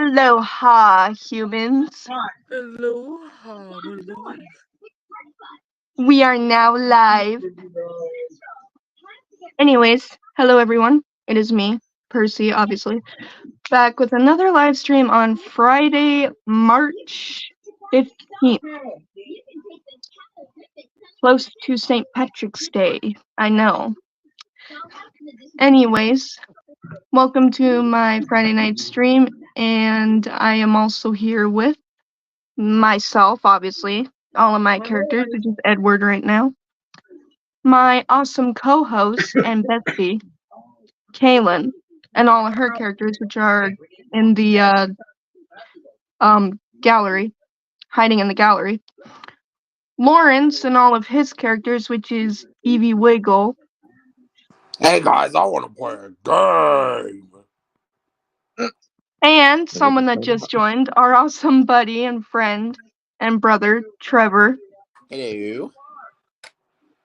Aloha, humans. Aloha, my lord. We are now live. Anyways, hello everyone. It is me, Percy, obviously, back with another live stream on Friday, March 15th. Close to St. Patrick's Day. I know. Anyways, welcome to my Friday night stream, and I am also here with myself, obviously, all of my characters, which is Edward right now. My awesome co-host and bestie, Kaylin, and all of her characters, which are in the gallery, hiding in the gallery. Lawrence and all of his characters, which is Evie Wiggle. Hey guys, I want to play a game. And someone that just joined, our awesome buddy and friend and brother, Trevor. Hello.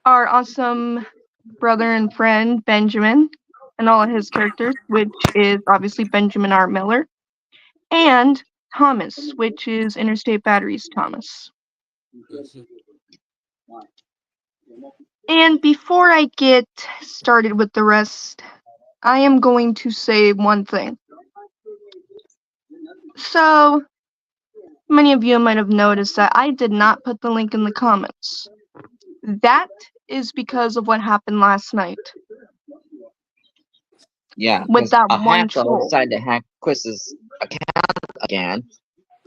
Our awesome brother and friend, Benjamin, and all of his characters, which is obviously Benjamin R. Miller. And Thomas, which is Interstate Batteries Thomas. And before I get started with the rest, I am going to say one thing. So, many of you might have noticed that I did not put the link in the comments. That is because of what happened last night. Yeah, with that a one hacker troll. decided to hack Chris's account again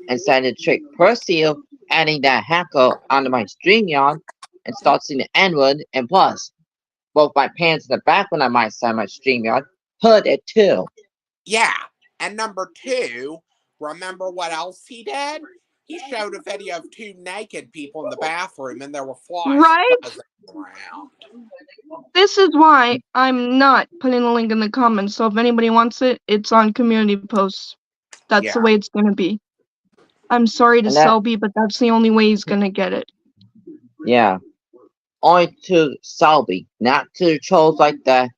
and decided to trick Percy of adding that hacker onto my StreamYard and start seeing the N-word, and plus, both my parents in the background of my side of my StreamYard heard it too. Yeah, and number two, remember what else he did? He showed a video of two naked people in the bathroom and there were flies Right? buzzing around. This is why I'm not putting the link in the comments, so if anybody wants it, it's on community posts. That's the way it's gonna be. I'm sorry to Selby, but that's the only way he's gonna get it. Yeah. Only to Selby, not to the trolls like the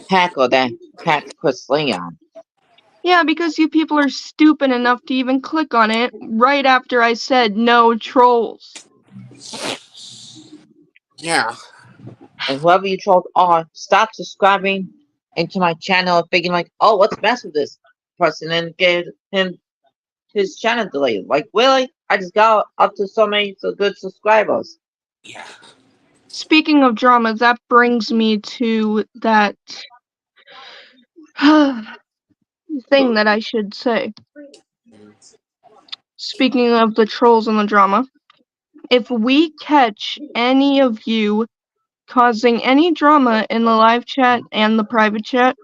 hacker that hacked Chris Leon. Yeah, because you people are stupid enough to even click on it right after I said no trolls. Yeah. And whoever you trolls are, stop subscribing into my channel thinking like, oh, what's the best with this person, and get him his channel deleted. Like, really? I just got up to so good subscribers. Yeah. Speaking of drama, that brings me to that thing that I should say. Speaking of the trolls and the drama, if we catch any of you causing any drama in the live chat and the private chat,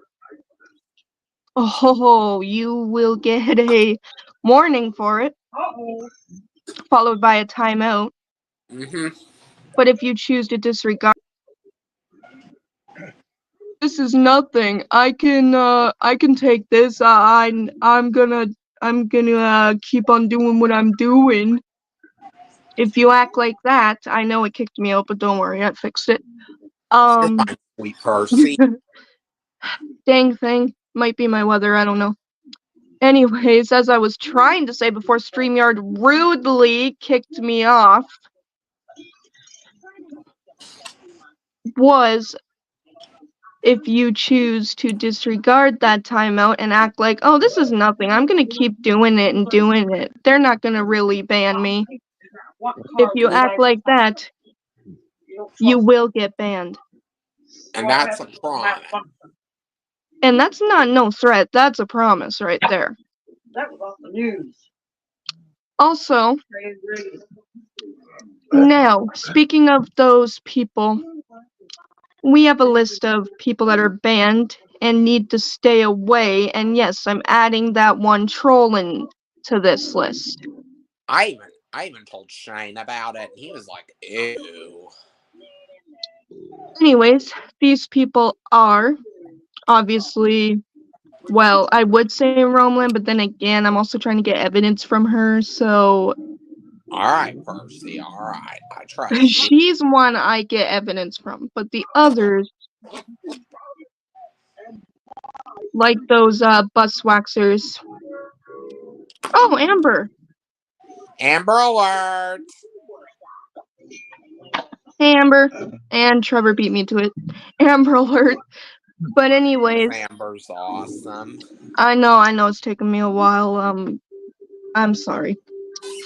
oh, you will get a warning for it, followed by a timeout. But if you choose to disregard, this is nothing. I can take this. I'm gonna keep on doing what I'm doing. If you act like that, I know it kicked me out, but don't worry, I fixed it. Sweet Percy. Dang thing. Might be my weather, I don't know. Anyways, as I was trying to say before StreamYard rudely kicked me off, was if you choose to disregard that timeout and act like, oh, this is nothing, I'm gonna keep doing it and doing it, they're not gonna really ban me. If you act like that, you will get banned. And that's a promise. And that's not no threat, that's a promise right there. That was off the news. Also, now, speaking of those people, we have a list of people that are banned and need to stay away, and yes, I'm adding that one troll into this list. I even told Shane about it, and he was like, ew. Anyways, these people are obviously, well, I would say Romeland, but then again, I'm also trying to get evidence from her, so... Alright, Percy, alright. I trust you. She's one I get evidence from, but the others, like those bus waxers, Oh, Amber. Amber Alert. Hey, Amber. And Trevor beat me to it. Amber Alert. But anyways, Amber's awesome. I know it's taken me a while. I'm sorry.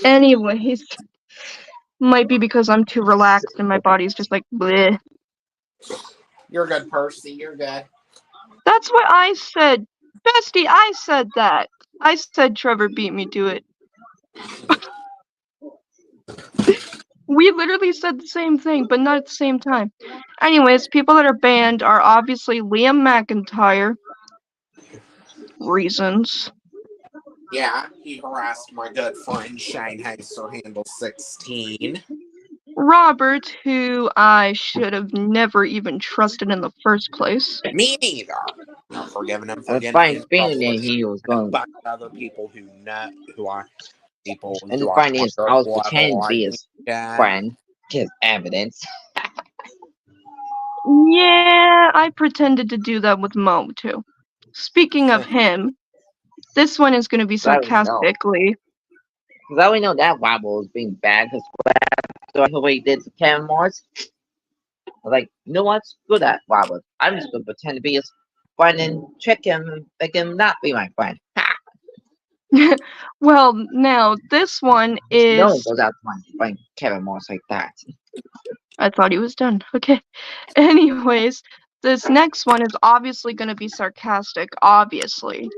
Anyways, might be because I'm too relaxed and my body's just like bleh. You're good, Percy. You're good. That's what I said. Bestie, I said that. I said Trevor beat me to it. We literally said the same thing, but not at the same time. Anyways, people that are banned are obviously Liam McIntyre. Reasons. Yeah, he harassed my good friend Shane Haster Handle 16. Robert, who I should have never even trusted in the first place. Me neither. Not forgiving him for And getting funny in thing trouble that with he was going, but other people who know and the who I funny is, I wonder was what pretending to be like his that. friend, his evidence. Yeah, I pretended to do that with Mo, too. Speaking of him, this one is going to be So I would know. sarcastically. Because I already know that Wobble was being bad. Because after what he did to Kevin Morris, I was like, you know what? Screw that Wobble. I'm just going to pretend to be his friend and trick him and make him not be my friend. Ha! Well, now, this one No one is... goes out to my friend Kevin Morris like that. I thought he was done. Okay. Anyways, this next one is obviously going to be sarcastic, obviously.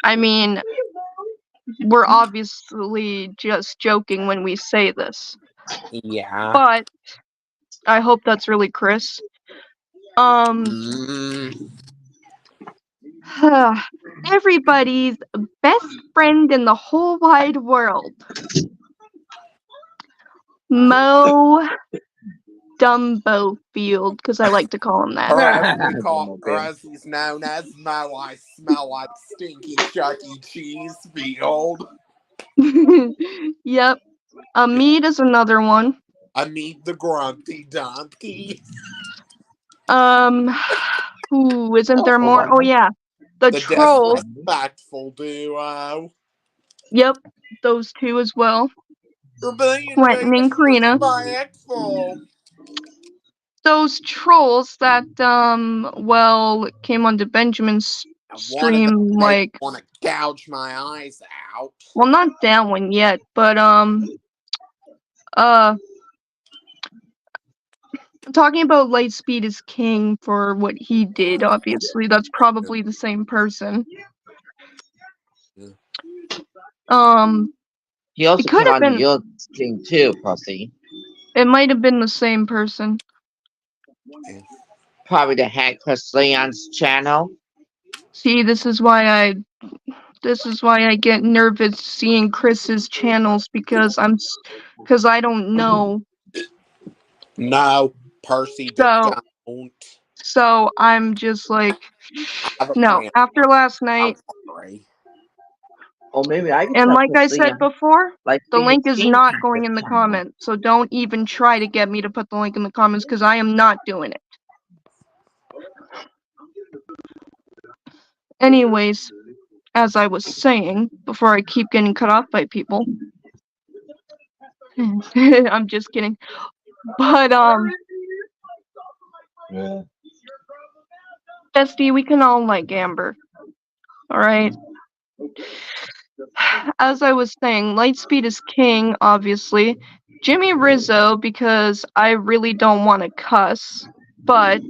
I mean, we're obviously just joking when we say this. Yeah. But I hope that's really Chris. Mm, Everybody's best friend in the whole wide world. Mo Dumbo Field, because I like to call him that. or as he's known as Mo, I smell like stinky Chuck E. Cheese field. Yep. Mead is another one. I meet the grumpy donkey. Who isn't there more? Oh yeah, the The trolls. disrespectful duo. Yep, those two as well. You're being Quentin and Karina. disrespectful. Those trolls that well came onto Benjamin's And one of them stream made me like, want to gouge my eyes out. well, not that one yet, but talking about Lightspeed is king for what he did. Obviously, that's probably the same person. He also It could came have on been. your stream too, Pussy. It might have been the same person. Probably the hack Chris Leon's channel. See, this is why I get nervous seeing Chris's channels because I don't know. No, Percy So don't. so I'm just like, I have a no. plan. After last I'm night, sorry. Or maybe I can and tell like I Chris said Leon, before, like the his link is game not going tactics in the channel. comments. So don't even try to get me to put the link in the comments because I am not doing it. Anyways, as I was saying, before I keep getting cut off by people. I'm just kidding. But Yeah. Bestie, we can all like Amber. Alright. As I was saying, Lightspeed is king, obviously. Jimmy Rizzo, because I really don't want to cuss, but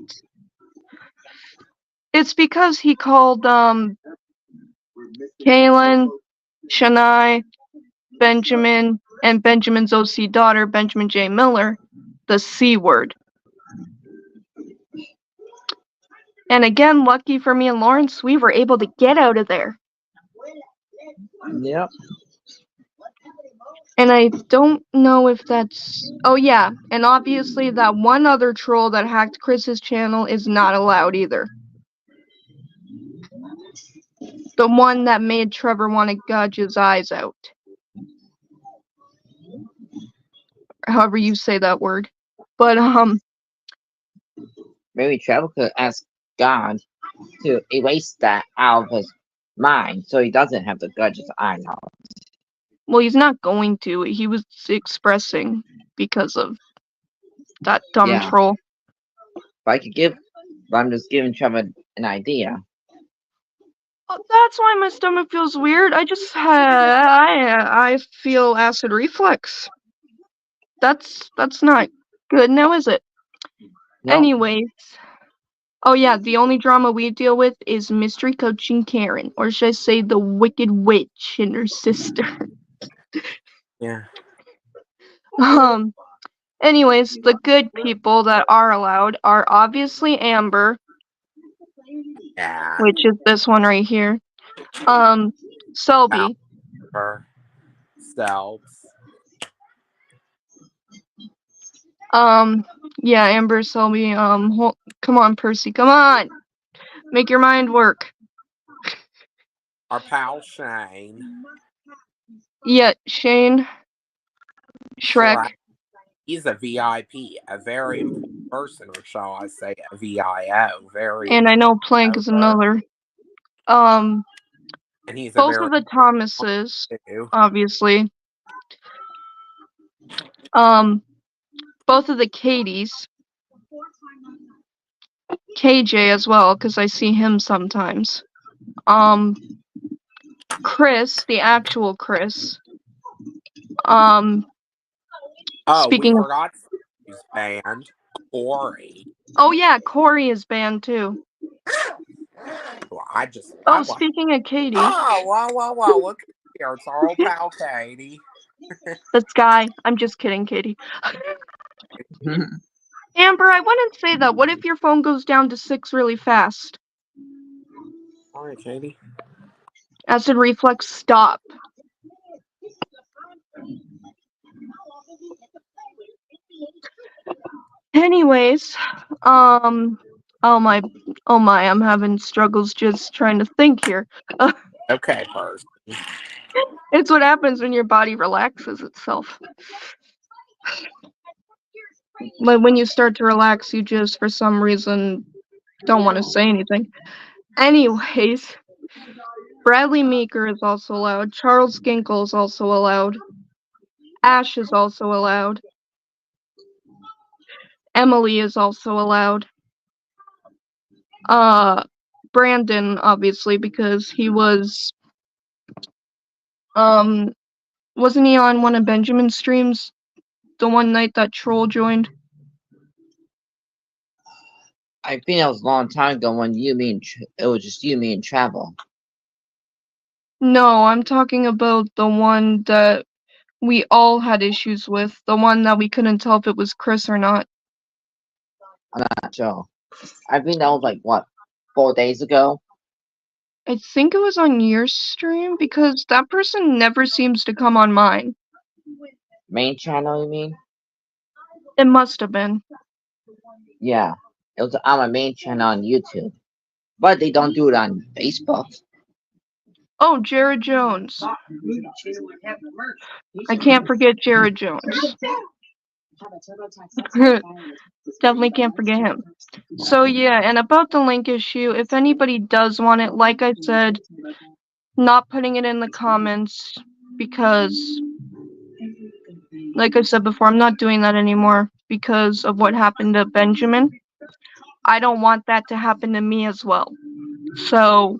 it's because he called Kaylin, Shania, Benjamin, and Benjamin's OC daughter, Benjamin J. Miller, the C word. And again, lucky for me and Lawrence, we were able to get out of there. Yep. And I don't know if that's... Oh yeah, and obviously that one other troll that hacked Chris's channel is not allowed either. The one that made Trevor want to gouge his eyes out. However you say that word. But, Maybe Trevor could ask God to erase that out of his mind, so he doesn't have the grudges I know. Well, he's not going to. He was expressing because of that dumb Yeah. troll. But I'm just giving Trevor an idea. That's why my stomach feels weird. I feel acid reflux. That's not good now, is it? No. Anyways. Oh yeah, the only drama we deal with is mystery coaching Karen, or should I say the Wicked Witch and her sister. Yeah. Anyways, the good people that are allowed are obviously Amber, Yeah. which is this one right here. Selby. For selves. Yeah, Amber, Selby. Come on, Percy, come on, make your mind work. Our pal Shane. Yeah, Shane. Shrek. He's a VIP, a very important person, or shall I say a VIO. Very And I know Plank is important. another. And he's a Both very of the Thomases, too. obviously. Both of the Katies. KJ as well, because I see him sometimes. Chris, the actual Chris. Oh, Speaking we of, forgot his band, Corey. oh yeah, Corey is banned too. Well, Speaking of Katie. Oh, wow, look here. It's our old pal Katie. That's Guy. I'm just kidding, Katie. Amber, I wouldn't say that. What if your phone goes down to 6 really fast? Alright, Katie. Acid reflux, stop. Anyways, oh my, I'm having struggles just trying to think here. Okay, first. It's what happens when your body relaxes itself. Like when you start to relax, you just, for some reason, don't want to say anything. Anyways, Bradley Meeker is also allowed. Charles Ginkle is also allowed. Ash is also allowed. Emily is also allowed. Brandon, obviously, because he was, wasn't he on one of Benjamin's streams the one night that troll joined? I think that was a long time ago when it was just you, me, and Travel. No, I'm talking about the one that we all had issues with. The one that we couldn't tell if it was Chris or not. I'm not sure. I think that was like, what, 4 days ago? I think it was on your stream because that person never seems to come on mine. Main channel, you mean? It must have been. Yeah, it was on my main channel on YouTube. But they don't do it on Facebook. Oh, Jared Jones. I can't forget Jared Jones. Definitely can't forget him. So yeah, and about the link issue, if anybody does want it, like I said, not putting it in the comments because, like I said before, I'm not doing that anymore because of what happened to Benjamin. I don't want that to happen to me as well. So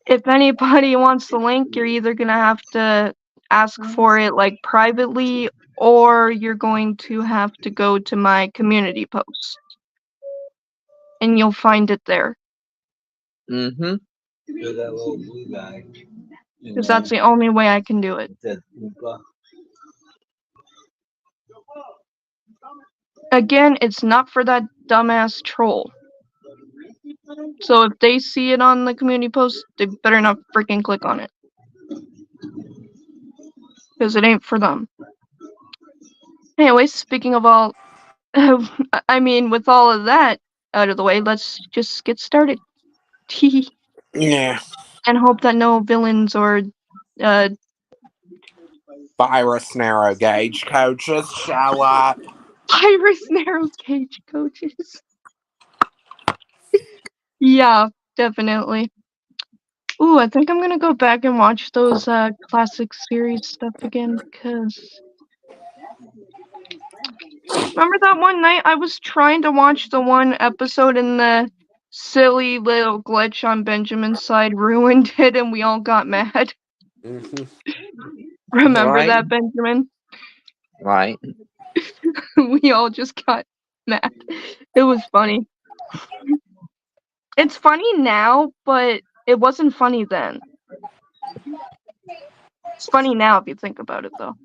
if anybody wants the link, you're either gonna have to ask for it like privately, or you're going to have to go to my community post and you'll find it there. Mm-hmm. Because that's the only way I can do it. Again, it's not for that dumbass troll. So if they see it on the community post, they better not freaking click on it. Because it ain't for them. Anyways, speaking of all, I mean, with all of that out of the way, let's just get started. Yeah. And hope that no villains or Virus narrow gauge coaches show up. Virus narrow gauge coaches. Yeah, definitely. Ooh, I think I'm gonna go back and watch those classic series stuff again because remember that one night I was trying to watch the one episode and the silly little glitch on Benjamin's side ruined it and we all got mad. Mm-hmm. Remember Right. that, Benjamin? Right. We all just got mad. It was funny. It's funny now, but it wasn't funny then. It's funny now if you think about it, though.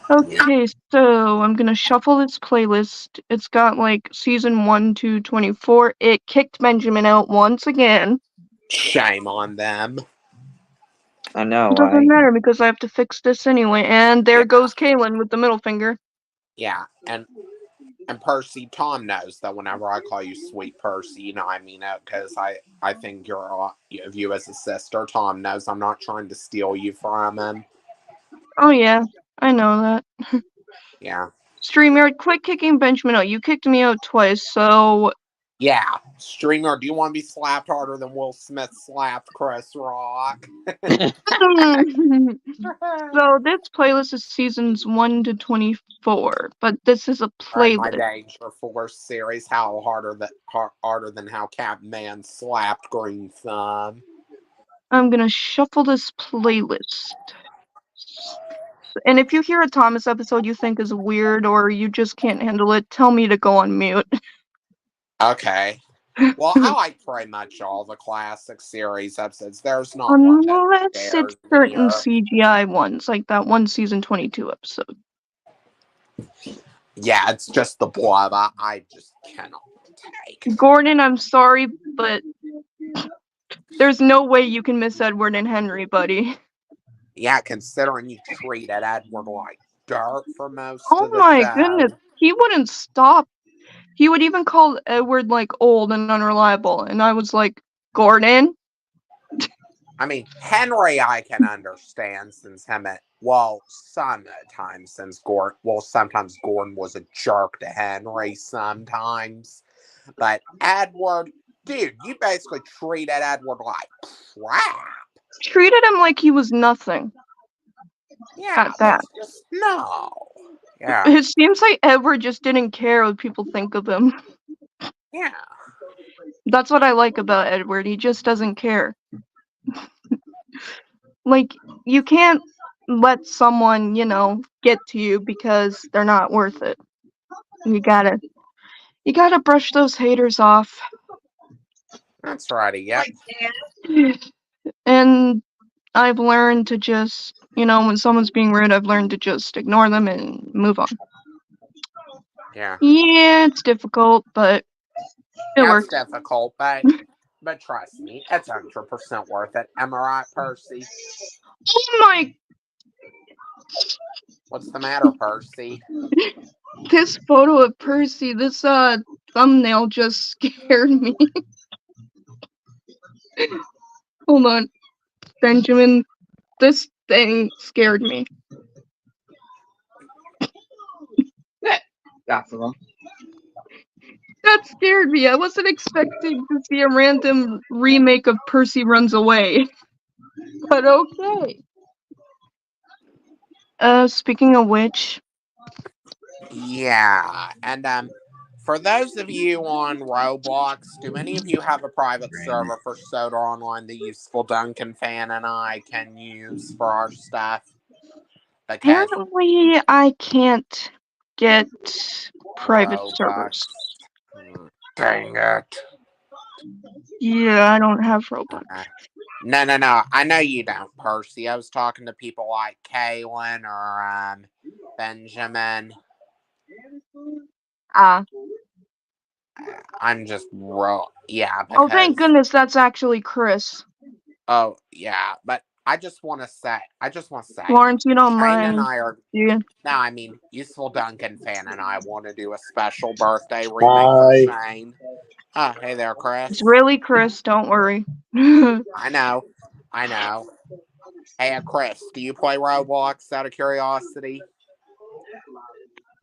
Okay, so I'm gonna shuffle this playlist. It's got like season 1 to 24. It kicked Benjamin out once again. Shame on them. I know, It doesn't right? matter because I have to fix this anyway. And there Yeah. goes Kaylin with the middle finger. Yeah, and Percy, Tom knows that whenever I call you Sweet Percy, you know I mean it because I think of you as a sister. Tom knows I'm not trying to steal you from him. Oh yeah, I know that. Yeah. StreamYard, quit kicking Benjamin out. You kicked me out twice, so Yeah. Streamer, do you want to be slapped harder than Will Smith slapped Chris Rock? So this playlist is seasons 1 to 24, but this is a Alright, my playlist. Danger Force series, how harder than how Catman slapped Green Thumb. I'm gonna shuffle this playlist. And if you hear a Thomas episode you think is weird or you just can't handle it, tell me to go on mute. Okay. Well, I like pretty much all the classic series episodes. There's not one that Unless it's scares me certain or... CGI ones, like that one season 22 episode. Yeah, it's just the blood I just cannot take. Gordon, I'm sorry, but there's no way you can miss Edward and Henry, buddy. Yeah, considering you treated Edward like dirt for most Oh of the my goodness, show. he wouldn't stop. He would even call Edward like old and unreliable, and I was like, Gordon? I mean, Henry I can understand since sometimes sometimes Gordon was a jerk to Henry sometimes. But Edward, dude, you basically treated Edward like crap. Treated him like he was nothing. Yeah, At that. that's just no. Yeah. It seems like Edward just didn't care what people think of him. Yeah. That's what I like about Edward. He just doesn't care. Like, you can't let someone, get to you because they're not worth it. You gotta brush those haters off. That's righty, yep. And I've learned to just, when someone's being rude, I've learned to just ignore them and move on. Yeah. Yeah, it's difficult, but it works. It's difficult, but trust me, it's 100% worth it. Am I right, Percy? Oh my! What's the matter, Percy? This photo of Percy, this thumbnail just scared me. Hold on. Benjamin, this thing scared me. That's the one. That scared me. I wasn't expecting to see a random remake of Percy Runs Away. But okay. Speaking of which. Yeah, and for those of you on Roblox, do any of you have a private server for Soda Online the useful Duncan fan and I can use for our stuff? Because Apparently, I can't get private Robux. servers. Dang it. Yeah, I don't have Robux. No. I know you don't, Percy. I was talking to people like Kaylin or Benjamin. I'm just yeah. Oh, thank goodness that's actually Chris. Oh yeah, but I just want to say, Lawrence, you don't Shane mind. and I are. Yeah. No, I mean, Useful Duncan fan and I want to do a special birthday remake for Shane. Oh, hey there, Chris. It's really Chris. Don't worry. I know. Hey, Chris, do you play Roblox out of curiosity?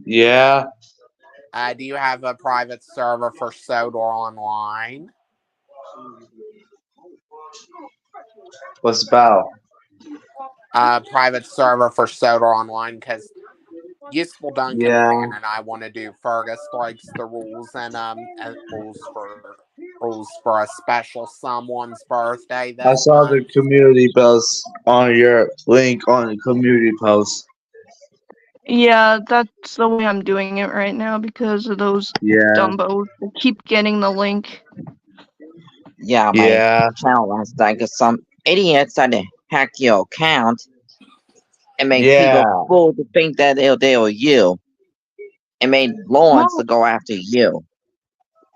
Yeah. Do you have a private server for Soda Online? What's about? Private server for Soda Online because Useful Duncan Yeah, fan and I want to do Fergus breaks the rules and rules for a special someone's birthday I this saw the month. community post on your link on the community post. Yeah, that's the way I'm doing it right now because of those Yeah, dumbos that keep getting the link. Yeah, my yeah, channel last night got some idiots that hack your account and make people yeah. fool to think that they're you and made Lawrence to Well, go after you.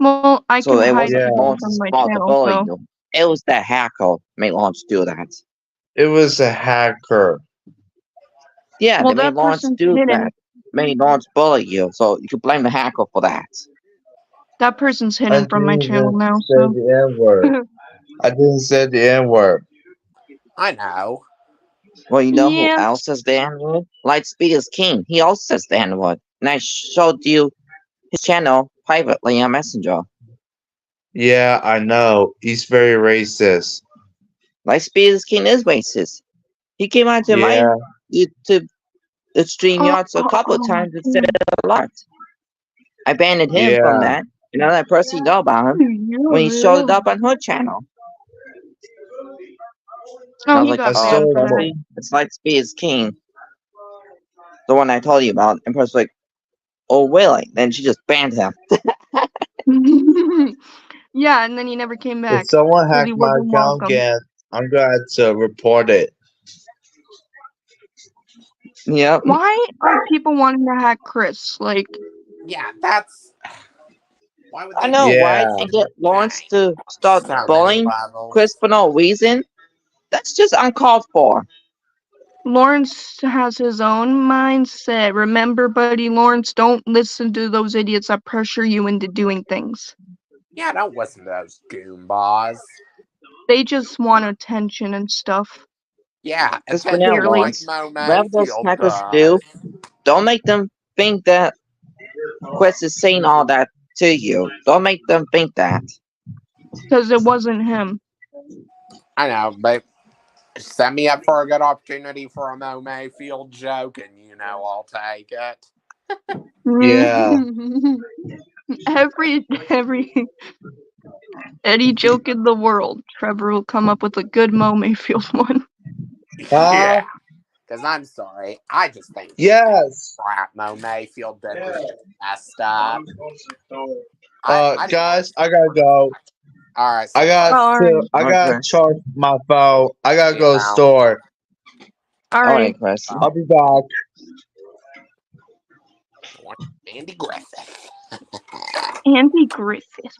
I So can it hide wasn't Yeah, people Lawrence's from my fault to channel, bully so you. It was the hacker made Lawrence do that. it was a hacker. Yeah, they well made that Lawrence person's do hidden. that. Made Lawrence bully you, so you could blame the hacker for that. That person's I hidden from my didn't channel even now, say so the N word. I didn't say the N word. I know. Well, you know who yeah. else says the N-word? Lightspeed is King. He also says the N-word. And I showed you his channel privately on Messenger. Yeah, I know. He's very racist. Lightspeed is King is racist. He came out to my Yeah, YouTube stream Oh, yards a oh, couple of oh, times and said oh. a lot. I banned him from yeah. that. And now that person know about him when he showed up on her channel. And Oh, I was he like, I got oh, banned still for that. don't. Percy, it's Lightspeed is King. The one I told you about. And Percy's like, oh, really? Then she just banned him. Yeah, and then he never came If back someone because he hacked my wasn't account welcome. again, I'm going to report it. Yep. Why are people wanting to hack Chris? Like, Yeah, that's why would I they know, do Yeah, right? that? And get Lawrence Hey, to start so many bullying Chris levels. for no reason. That's just uncalled for. Lawrence has his own mindset. Remember, buddy, Lawrence, don't listen to those idiots that pressure you into doing things. Yeah, don't listen to those goombas. They just want attention and stuff. Yeah, Because for now, attention Clearly. like Lawrence, Mo whatever those Mayfield hackers do, does. don't make them think that Chris is saying all that to you. Don't make them think that. Because it wasn't him. I know, but set me up for a good opportunity for a Mo Mayfield joke, and I'll take it. yeah. every any joke in the world, Trevor will come up with a good Mo Mayfield one. Huh? Yeah, because I'm sorry, I just think the stupid Yes. crap Mo Mayfield did was just messed up. I didn't want Guys, to. I gotta go. All right, I see you got later. to. Alright. I gotta Okay. charge my phone. I gotta See you go to the now. store. Alright. Alright, Chris. I'll be back. Andy Griffith. Andy Griffith.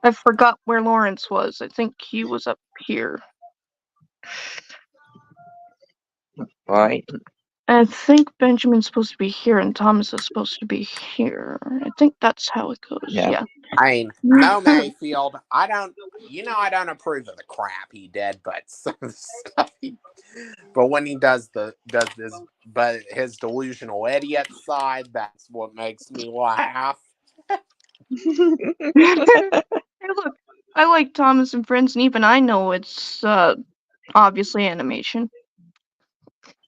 I forgot where Lawrence was. I think he was up here. Right? I think Benjamin's supposed to be here and Thomas is supposed to be here. I think that's how it goes. Yeah. Yeah. I mean, Mo Mayfield, I don't approve of the crap he did, but some of the stuff but when he does this, but his delusional idiot side, that's what makes me laugh. Hey, look, I like Thomas and Friends, and even I know it's obviously animation.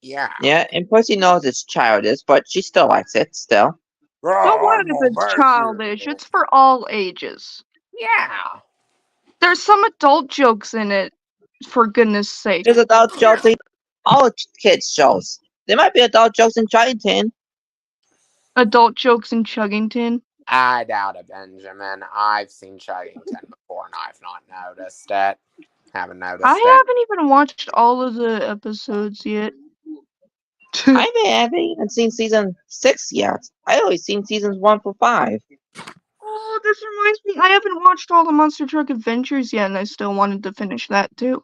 Yeah. Yeah, and Percy knows it's childish, but she still likes it, still. So Oh, what I'm if all it's childish? It's for all ages. Yeah. There's some adult jokes in it, for goodness sake. There's adult Yeah. jokes in all kids' shows. There might be adult jokes in Giant. Adult jokes in Chuggington. I doubt it, Benjamin. I've seen Chuggington before and I've not noticed it. Haven't noticed I it. haven't even watched all of the episodes yet. I haven't even seen season 6 yet. I only seen seasons 1 for 5. Oh, this reminds me, I haven't watched all the Monster Truck Adventures yet, and I still wanted to finish that too.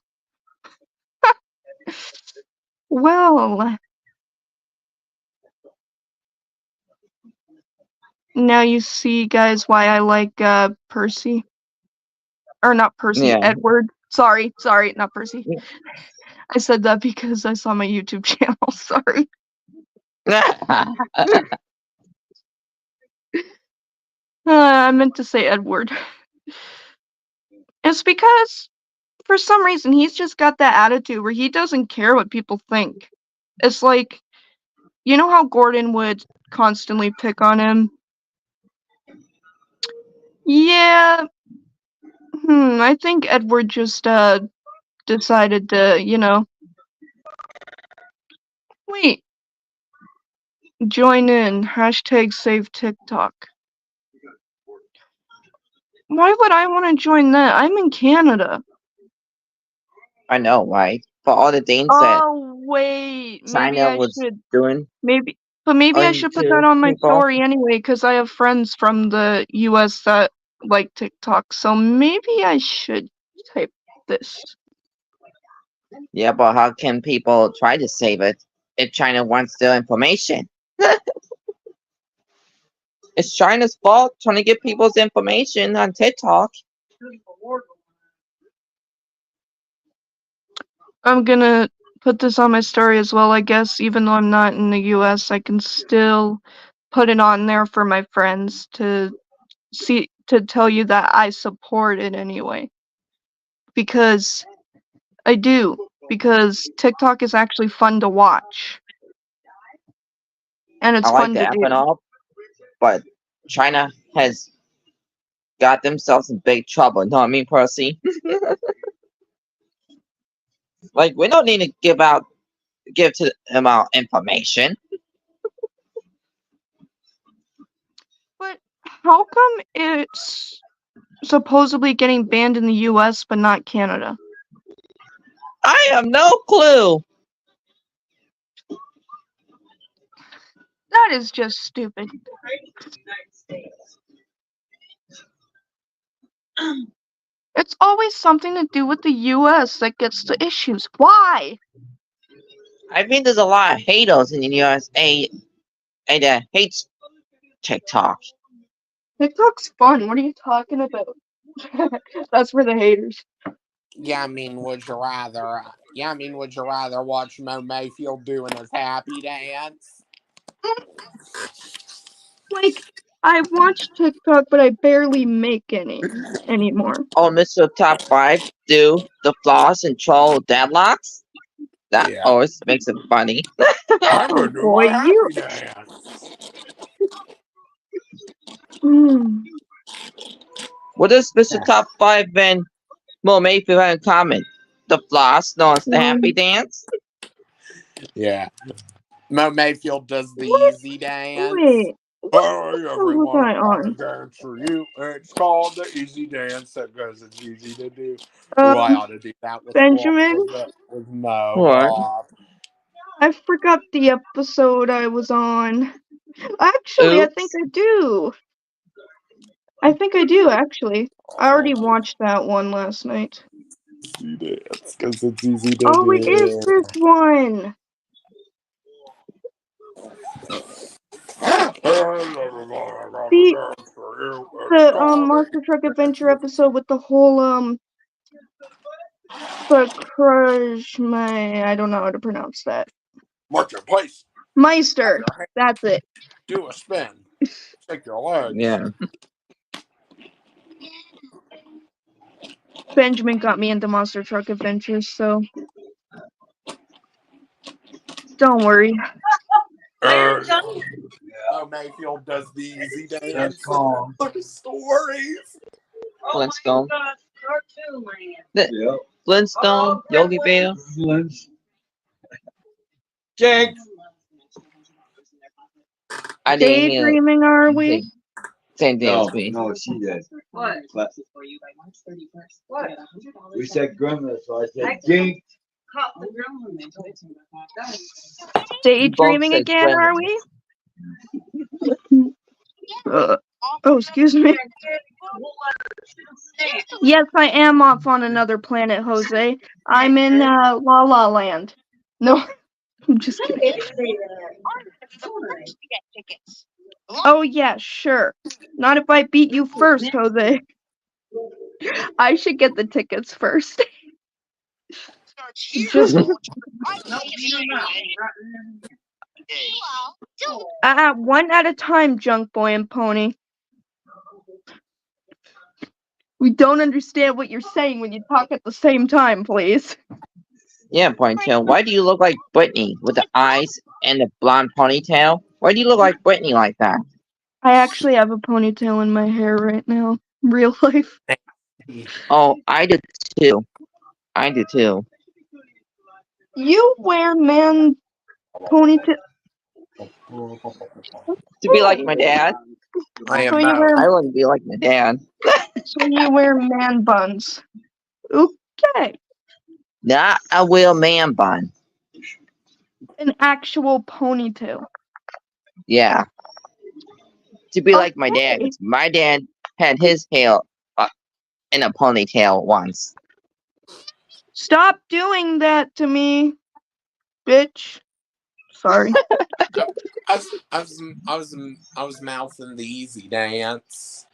Well, now you see, guys, why I like Percy. Or not Percy, Yeah. Edward. Sorry, not Percy. I said that because I saw my YouTube channel, sorry. I meant to say Edward. It's because for some reason, he's just got that attitude where he doesn't care what people think. It's like, you know how Gordon would constantly pick on him? Yeah, I think Edward just, decided to, wait, join in, hashtag save TikTok. Why would I want to join that? I'm in Canada. I know, right? For all the things that Oh, wait, maybe China I was should, doing maybe I should put that to on my people. story anyway, because I have friends from the US that like TikTok, so maybe I should type this. Yeah, but how can people try to save it if China wants their information? It's China's fault trying to get people's information on TikTok. I'm gonna put this on my story as well, I guess. Even though I'm not in the US, I can still put it on there for my friends to see, to tell you that I support it anyway. Because I do. Because TikTok is actually fun to watch. And it's I like fun the to app do. and all, but China has got themselves in big trouble. Know what I mean, Percy? Like, we don't need to give to them our information. But how come it's supposedly getting banned in the US but not Canada? I have no clue. That is just stupid. It's always something to do with the US that gets the issues. Why? I think there's a lot of haters in the USA that hates TikTok. TikTok's fun. What are you talking about? That's for the haters. Yeah, I mean, would you rather? Would you rather watch Mo Mayfield doing his happy dance? Like, I watch TikTok, but I barely make any anymore. Oh, Mr. Top 5 do the floss and troll deadlocks? That Yeah. always makes it funny. I'm Oh gonna do boy, my you. happy dance. What does Mr. Top 5 and Mo Mayfield have in common? The floss, known as the happy dance? Yeah. Mo Mayfield does the What? easy dance. Wait, what Hey episode was everyone, I I've got a on? dance for you. It's called the easy dance because it's easy to do. Oh, I ought to do that with Benjamin? with Mo. What? I forgot the episode I was on. Actually, I think Oops. I do. I think I do, actually. I already watched that one last night. Easy dance because it's easy to Oh, it is do. this one! The, the Monster Truck Adventure episode with the whole, the crush, I don't know how to pronounce that. March in place. Meister! That's it. Do a spin. Shake your legs. Yeah. Benjamin got me into Monster Truck Adventures, so don't worry. Oh, Mayfield does the easy dance. The stories. Flintstone. Flintstone, Yogi Bear. Jake. I didn't hear Daydreaming, are we? same thing No, as me. no, she did. What? But What? we said grandma, so I said Jake. Daydreaming said again, are gremlins. we? Oh, excuse me. Yes, I am off on another planet, Jose. I'm in La La Land. No, I'm just kidding. Oh yeah, sure. Not if I beat you first, Jose. I should get the tickets first. Just one at a time, Junk Boy and Pony. We don't understand what you're saying when you talk at the same time, please. Yeah, ponytail. Why do you look like Brittany with the eyes and the blonde ponytail? Why do you look like Brittany like that? I actually have a ponytail in my hair right now. Real life. Oh, I do too. I do too. You wear man ponytail. To be like my dad, I So am you wear I wouldn't be like my dad. man buns. Okay. Not a real man bun. An actual ponytail. Yeah. To be like my dad. Okay. My dad had his hair in a ponytail once. Stop doing that to me, bitch. Sorry. I was mouthing the easy dance.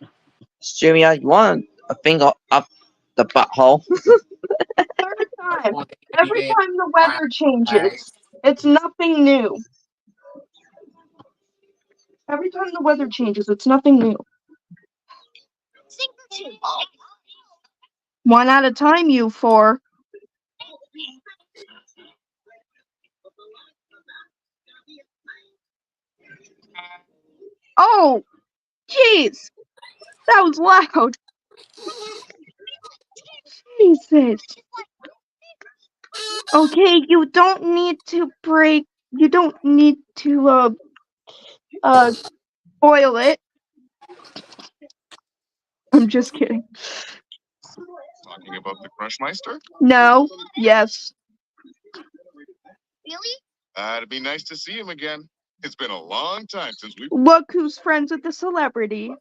Streamia, you want a finger up the butthole? Every time the weather changes, it's nothing new. Every time the weather changes, it's nothing new. One at a time, you four. Oh, jeez. That was loud. Jesus. Okay, you don't need to boil it. I'm just kidding. Talking about the Crushmeister? No. Yes. It'd be nice to see him again. It's been a long time since we. Look who's friends with the celebrity.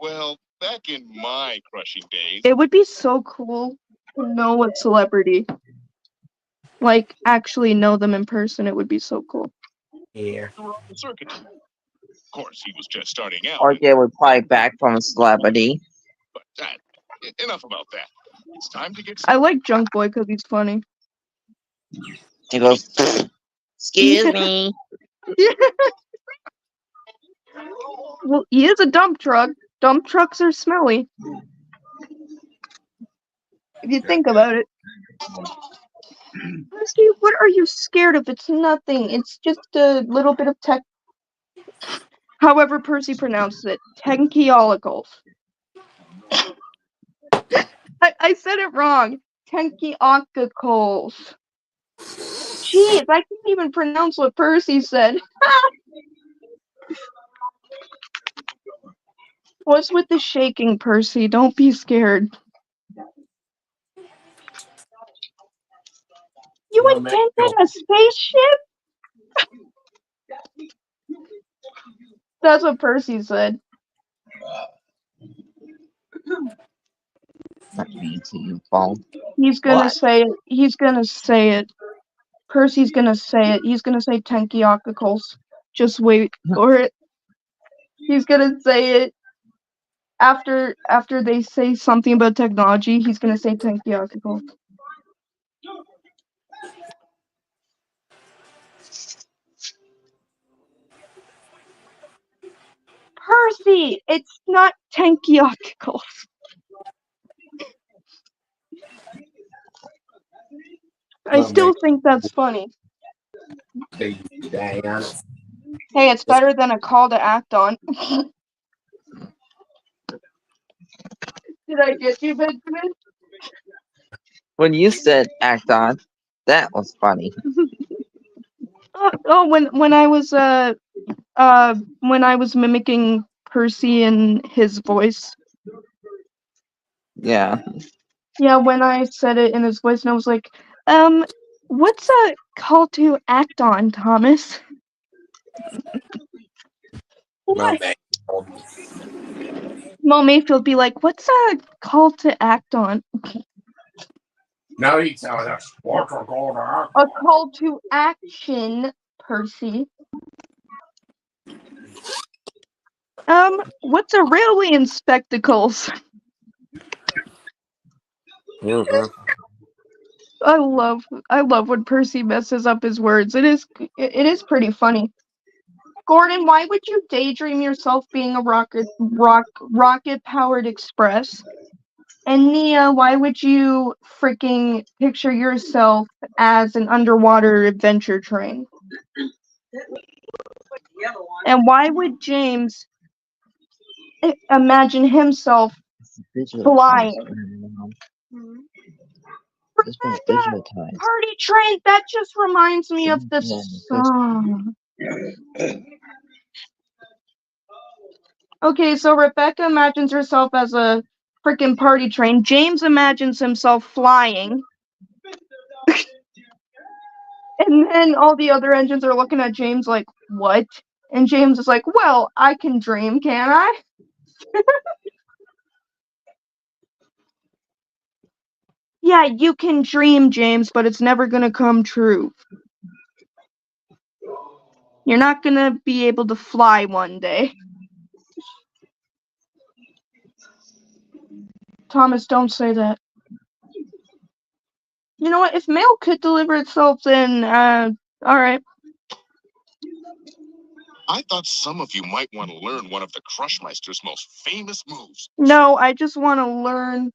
Well, back in my crushing days. It would be so cool to know a celebrity. Like, actually know them in person. It would be so cool. Yeah. The circuit. Of course, he was just starting out. Or they would play back from a celebrity. But enough about that. It's time to get. I like Junk Boy because he's funny. He goes, excuse me. Well, he is a dump truck. Dump trucks are smelly. If you think about it. Percy, what are you scared of? It's nothing. It's just a little bit of tech. However Percy pronounces it. Tenkiolicals. I said it wrong. Tenkiolicals. Jeez, I can't even pronounce what Percy said. What's with the shaking, Percy? Don't be scared. You invented a spaceship? That's what Percy said. Not me to you, phone. He's gonna What? say it. He's gonna say it. Percy's gonna say it. He's gonna say Tenkiolicals. Just wait for it. He's gonna say it. After they say something about technology, he's gonna say Tenkiolicals. Percy, it's not Tenkiolicals. I still think that's funny. Dance. Hey, it's better than a call to act on. Did I get you, Benjamin? When you said act on, that was funny. When I was mimicking Percy and his voice. Yeah. Yeah, when I said it in his voice, and I was like, what's a call to act on, Thomas? What? Mo Mayfield be like, what's a call to act on? No, he tells us what's a call to act. A call to action, Percy. What's a railway in spectacles? Mm-hmm. I love when Percy messes up his words. It is pretty funny. Gordon, why would you daydream yourself being a rocket-powered express? And Nia, why would you freaking picture yourself as an underwater adventure train? And why would James imagine himself flying? Rebecca, Party Train, that just reminds me of the song. Okay, so Rebecca imagines herself as a freaking party train. James imagines himself flying. And then all the other engines are looking at James like, what? And James is like, well, I can dream, can I? Yeah, you can dream, James, but it's never gonna come true. You're not gonna be able to fly one day. Thomas, don't say that. You know what? If mail could deliver itself, then, alright. I thought some of you might want to learn one of the Crushmeister's most famous moves. No, I just want to learn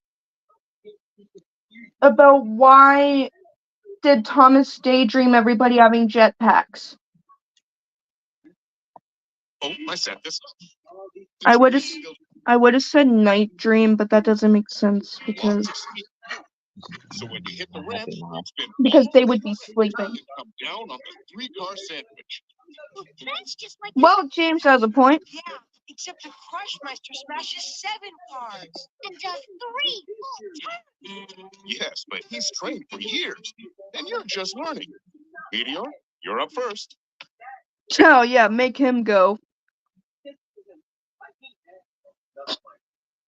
about why did Thomas daydream everybody having jetpacks. Oh, I set this up. I would have said night dream, but that doesn't make sense because So when you hit the ramp, you spin they would be sleeping. and come down on the 3-car sandwich. That's just like Well, James has a point. yeah, except the Crushmeister smashes 7 cars and does 3 full turns. Yes, but he's trained for years, and you're just learning. Meteor, you're up first. Oh yeah, make him go.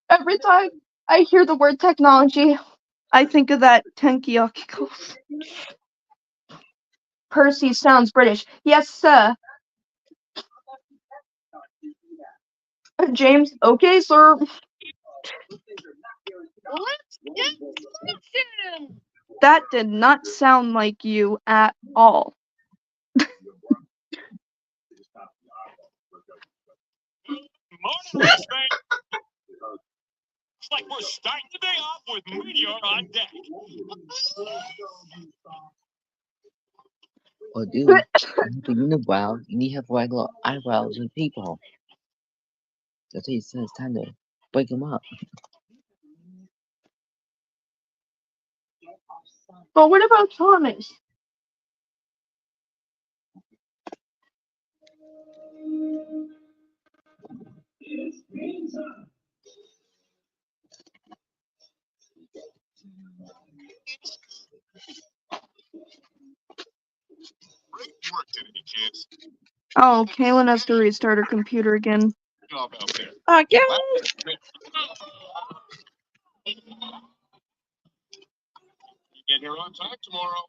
Every time I hear the word technology, I think of that Tenkyoku. Percy sounds British. Yes, sir. James, okay, sir. Let's get action! That did not sound like you at all. Morning, Race Fan. Looks like we're starting the day off with Meteor on deck. Oh, dude, the unibrow, you need to have regular eyebrows with people. That's what he says. It's time to break them up. But what about Thomas? Great work today, kids. Oh, Kaylin has to restart her computer again. Good job out there. Okay. You get here on time tomorrow.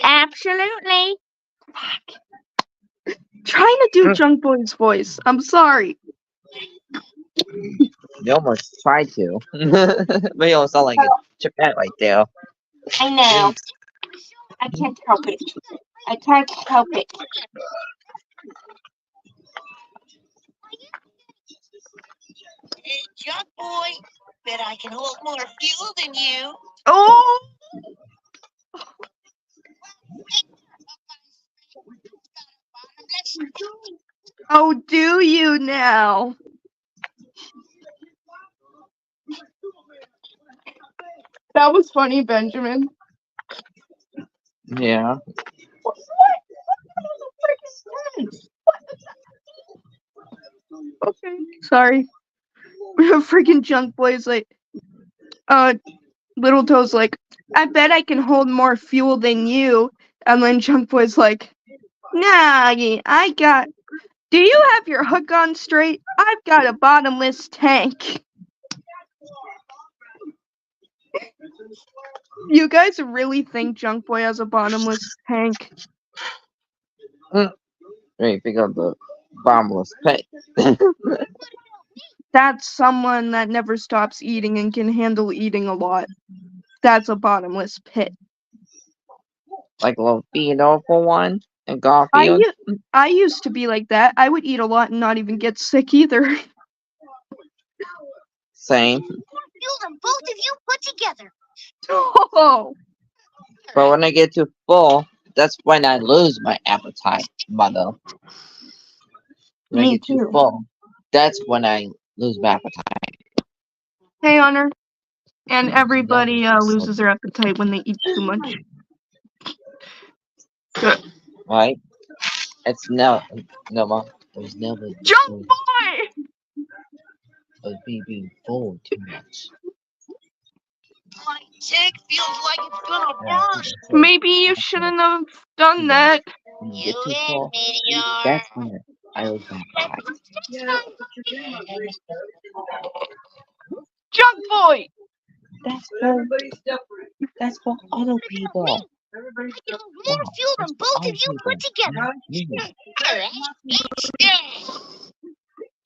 Absolutely. Trying to do Junk Boy's voice. I'm sorry. You almost tried to. But you don't sound like a chipette right there. I know. I can't help it. I can't help it. Hey, Junk Boy, bet I can hold more fuel than you. Oh! Oh, do you now? That was funny, Benjamin. Yeah. Okay, sorry. Freaking Junk Boy's like, Little Toe's like, I bet I can hold more fuel than you. And then Junk Boy's like, nah, I got. Do you have your hook on straight? I've got a bottomless tank. You guys really think Junk Boy has a bottomless tank? Hey, pick up the bottomless pit. That's someone that never stops eating and can handle eating a lot. That's a bottomless pit. Like a little Theodore for one. And Garfield? I used to be like that. I would eat a lot and not even get sick either. Same. More fuel than both of you put together. Oh, But when I get too full, that's when I lose my appetite, mother. When I me get too too. full, that's when I lose my appetite. Hey, Honor. And everybody Never so- loses their appetite when they eat too much. Good. Right? It's never, no, it was never the Jump truth boy! of me being full too much. My tank feels like it's gonna And I think burst. that's what Maybe you I shouldn't have done that. when you You get too win, full, Meteor. that's when I lose my appetite. Jump boy! That's for other people. I can hold more Wow, fuel than that's for both other of you people. put together. Not me. Alright, it's there.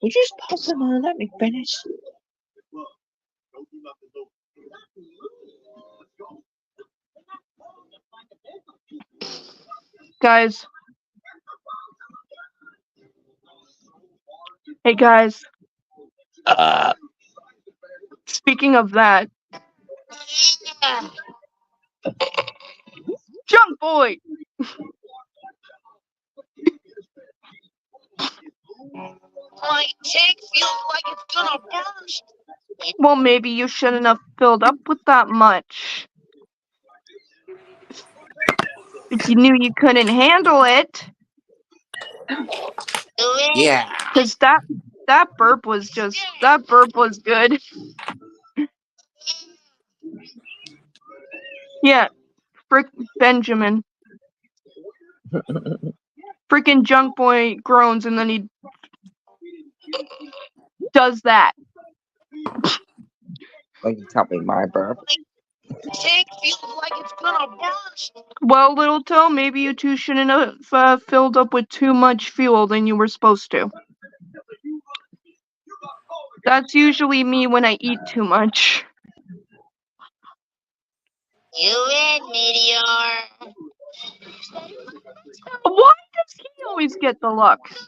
Would you just pause a minute and let me finish? Guys. Hey, guys. Speaking of that, Yeah. jump boy! My tank feels like it's gonna burst. Well, maybe you shouldn't have filled up with that much. If you knew you couldn't handle it. Yeah. Because that burp was good. Yeah, frick Benjamin. Freaking junk boy groans and then he does that. Like you copy my burp. Tank feels like it's gonna burst. Well, little toe, maybe you two shouldn't have filled up with too much fuel than you were supposed to. That's usually me when I eat too much. You win, Meteor. Why does he always get the luck? Can't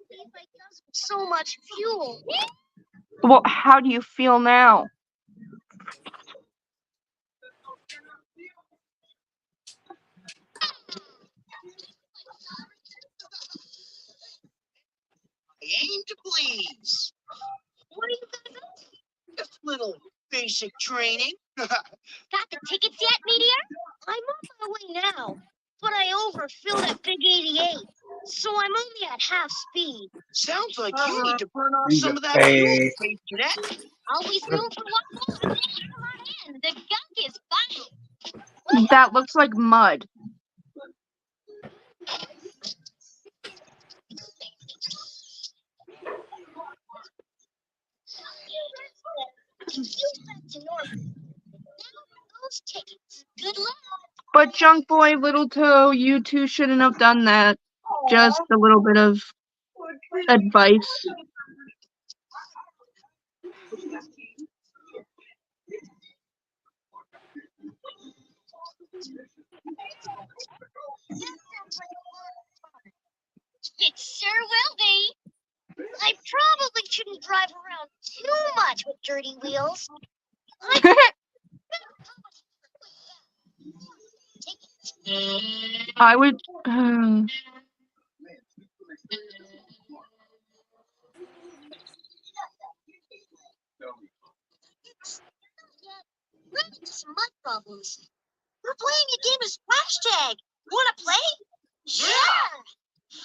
believe I guzzled so much fuel. Well, how do you feel now? I aim to please. What are you guys up to? Just little basic training. Got the tickets yet, Meteor? I'm on my way now, but I overfilled at Big 88, so I'm only at half speed. Sounds like you need to burn off some of that fuel, Space Cadet. Always room for one more. Come on in. The gunk is fine. That looks like mud. To normal. Now those tickets. Good luck. But junk boy, little toe, you two shouldn't have done that. Just a little bit of advice. It sure will be. I probably shouldn't drive around too much with dirty wheels. I would. Run into some mud bubbles. We're playing a game of splash tag. Wanna play? Yeah!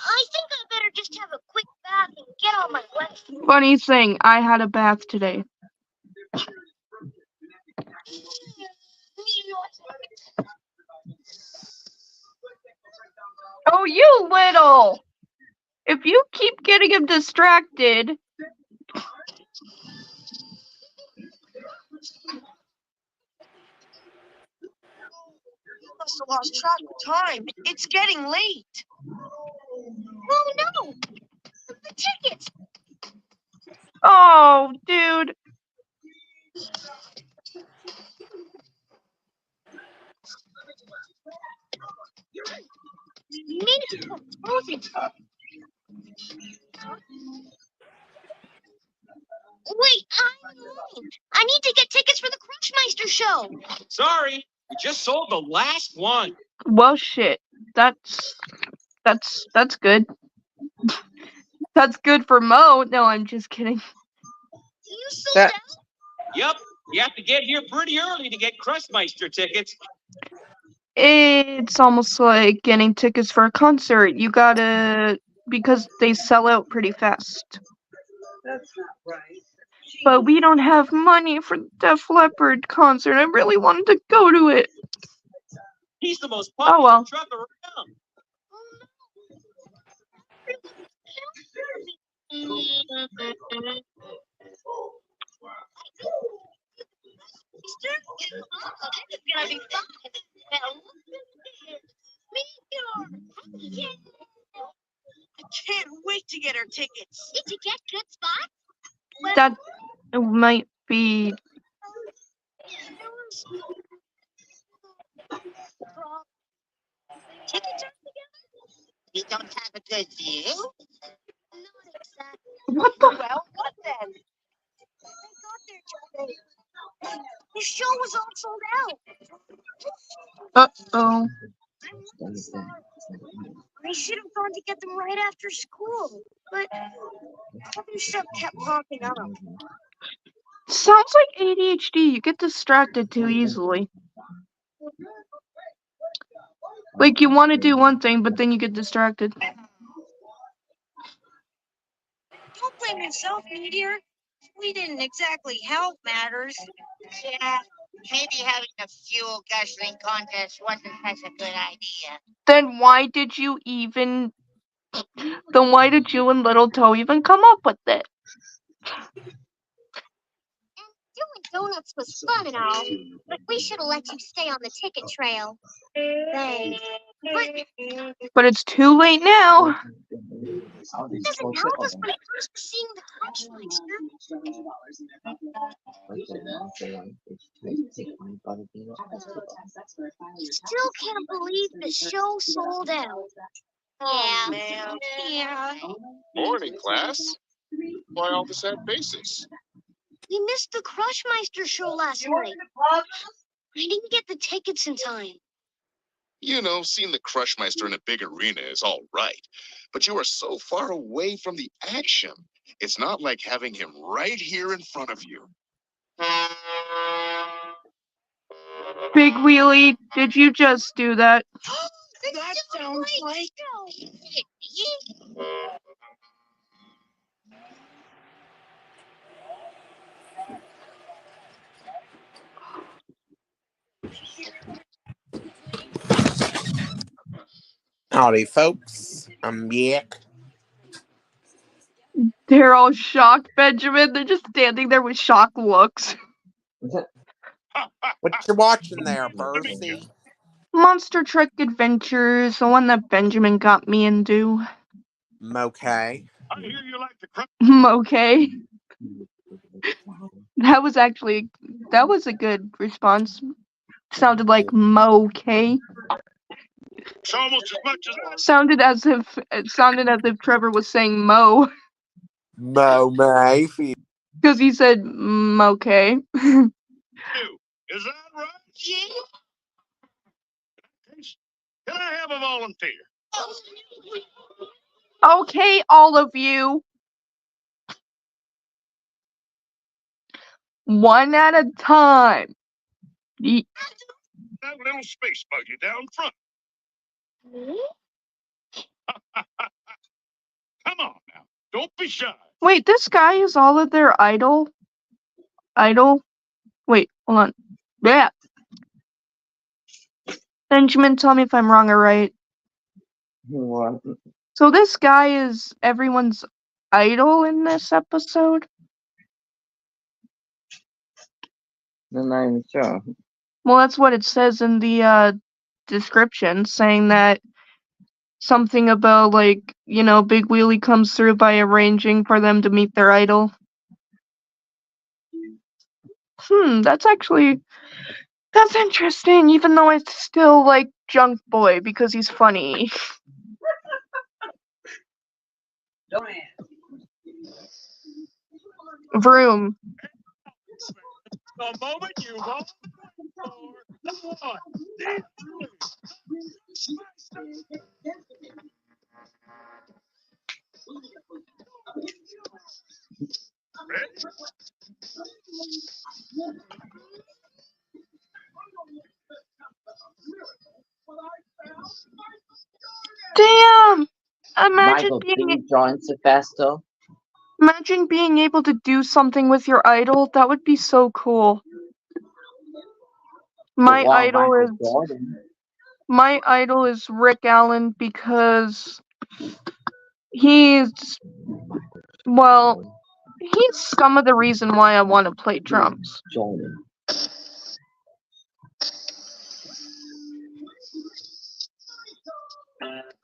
I think I better just have a quick bath and get on my wet feet. Funny thing, I had a bath today. Oh, you little! If you keep getting him distracted. Must have lost track of time. It's getting late. Oh no! The tickets! Oh, dude. Wait, I'm in line. I need to get tickets for the Crushmeister show. Sorry, we just sold the last one. Well, shit. That's good. That's good for Mo. No, I'm just kidding. You sold That- out? Yep, you have to get here pretty early to get Crushmeister tickets. It's almost like getting tickets for a concert. You gotta, because they sell out pretty fast. But we don't have money for the Def Leppard concert. I really wanted to go to it. He's the most Oh popular well. truck around. It's gonna be fun. Now look at this. Meteor. I can't wait to get our tickets. Did you get good spots? That might be. Tickets are together? You don't have a good view? Not exactly. What the? Well, what then? I got there today. The show was all sold out. Uh-oh. I'm sorry. I should have gone to get them right after school, but other stuff kept popping up. Sounds like ADHD. You get distracted too easily. Like you want to do one thing, but then you get distracted. Don't blame yourself, Meteor. We didn't exactly help matters. Yeah, maybe having a fuel guzzling contest wasn't such a good idea. Then why did you even? Then why did you and Little Toe even come up with it? Doing donuts was fun and all, but we should have let you stay on the ticket trail. Thanks. But it's too late now. Doesn't help us when it comes to seeing the Crushmeister. Still can't believe the show sold out. Yeah. Man. Yeah. Morning, class. Why all the sad faces? We missed the Crushmeister show last night. I didn't get the tickets in time. You know, seeing the Crushmeister in a big arena is all right, but you are so far away from the action. It's not like having him right here in front of you. Big Wheelie, did you just do that? That sounds like. Howdy, folks. I'm back. They're all shocked, Benjamin. They're just standing there with shocked looks. What you watching there, Percy? Monster Truck Adventures, the one that Benjamin got me into. Okay. I hear you like the Crush. Okay. That was a good response. Sounded like Mo-K. It's almost as much as us. It sounded as if Trevor was saying Mo. Mo Mayfield. Because he said Mo-K. do. Is that right? Yeah. Can I have a volunteer? Okay, all of you. One at a time. That little space buggy down front. Come on now. Don't be shy. Wait, this guy is all of their idol? Wait, hold on. Yeah. Benjamin, tell me if I'm wrong or right. So this guy is everyone's idol in this episode? I'm not even sure. Well, that's what it says in the description, saying that something about, like, Big Wheelie comes through by arranging for them to meet their idol. That's interesting, even though I still, Junk Boy because he's funny. Vroom. The moment you've all been waiting for. Come on. Damn! Imagine Michael, being please join Sylvester. imagine being able to do something with your idol. That would be so cool. My Wow, idol Michael is Jordan. my idol is Rick Allen because he's he's some of the reason why I want to play drums. Jordan.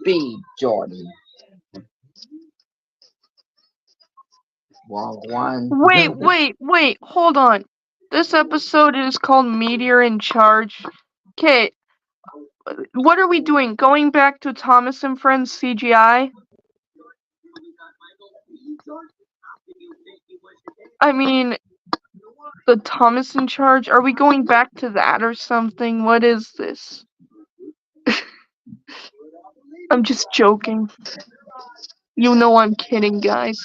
B. Jordan. Wrong one. Wait, hold on. This episode is called Meteor in Charge. Okay, what are we doing? Going back to Thomas and Friends CGI? I mean, the Thomas in Charge? Are we going back to that or something? What is this? I'm just joking. You know I'm kidding, guys.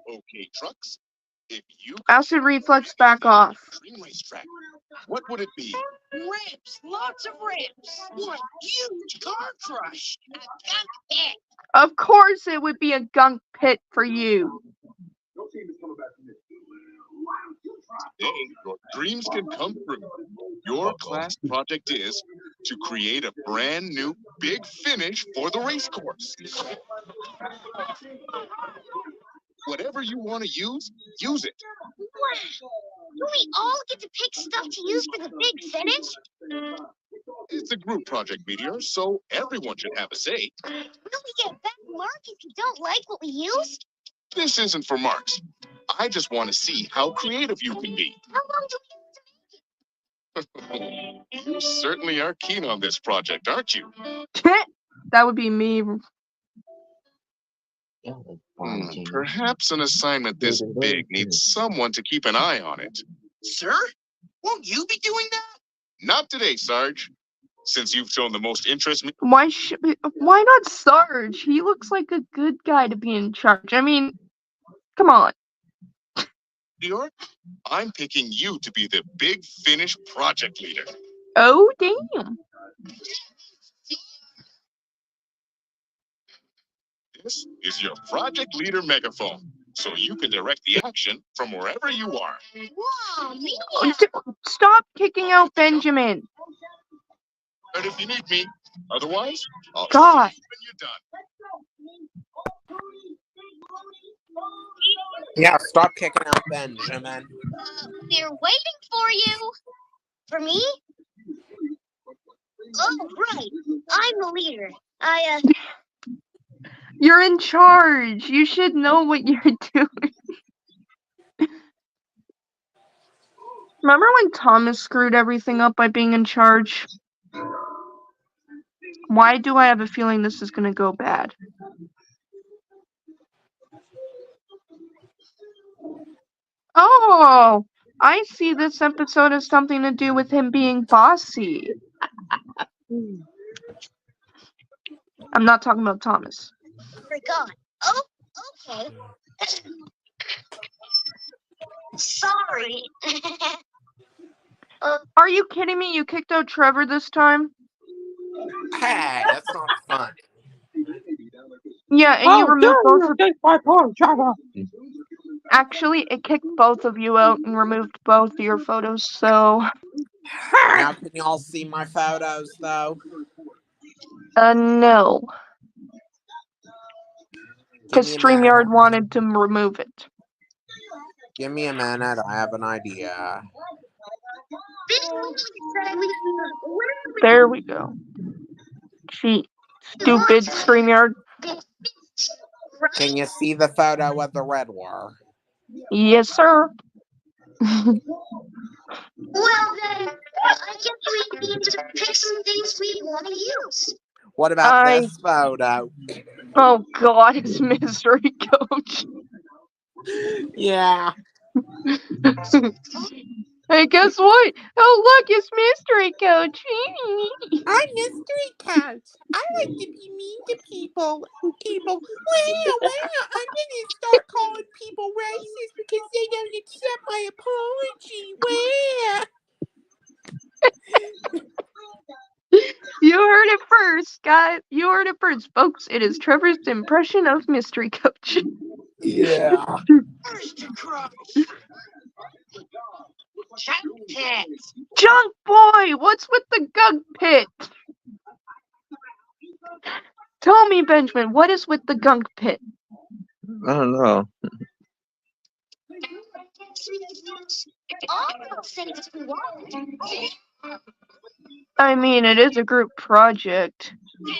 Okay, trucks. If you Acid reflex back off. dream racetrack, what would it be? Rips, lots of rips. One huge car crush. A gunk pit. Of course it would be a gunk pit for you. Today, your dreams can come true. Your class project is to create a brand new big finish for the race course. Whatever you want to use it. Wow. Do we all get to pick stuff to use for the big finish? It's a group project, Meteor, so everyone should have a say. Will we get back mark if you don't like what we used? This isn't for marks. I just want to see how creative you can be. How long do we have to You certainly are keen on this project, aren't you? That would be me. Perhaps an assignment this big needs someone to keep an eye on it. Sir? Won't you be doing that? Not today, Sarge. Since you've shown the most interest, Why not Sarge? He looks like a good guy to be in charge. I mean, come on. Meteor, I'm picking you to be the big finish project leader. Oh, damn. This is your project leader megaphone, so you can direct the action from wherever you are. Wow, me? Stop kicking out Benjamin. And if you need me, otherwise, I'll God. see you when you're done. Yeah, stop kicking out Benjamin. We're waiting for you. For me? Oh, right. I'm the leader. You're in charge. You should know what you're doing. Remember when Thomas screwed everything up by being in charge? Why do I have a feeling this is gonna go bad? Oh, I see this episode as something to do with him being bossy. I'm not talking about Thomas. Forgot. Oh, okay. Sorry. Are you kidding me? You kicked out Trevor this time? Hey, that's not fun. Yeah, and you removed both of Actually, it kicked both of you out and removed both of your photos, so Now can you all see my photos though? no. Because Give me a minute. StreamYard wanted to remove it. Give me a minute, I have an idea. There we go. Gee, stupid StreamYard. Can you see the photo of the Riddler? Yes, sir. Well then, I guess we need to pick some things we want to use. What about this photo? Oh God, it's Mystery Coach. Yeah. Hey, guess what? Oh, look, it's Mystery Coach. I'm Mystery Coach. I like to be mean to people. Wow, I'm gonna start calling people racist because they don't accept my apology. Wow. You heard it first, guys. You heard it first, folks. It is Trevor's impression of Mystery Coach. Yeah. Mr. Crunch. Junk pit. Junk boy, what's with the gunk pit? Tell me, Benjamin, what is with the gunk pit? I don't know. All those things we want. I mean, it is a group project. I'd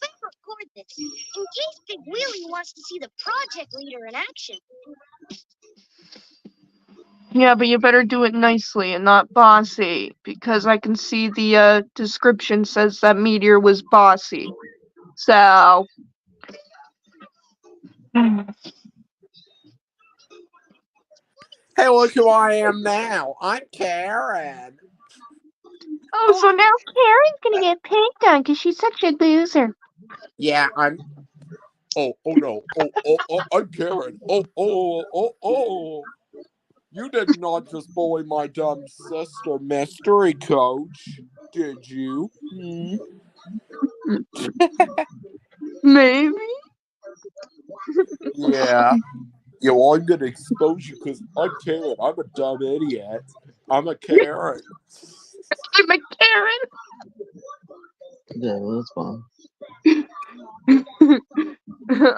better record this in case Big Wheelie wants to see the project leader in action. Yeah, but you better do it nicely and not bossy, because I can see the description says that Meteor was bossy. So. Hey, look who I am now. I'm Karen. Oh, so now Karen's gonna get picked on because she's such a loser. Yeah, I'm. Oh no. I'm Karen. You did not just bully my dumb sister, Mystery Coach, did you? Maybe. Yeah. Yo, I'm gonna expose you because I'm Karen. I'm a dumb idiot. I'm a Karen. I'm a Karen. Yeah, that's fine.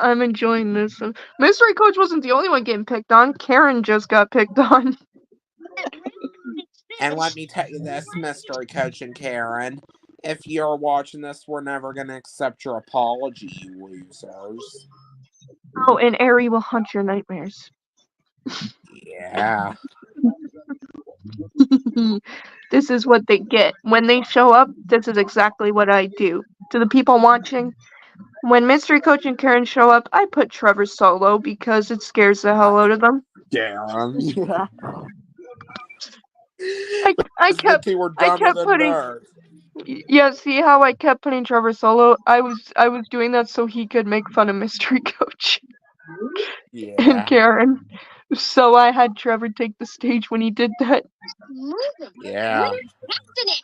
I'm enjoying this. Mystery Coach wasn't the only one getting picked on. Karen just got picked on. And let me tell you this, Mystery Coach and Karen. If you're watching this, we're never gonna accept your apology, you losers. Oh, and Ari will hunt your nightmares. Yeah. This is what they get. When they show up, this is exactly what I do. To the people watching, when Mystery Coach and Karen show up, I put Trevor solo because it scares the hell out of them. Karen. Yeah. I kept putting. Yeah, see how I kept putting Trevor solo? I was doing that so he could make fun of Mystery Coach and Karen. So I had Trevor take the stage when he did that. Moving. Yeah. We're testing it.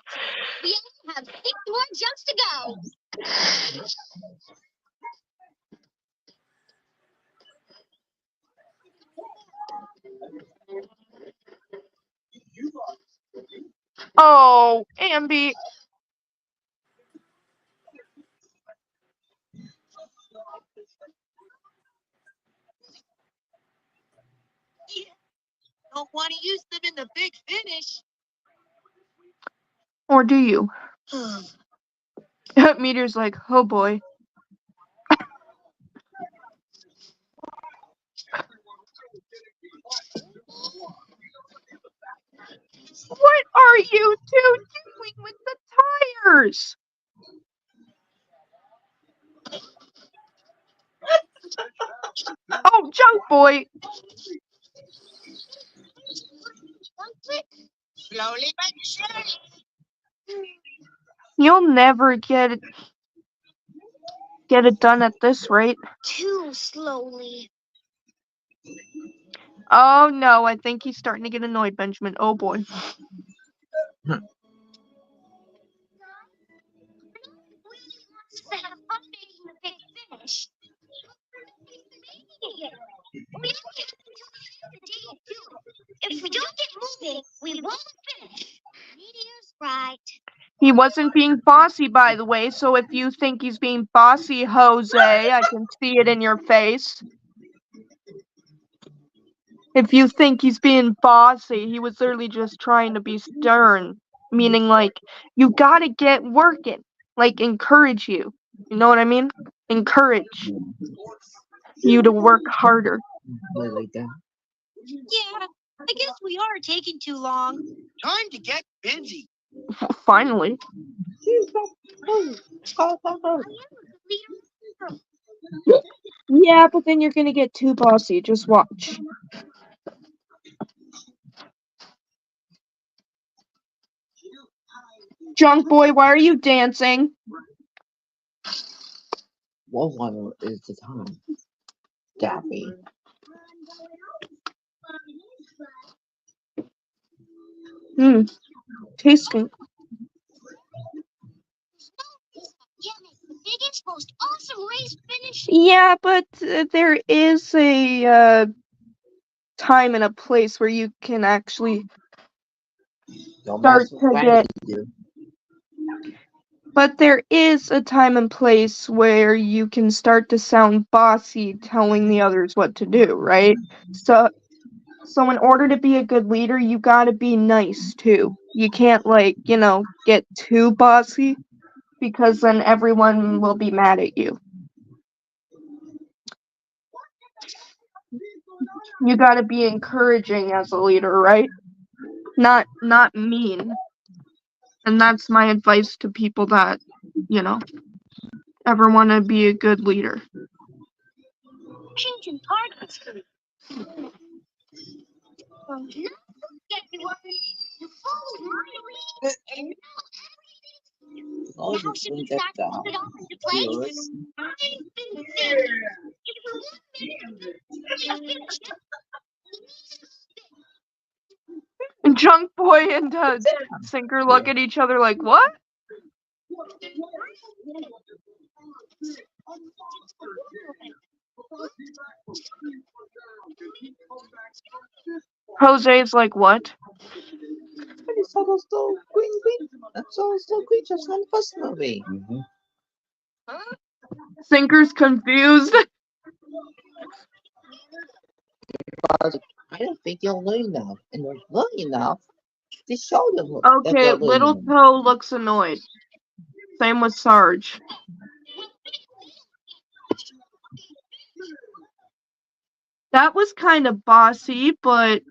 We only have 6 more jumps to go. Oh, Ambi. Don't want to use them in the big finish. Or do you? Meteor's like, oh boy. What are you two doing with the tires? Oh, junk boy. Slowly but surely. You'll never get it done at this rate. Too slowly. Oh no, I think he's starting to get annoyed, Benjamin. Oh boy. If we don't get moving, we won't finish. Meteor's right. He wasn't being bossy, by the way, so if you think he's being bossy, Jose, I can see it in your face. If you think he's being bossy, he was literally just trying to be stern. Meaning, like, you gotta get working. Like, encourage you. You know what I mean? encourage you to work harder. Like that. Yeah, I guess we are taking too long. Time to get busy. Finally. Yeah, but then you're gonna get too bossy. Just watch. Junk boy, why are you dancing? What one is the time? Daffy. Tasting. The biggest, most awesome race finish. Yeah, but there is a time and a place where you can actually Don't start mess with to Frankie, get. dude. But there is a time and place where you can start to sound bossy, telling the others what to do, right? So in order to be a good leader, you gotta be nice too. You can't get too bossy, because then everyone will be mad at you. You gotta be encouraging as a leader, right? Not mean. And that's my advice to people that, ever want to be a good leader. Changing targets. Oh, Now just should bring be that back down. put it all into place. Yours. I've been thinking. If you want me to finish it, And Junk Boy and Sinker look at each other like, what? Jose's like, what? I just saw those little green. That's all those little creatures from the first movie. Sinker's confused. I don't think they'll learn enough. And they're learning enough to show them that Okay, they're Little learning. Toe looks annoyed. Same with Sarge. That was kind of bossy, but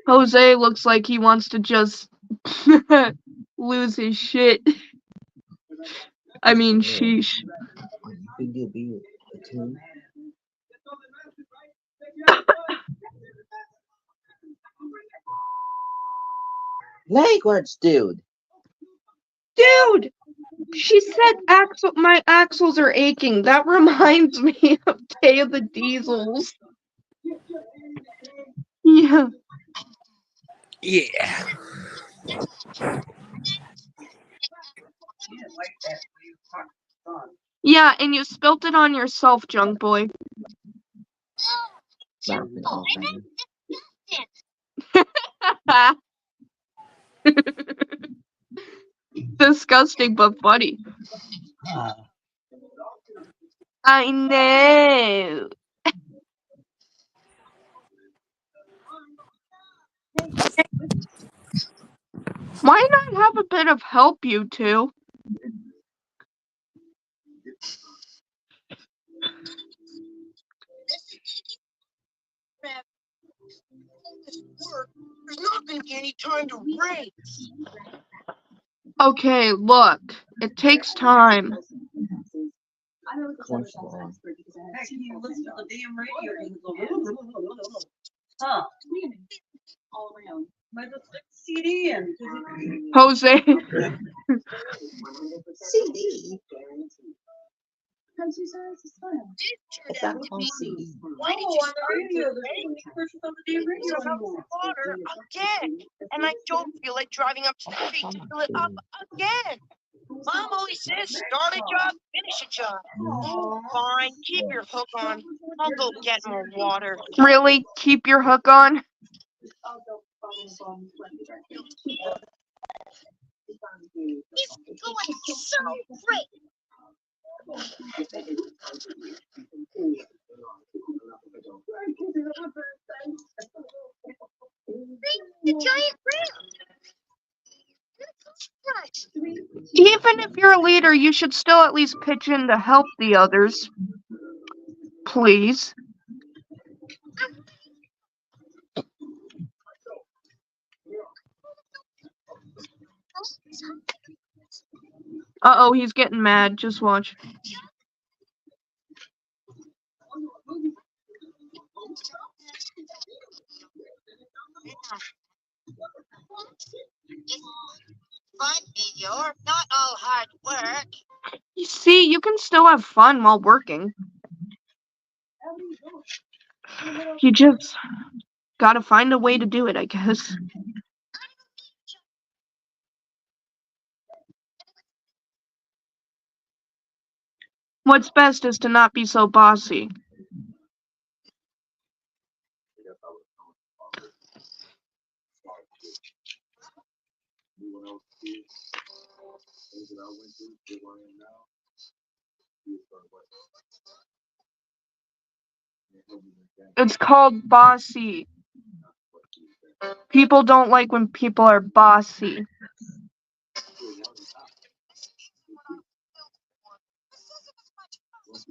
Jose looks like he wants to just lose his shit. I mean, sheesh. You think you'll be a team? Language, dude. Dude! She said my axles are aching. That reminds me of Day of the Diesels. Yeah. Yeah. Yeah, and you spilt it on yourself, Junk Boy. Laughing all Disgusting but funny. I know. Why not have a bit of help, you two? there's not going to be any time to race. Okay, look. It takes time. Jose. CD. It's that called CD. Why did you start water again? And I don't feel like driving up to the creek to fill it up again. Mom always says, start a job, finish a job. Fine, keep your hook on. I'll go get more water. Really? Keep your hook on? It's going so great. a giant ramp. Right. Even if you're a leader, you should still at least pitch in to help the others. Please. Uh-oh, he's getting mad. Just watch. Fun, Meteor. Not all hard work. You see, you can still have fun while working. You just gotta find a way to do it, I guess. What's best is to not be so bossy. It's called bossy. People don't like when people are bossy.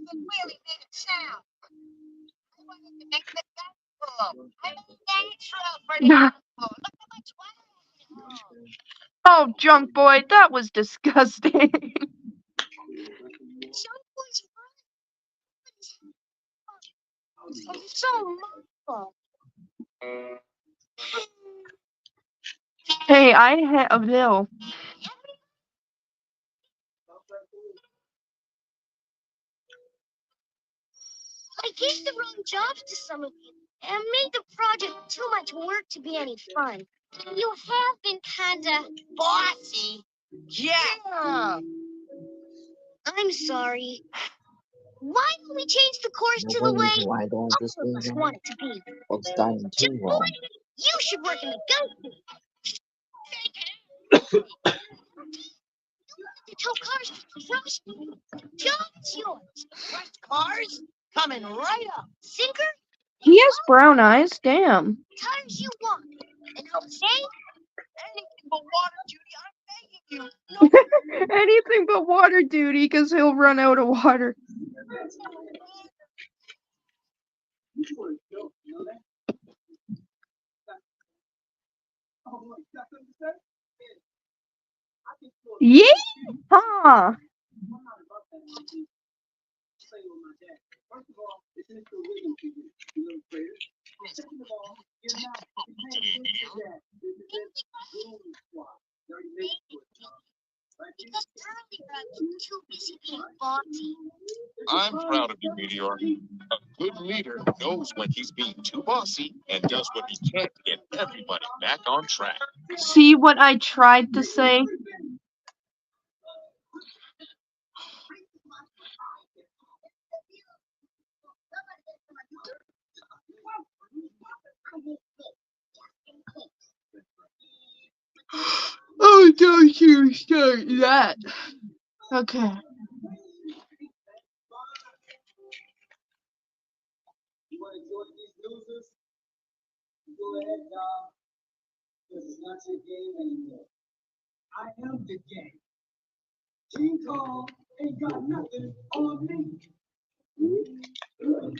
Really made it sound. I wanted to make the natural. I mean natural for natural. Look how much water I can hold. Oh, Junk Boy, that was disgusting. Junk Boy's right. I'm so mindful. Hey, I had a bill. I gave the wrong jobs to some of you and made the project too much work to be any fun. You have been kinda bossy. Yeah. I'm sorry. Why don't we change the course to the No way reason why I don't want this all of thing us wrong. want it to be? Or starting Just too boy, wrong. you should work in the goat. To tow cars to crush me. Job's yours. Crushed cars coming right up. Sinker, He has brown eyes, damn. tires you want. And Jose, anything but water, Judy. I'm begging you. Anything but water duty, because he'll run out of water. Yeehaw! Because earlier I was too busy being bossy. I'm proud of you, Meteor. A good leader knows when he's being too bossy and does what he can to get everybody back on track. See what I tried to say? Oh, don't you start that. Okay.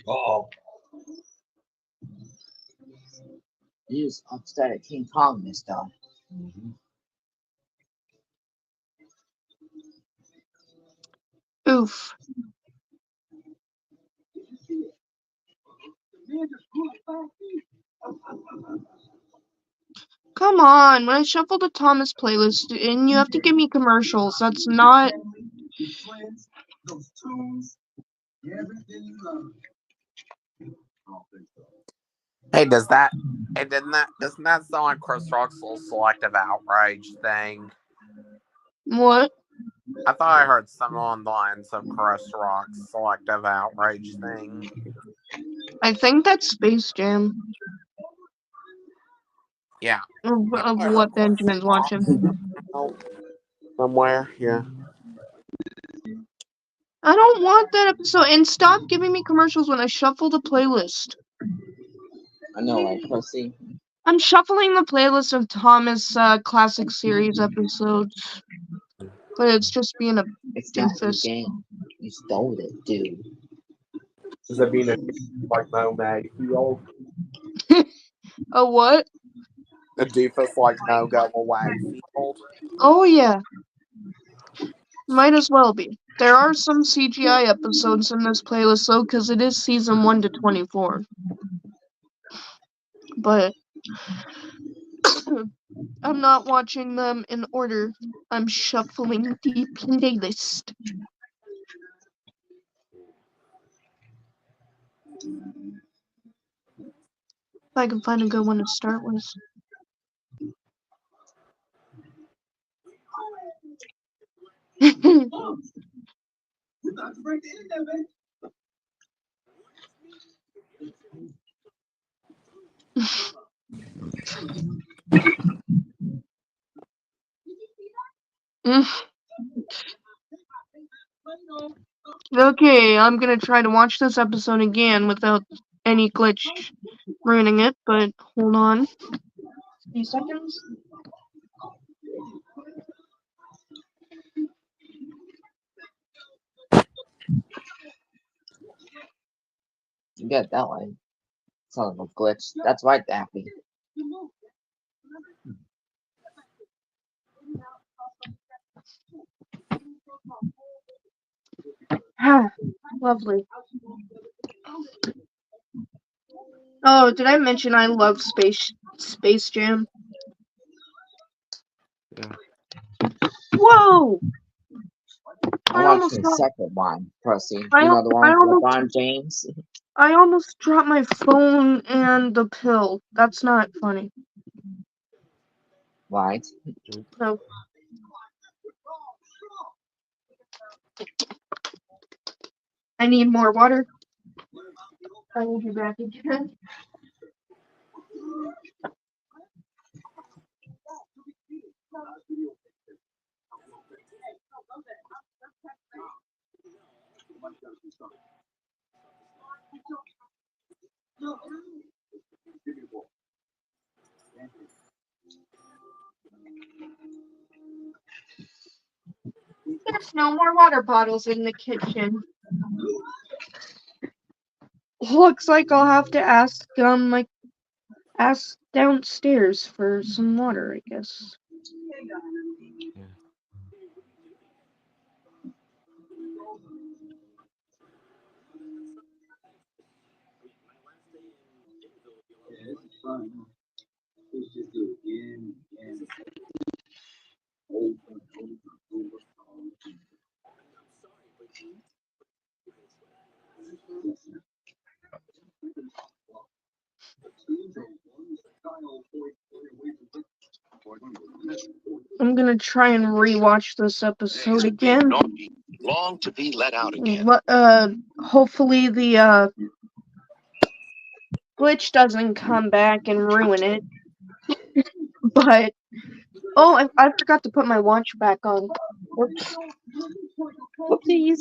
Uh-oh. You just upset at King Kong, mister. Oof. Come on, when I shuffle the Thomas playlist, and you have to give me commercials. That's not. Hey, doesn't that sound like Chris Rock's little selective outrage thing? What? I thought I heard something on the lines of Chris Rock's selective outrage thing. I think that's Space Jam. Yeah. Of I heard what Chris Benjamin's Rock watching. somewhere, yeah. I don't want that episode. And stop giving me commercials when I shuffle the playlist. I know, right, Percy? I'm shuffling the playlist of Thomas classic series episodes, but it's just being a It's not your doofus. game. You stole it, dude. Is it being a like Mo Mayfield? A what? A doofus like No Go Away Field? Oh yeah, might as well be. There are some CGI episodes in this playlist though, because it is season 1 to 24. But I'm not watching them in order. I'm shuffling the playlist. If I can find a good one to start with. Okay, I'm gonna try to watch this episode again without any glitch ruining it, but hold on. A few seconds. You get it that way. Son of a glitch. That's right, Daffy. Lovely. Oh, did I mention I love Space Jam? Yeah. Whoa! I'm watching the second one, Percy. You know the one with LeBron James? I almost dropped my phone and the pill. That's not funny. Right. No. I need more water. I need you back again. There's no more water bottles in the kitchen. Looks like I'll have to ask downstairs for some water, I guess. Yeah. I'm gonna try and rewatch this episode again. Long to be let out again. Hopefully the glitch doesn't come back and ruin it. But oh, I forgot to put my watch back on. Whoops. Whoopsies.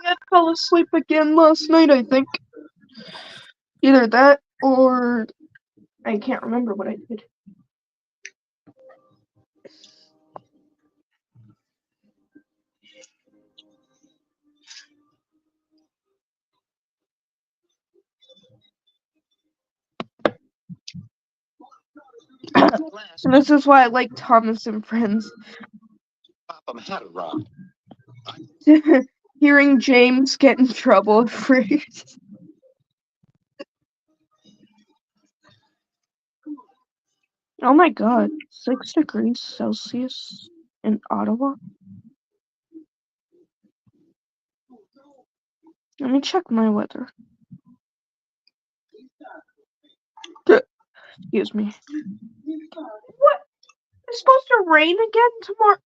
I fell asleep again last night, I think. Either that or I can't remember what I did. This is why I like Thomas and Friends. Hearing James get in trouble first. Oh my god, 6 degrees Celsius in Ottawa? Let me check my weather. Excuse me. What? It's supposed to rain again tomorrow?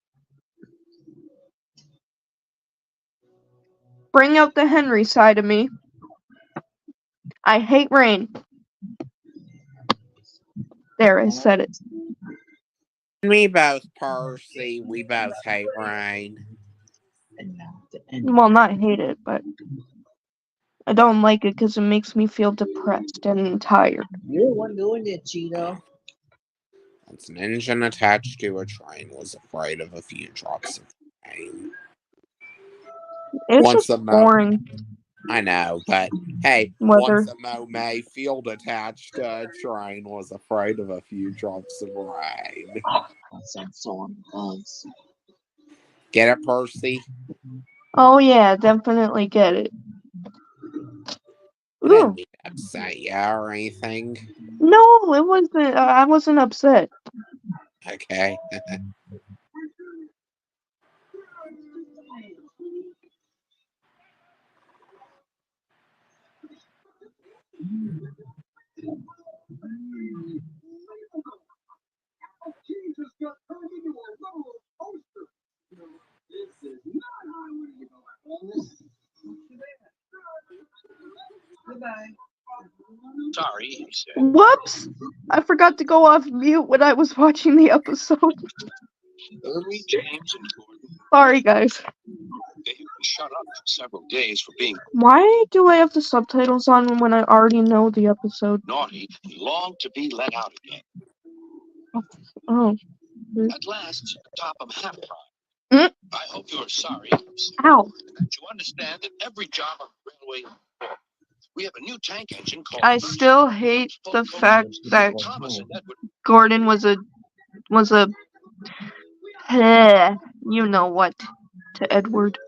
Bring out the Henry side of me. I hate rain. There, I said it. Me both, Percy. We both hate rain. Well, not hate it, but I don't like it because it makes me feel depressed and tired. You're the one doing it, Cheeto. Once an engine attached to a train was afraid of a few drops of rain. It's Once just a boring I know, but hey, once weather. a Monet field attached to a train was afraid of a few drops of rain. That sounds so unpleasant. Get it, Percy? Oh yeah, definitely get it. I didn't Ooh, mean to upset you or anything. no, it wasn't. I wasn't upset. Okay. Sorry, he said. Whoops! I forgot to go off mute when I was watching the episode. Irving, James, and Gordon, Sorry, guys. they have been shut up for several days for being Why do I have the subtitles on when I already know the episode? naughty and long to be let out again. Oh. At last, Topham have cried. Mm. I hope you are sorry. Ow. That you understand that every job on the railway, we have a new tank engine called. I still hate the fact that Thomas and Edward Gordon was a you know what to Edward.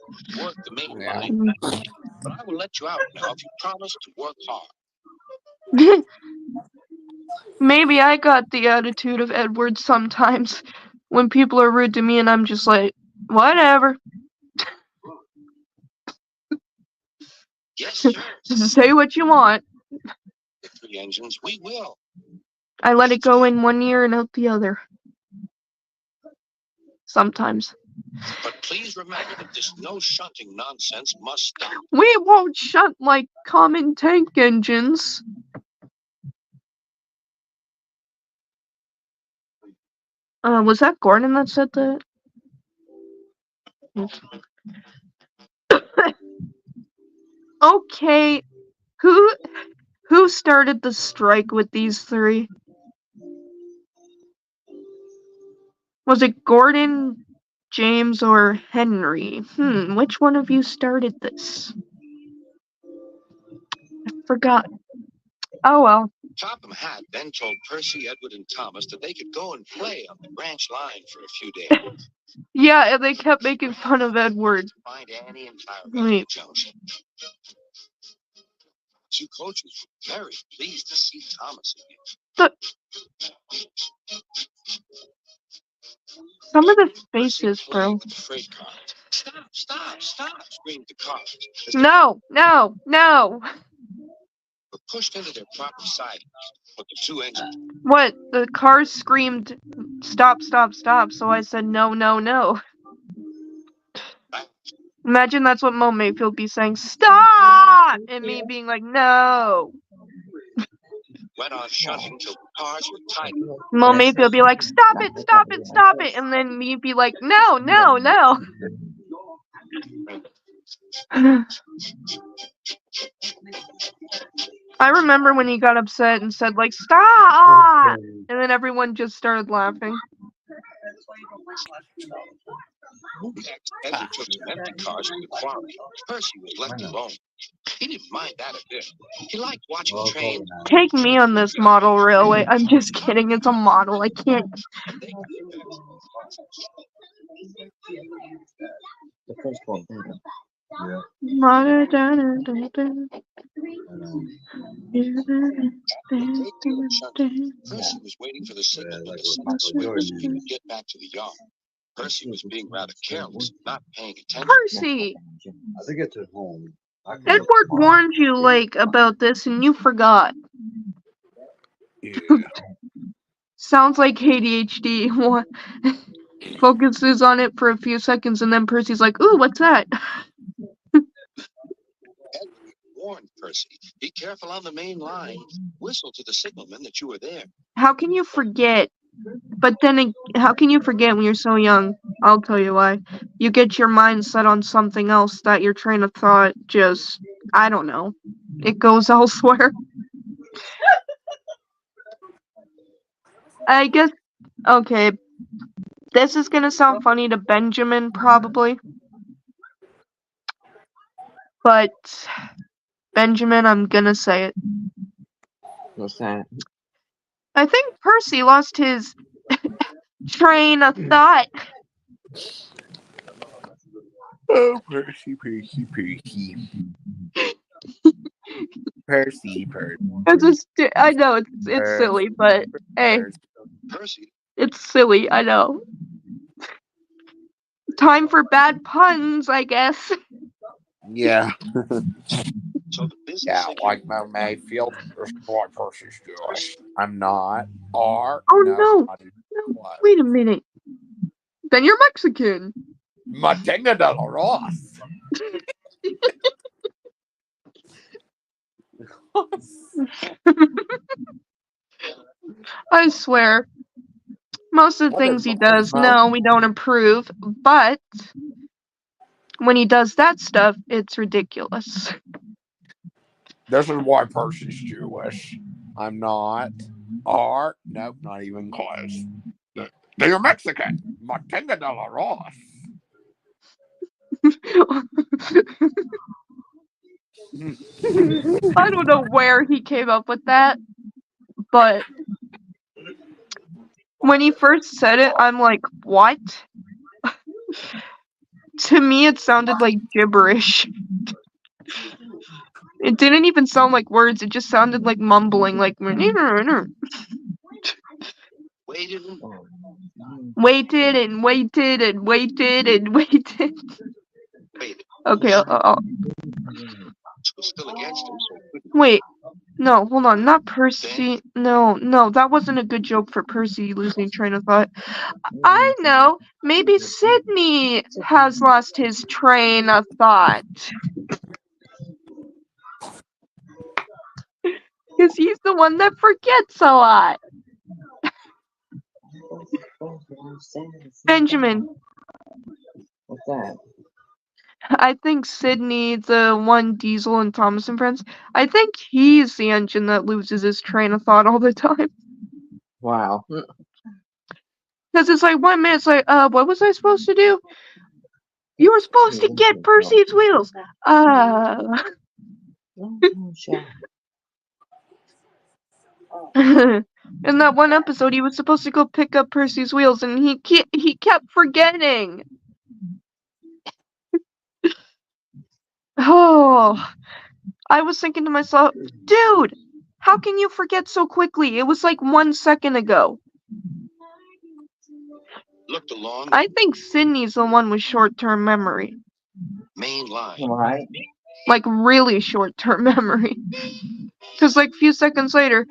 work the main Yeah. line, but I will let you out now if you promise to work hard. Maybe I got the attitude of Edward sometimes when people are rude to me and I'm just like, whatever. Yes, sir. Say what you want. The three engines, we will. I let it go in one ear and out the other. Sometimes. But please remember that this no shunting nonsense must stop. We won't shunt like common tank engines. Was that Gordon that said that? Okay, who started the strike with these three? Was it Gordon, James, or Henry? Which one of you started this? I forgot. Oh well. Topham Hatt then told Percy, Edward, and Thomas that they could go and play on the branch line for a few days. Yeah, and they kept making fun of Edward. Find Annie and Clara at Wait. the junction. Two coaches were very pleased to see Thomas again. Some of the Percy faces, played bro. with the freight car. Stop, stop, stop, screamed the car. As No. they were pushed into their proper sidings, but the two engines. What? The car screamed, stop, stop, stop, so I said no. Imagine that's what Mo Mayfield would be saying, stop! And me being like, no. Went on shunting till the cars were tight. Mo Mayfield would be like, stop it. And then me be like, no. I remember when he got upset and said, like, stop! And then everyone just started laughing. Next, Edward took some empty cars to the quarry. Percy was left alone. He didn't mind that a bit. He liked watching trains. Take me on this model railway. I'm just kidding. It's a model. I can't. The first one. Yeah. Percy was waiting for the signal when the smoke squares could get back to the yard. Percy was being rather careless, not paying attention. Percy! As I get to home, Edward warned you, like, about this and you forgot. Yeah. Sounds like ADHD. Focuses on it for a few seconds and then Percy's like, ooh, what's that? Edward warned Percy, be careful on the main line. Whistle to the signalman that you were there. How can you forget? But then, how can you forget when you're so young? I'll tell you why. You get your mind set on something else that your train of thought just I don't know. It goes elsewhere. I guess, okay, this is gonna sound funny to Benjamin, probably. But, Benjamin, I'm gonna say it. What's that? I think Percy lost his train of thought. Oh, Percy, Percy, Percy. Percy, Percy. I know, it's silly, but hey, Percy, it's silly, I know. Time for bad puns, I guess. Yeah. So the business Yeah, again. like Mo Mayfield. There's boy Percy's Jewish. I'm not. Or, Oh no, no, not even no, close. wait a minute. Then you're Mexican. Matinga de la Ross. I swear. Most of the What is things he the does, Mo? no, we don't approve, but when he does that stuff, it's ridiculous. This is why Percy's Jewish. I'm not. Or, nope, not even close. They're Mexican. Matinga de la Ross. I don't know where he came up with that, but when he first said it, I'm like, what? To me, it sounded like gibberish. It didn't even sound like words, it just sounded like mumbling, like Waited waited and waited and waited and waited. waited. Okay, It was still against him, so he couldn't. wait. No, hold on, not Percy. No, that wasn't a good joke for Percy losing train of thought. I know, maybe Sydney has lost his train of thought. Because he's the one that forgets a lot. Benjamin, What's that? I think Sydney, the one Diesel and Thomas and Friends, I think he's the engine that loses his train of thought all the time. Wow. Because it's like 1 minute, it's like, what was I supposed to do? You were supposed to get Percy's wheels. In that one episode, he was supposed to go pick up Percy's wheels, and he kept forgetting. Oh, I was thinking to myself, dude, how can you forget so quickly? It was like 1 second ago. Looked along I think Sydney's the one with short-term memory. main line. Right. Like, really short-term memory. Because, like, a few seconds later,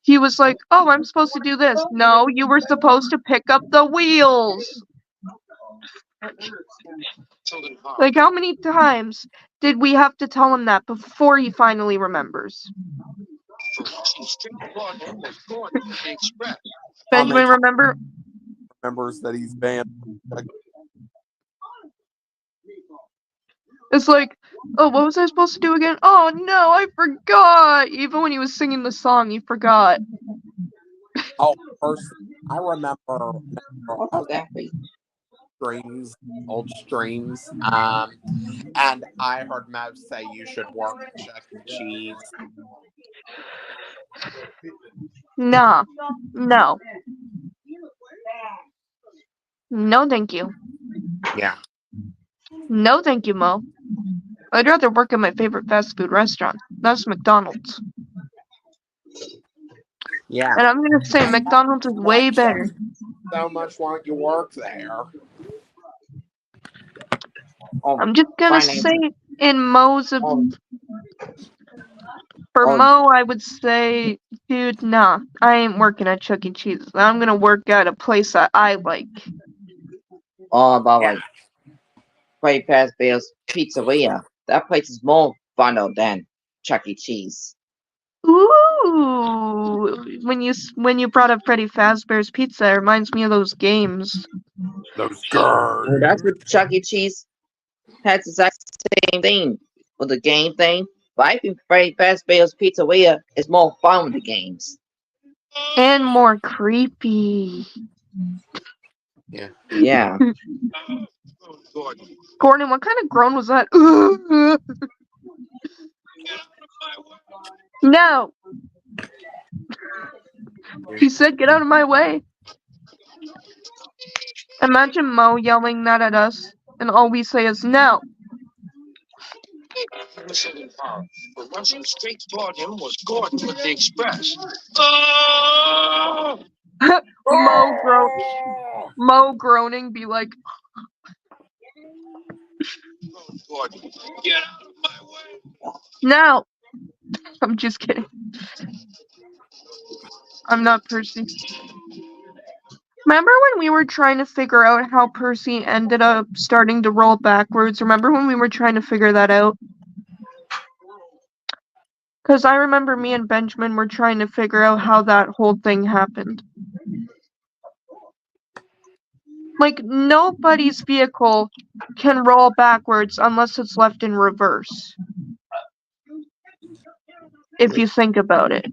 he was like, oh, I'm supposed to do this. No, you were supposed to pick up the wheels. Tilden Park. Like, how many times did we have to tell him that before he finally remembers? For reaching straight along almost going to the express. Benjamin, remember? Remembers that he's banned. It's like, oh, what was I supposed to do again? Oh, no, I forgot. Even when he was singing the song, he forgot. Oh, first, I remember old streams. And I heard Mo say you should work at Chuck E. Cheese. Nah, no. No, thank you. Yeah. No, thank you, Mo. I'd rather work at my favorite fast food restaurant. That's McDonald's. Yeah. And I'm gonna say McDonald's is way better. So much why don't you work there? I'm just gonna say in Mo's for Oh. Mo, I would say, dude, nah, I ain't working at Chuck E. Cheese. I'm gonna work at a place that I like. All about like Freddy Fazbear's Pizzeria. That place is more fun than Chuck E. Cheese. Ooh, when you brought up Freddy Fazbear's Pizza, it reminds me of those games. Those girls. That's what Chuck E. Cheese has the exact same thing for the game thing, but I think Freddy Fazbear's Pizzeria is more fun with the games. And more creepy. Yeah. Yeah. Oh, Gordon. Gordon, what kind of groan was that? No. He said, "Get out of my way." Imagine Mo yelling that at us, and all we say is no. But rushing straight toward him was Gordon with the express. Oh! Mo groaning, be like, Oh, Gordon, get out of my way! no. I'm just kidding. I'm not Percy. Remember when we were trying to figure out how Percy ended up starting to roll backwards? Remember when we were trying to figure that out? Because I remember me and Benjamin were trying to figure out how that whole thing happened. Like, nobody's vehicle can roll backwards unless it's left in reverse. If you think about it.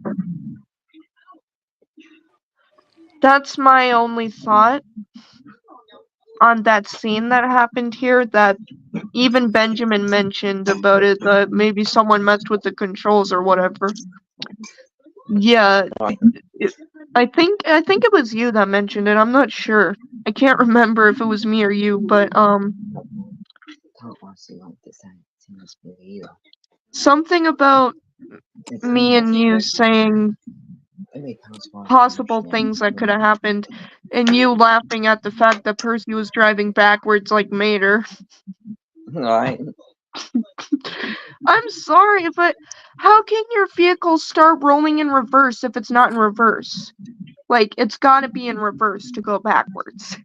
That's my only thought on that scene that happened here, that even Benjamin mentioned about it, that maybe someone messed with the controls or whatever. Yeah, I think it was you that mentioned it. I'm not sure. I can't remember if it was me or you, but something about me and you saying possible things that could have happened, and you laughing at the fact that Percy was driving backwards like Mater. Right. I'm sorry, but how can your vehicle start rolling in reverse if it's not in reverse? Like, it's gotta be in reverse to go backwards.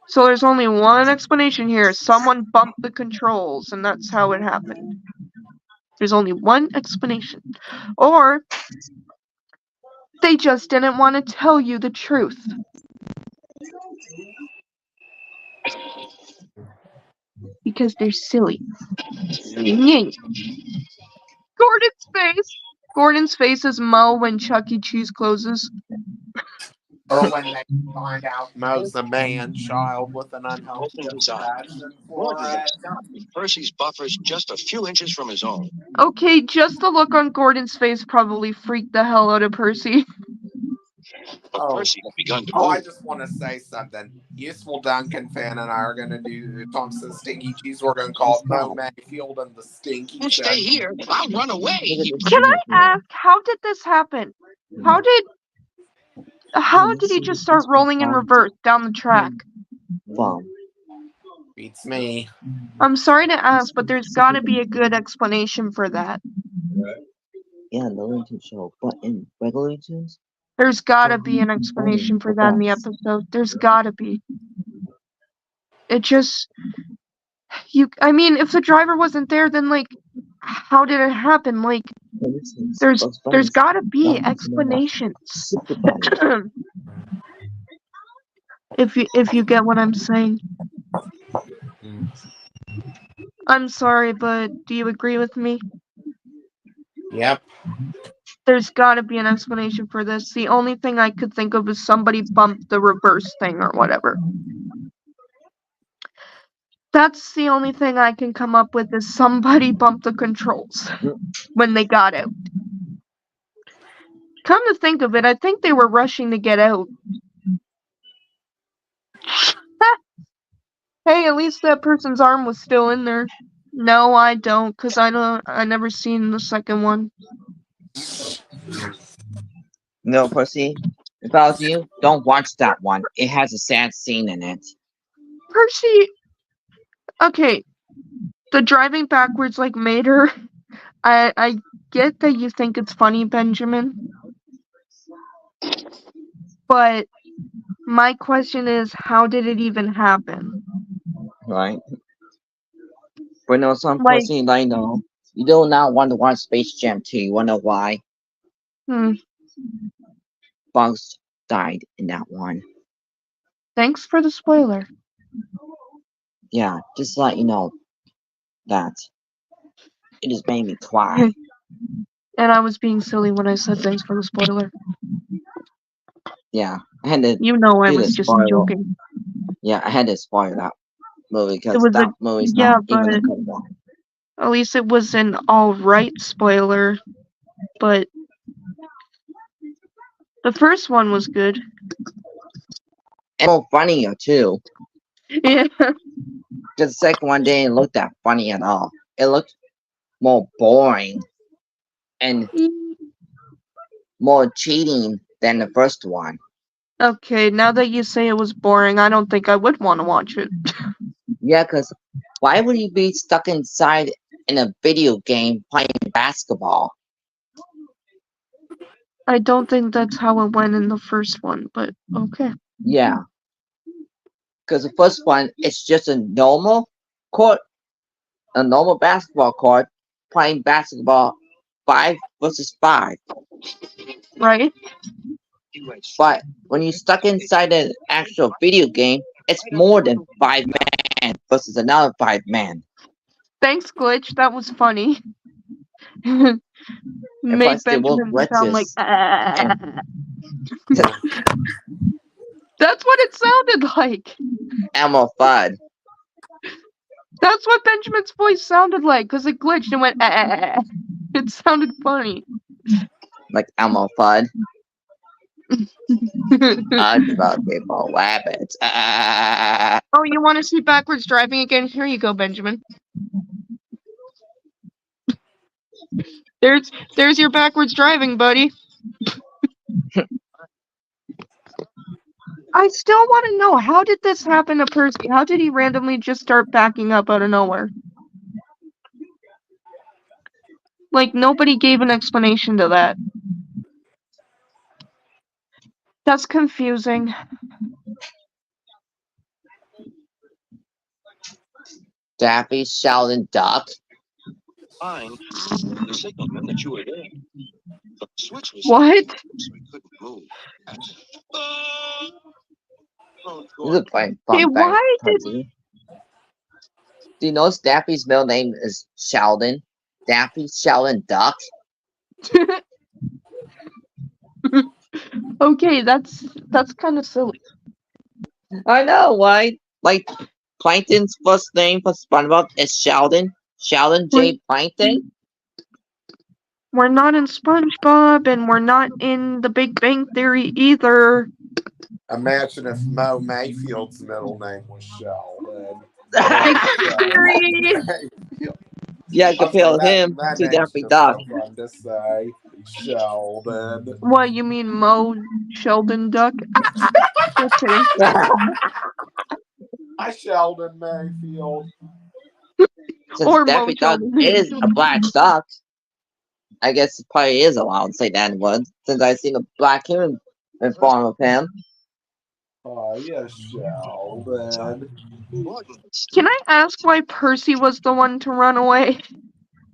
So there's only one explanation here. Someone bumped the controls, and that's how it happened. There's only one explanation. Or they just didn't want to tell you the truth. Because they're silly. Gordon's face! Gordon's face is Mo when Chuck E. Cheese closes. Or when they find out Mo's a man-child with an unhealthy Opened his eyes. obsession for Gordon looked it. shocked with Percy's buffers just a few inches from his own. Okay, just the look on Gordon's face probably freaked the hell out of Percy. But Oh. Percy had begun to Oh, I move. just want to say something. Useful Duncan fan and I are going to do Thompson's Stinky Cheese. We're going to call it Mo Mayfield and the Stinky You stay Cheese. here, I'll run away. Can I ask, how did this happen? How did he just start rolling in reverse down the track? Beats me. I'm sorry to ask, but there's gotta be a good explanation for that. Yeah, Looney Tunes show, but in regular tunes. There's gotta be an explanation for that in the episode. There's gotta be. It just... I mean, if the driver wasn't there, then, like, how did it happen? Like, there's gotta be explanations. If you get what I'm saying. I'm sorry, but do you agree with me? Yep. There's gotta be an explanation for this. The only thing I could think of is somebody bumped the reverse thing or whatever. That's the only thing I can come up with, is somebody bumped the controls when they got out. Come to think of it, I think they were rushing to get out. Hey, at least that person's arm was still in there. No, I don't, because I never seen the second one. No, Percy, if I was you, don't watch that one. It has a sad scene in it. Percy, okay, the driving backwards like Mater, I get that you think it's funny, Benjamin, but my question is, how did it even happen? Right. But no, some Like, Percy, like, no, you do not want to watch Space Jam 2. You wanna know why? Bugs died in that one. Thanks for the spoiler. Yeah, just to let you know that it just made me cry. And I was being silly when I said thanks for the spoiler. Yeah, I had to You know I do the was just spoil. joking. Yeah, I had to spoil that movie It because was that movie's yeah, not even a but good one. at least it was an alright spoiler. But the first one was good. And more funnier too. Yeah. Because the second one didn't look that funny at all. It looked more boring and more cheating than the first one. Okay, now that you say it was boring, I don't think I would want to watch it. Yeah, because why would you be stuck inside in a video game playing basketball? I don't think that's how it went in the first one, but okay. Yeah, because the first one it's just a normal court, a normal basketball court playing basketball 5 versus 5. Right? But when you're stuck inside an actual video game, it's more than 5 men versus another 5 men. Thanks, Glitch. That was funny. And Made plus, there were Benjamin sound like. glitches. And That's what it sounded like. Elmo Fudd. That's what Benjamin's voice sounded like, because it glitched and went. It sounded funny. Like Elmo Fudd. Unfuckable rabbits. Oh, you want to see backwards driving again? Here you go, Benjamin. There's your backwards driving, buddy. I still want to know, how did this happen to Percy? How did he randomly just start backing up out of nowhere? Like, nobody gave an explanation to that. That's confusing. Daffy, Sheldon, Duck. Fine. The signalman that you were there. The switch was What? so we couldn't move. This is a fun Hey, fact, why did... Percy. Do you know Daffy's middle name is Sheldon? Daffy, Sheldon, Duck. Okay, that's kind of silly. I know, right? Like, Plankton's first name for SpongeBob is Sheldon. Sheldon J. Plankton. We're not in SpongeBob, and we're not in The Big Bang Theory either. Imagine if Mo Mayfield's middle name was Sheldon. Big Bang Theory! Yeah, compare him that to name's Daffy just Duck. so fun to say. Sheldon. What, you mean Mo Sheldon Duck? Just kidding. Hi, Sheldon Mayfield. Since Or Daffy Mo Duck Sheldon. is a black duck, I guess it probably is allowed to say that word, since I've seen a black human in form of him. Oh, yes, Sheldon. Can I ask why Percy was the one to run away?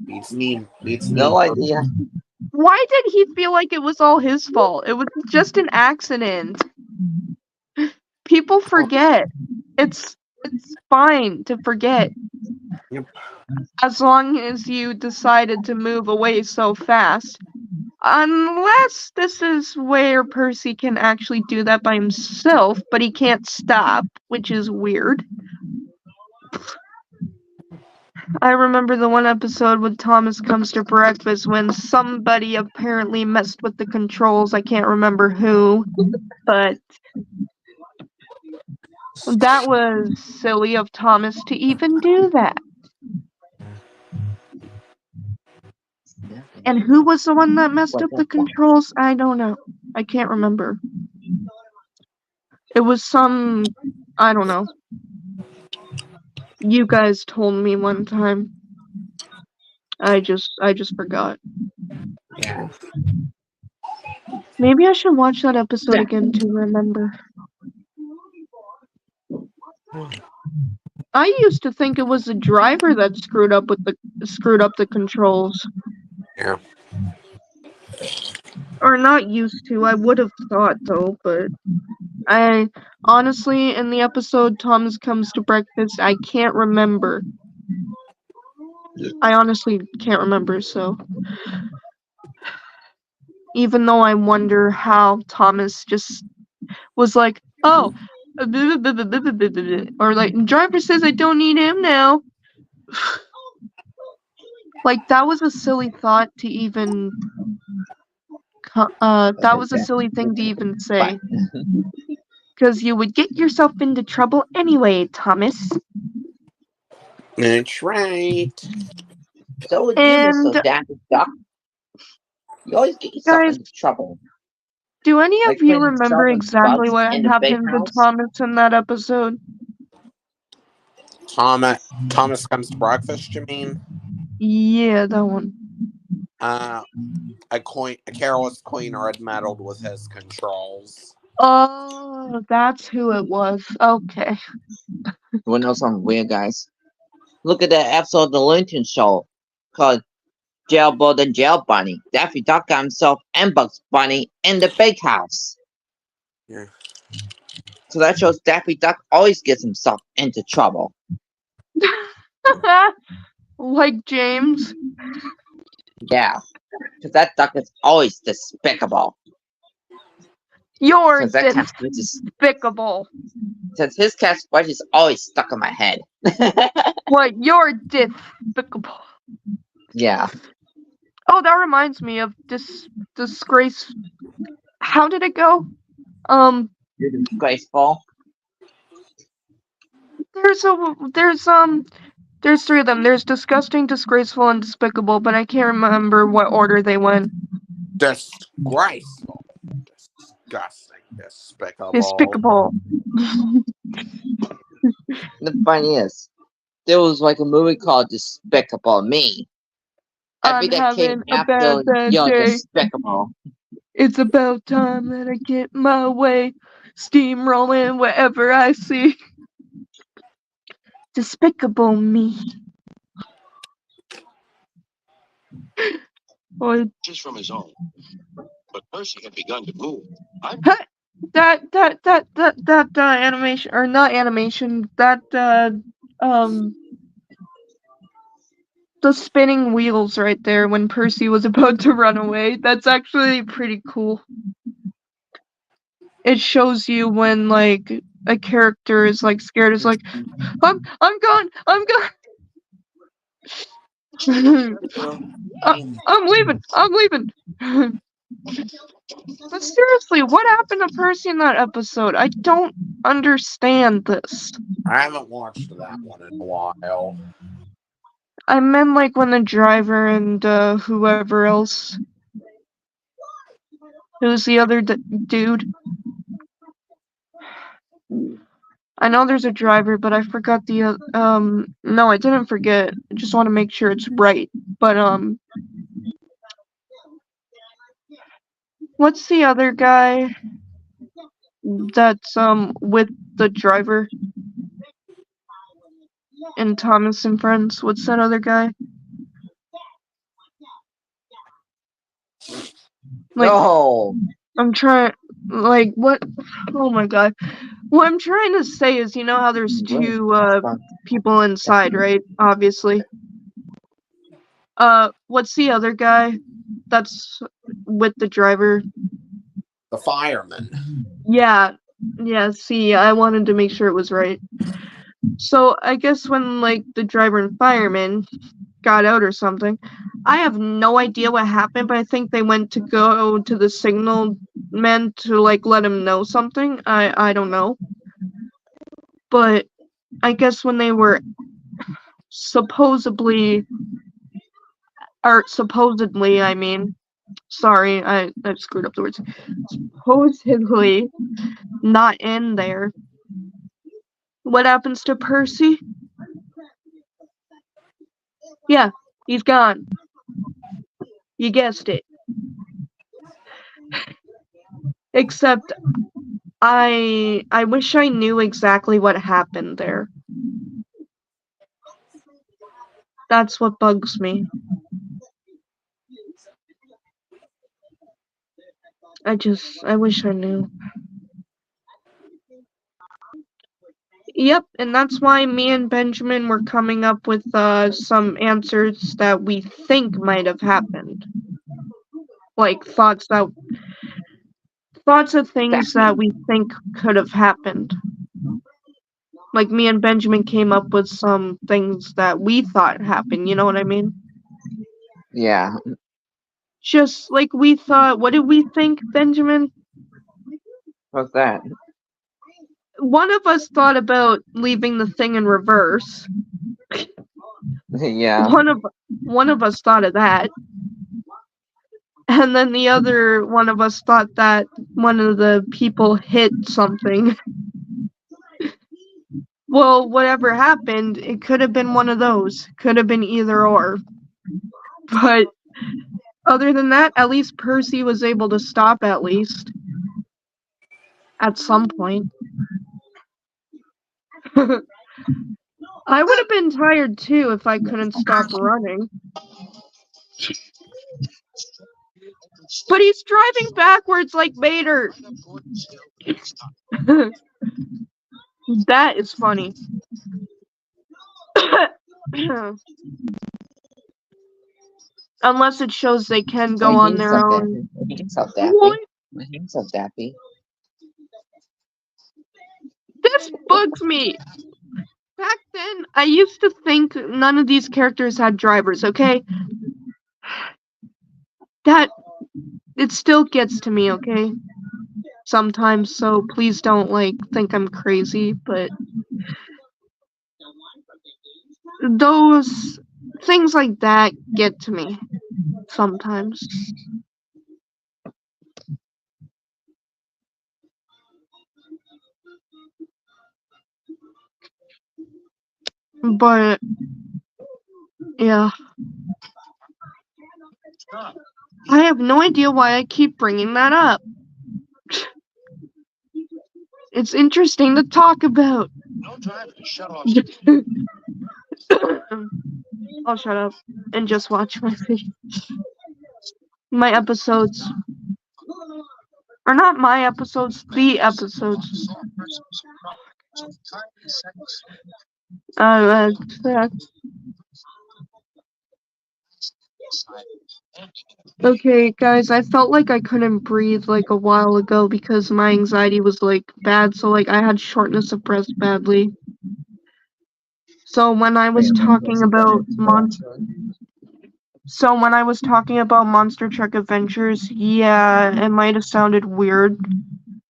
No idea. Why did he feel like it was all his fault? It was just an accident. People forget. It's fine to forget. Yep. As long as you decided to move away so fast. Unless this is where Percy can actually do that by himself, but he can't stop, which is weird. I remember the one episode with Thomas Comes to Breakfast when somebody apparently messed with the controls. I can't remember who, but that was silly of Thomas to even do that. And who was the one that messed up the controls? I don't know. I can't remember. It was some... I don't know. You guys told me one time. I just forgot. Yeah. Maybe I should watch that episode again to remember. I used to think it was the driver that screwed up the controls. Yeah. Or not used to. I would have thought though, but Honestly, in the episode Thomas Comes to Breakfast, I can't remember. I honestly can't remember, so. Even though I wonder how Thomas just was like, oh, or like, driver says I don't need him now. Like, that was a silly thought to even, that was a silly thing to even say. Because you would get yourself into trouble anyway, Thomas. That's right. So would you, And, Mr. Daffy Duck? You always get yourself guys, into trouble. do any Like of you putting remember shoving exactly bugs what in the happened to bakehouse. Thomas in that episode? Thomas Comes to Breakfast, you mean? Yeah, that one. A careless cleaner had meddled with his controls. Oh, that's who it was. Okay. You wanna know something weird, guys? Look at that episode of the Lincoln Show called Jailbird and Jail Bunny. Daffy Duck got himself and Bugs Bunny in the bakehouse. Yeah. So that shows Daffy Duck always gets himself into trouble. Like James. Yeah, because that duck is always despicable. You're Since that cat scratch is, despicable. since his cat scratch is always stuck in my head. What? You're despicable. Yeah. Oh, that reminds me of disgrace. How did it go? You're disgraceful. There's three of them. There's disgusting, disgraceful, and despicable, but I can't remember what order they went. Disgraceful. Disgusting. Despicable. Despicable. The funny is, there was like a movie called Despicable Me. I I'm think that came having a after bad You're day. Despicable. It's about time that I get my way. Steamrolling wherever I see. Despicable Me. Or Just from his own. But Percy had begun to move. that animation, or not animation, the spinning wheels right there when Percy was about to run away. That's actually pretty cool. It shows you when like a character is like scared. It's like, I'm gone. I'm leaving. But seriously, what happened to Percy in that episode? I don't understand this. I haven't watched that one in a while. I meant like when the driver and whoever else. Who's the other dude? I know there's a driver, but I forgot the no, I didn't forget. I just want to make sure it's right. But what's the other guy that's with the driver and Thomas and Friends? What's that other guy? Like, No. I'm trying, like, what? Oh my god. What I'm trying to say is, you know how there's two people inside, right? Obviously. What's the other guy that's with the driver? The fireman. Yeah, see, I wanted to make sure it was right. So, I guess when, like, the driver and fireman got out or something, I have no idea what happened, but I think they went to go to the signal men to, like, let him know something. I don't know. But I guess when they were supposedly, I mean, sorry, I screwed up the words. Supposedly not in there. What happens to Percy? Yeah, he's gone. You guessed it. Except I wish I knew exactly what happened there. That's what bugs me. I wish I knew. Yep, and that's why me and Benjamin were coming up with some answers that we think might have happened. Like thoughts of things that we think could have happened. Like me and Benjamin came up with some things that we thought happened, you know what I mean? Yeah. Just like we thought, what did we think, Benjamin? What's that? One of us thought about leaving the thing in reverse. Yeah. One of us thought of that. And then the other one of us thought that one of the people hit something. Well, whatever happened, it could have been one of those. Could have been either or. But other than that, at least Percy was able to stop at least. At some point. I would have been tired too if I couldn't stop running. But he's driving backwards like Vader. That is funny. Unless it shows they can go on their own. Hands up, Daffy. My hands up, Daffy. This bugs me. Back then, I used to think none of these characters had drivers, okay? That, it still gets to me, okay? Sometimes, so please don't, like, think I'm crazy, but those things like that get to me sometimes. But, yeah. I have no idea why I keep bringing that up. It's interesting to talk about. No driver to shut off. I'll shut up and just watch my episodes. Or not my episodes, the episodes. Uh, Okay, guys, I felt like I couldn't breathe like a while ago because my anxiety was like bad, so like I had shortness of breath badly. So when I was talking about Monster Truck Adventures, yeah, it might have sounded weird.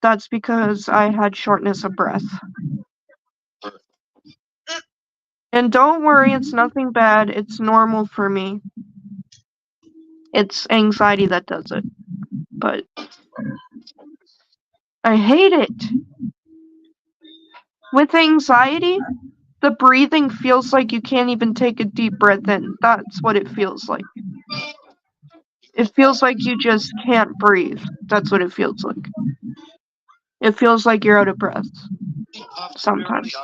That's because I had shortness of breath. And don't worry, it's nothing bad. It's normal for me. It's anxiety that does it. But I hate it. With anxiety, the breathing feels like you can't even take a deep breath in. That's what it feels like. It feels like you just can't breathe. That's what it feels like. It feels like you're out of breath. Sometimes.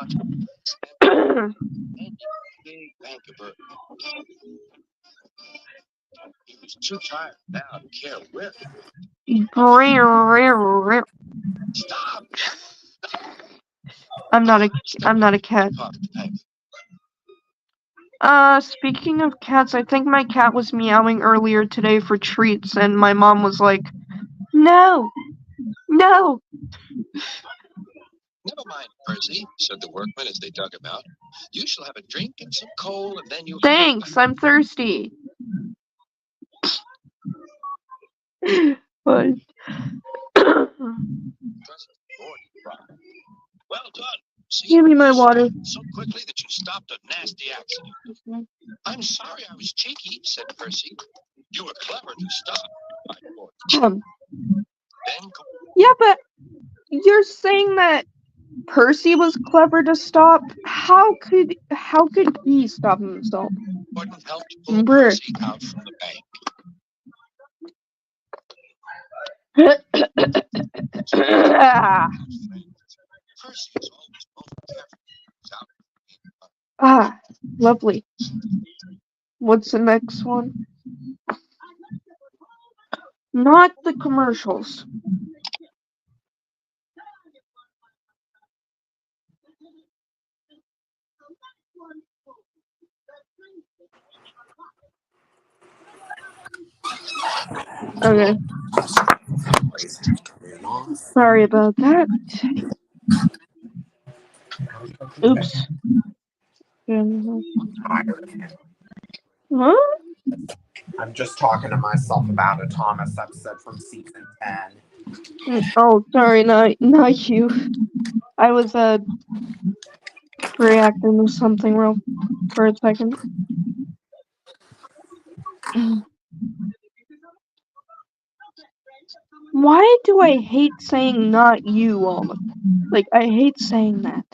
He was too tired now to care where. Stop. I'm not a cat. Speaking of cats, I think my cat was meowing earlier today for treats, and my mom was like, "No! No!" Never mind, Percy, said the workman as they dug him out. You shall have a drink and some coal, and then you. Thanks, I'm thirsty. But Well done. See, give me my water. so quickly that you stopped a nasty accident. I'm sorry I was cheeky, said Percy. You were clever to stop. Then Yeah, but you're saying that Percy was clever to stop? How could he stop himself? Gordon helped pull Percy out from the bank. Lovely. What's the next one? Not the commercials. Okay. Sorry about that. Oops. Huh? I'm just talking to myself about a Thomas episode from season 10. Oh, sorry, not you. I was reacting to something real for a second. Why do I hate saying not you all the like I hate saying that.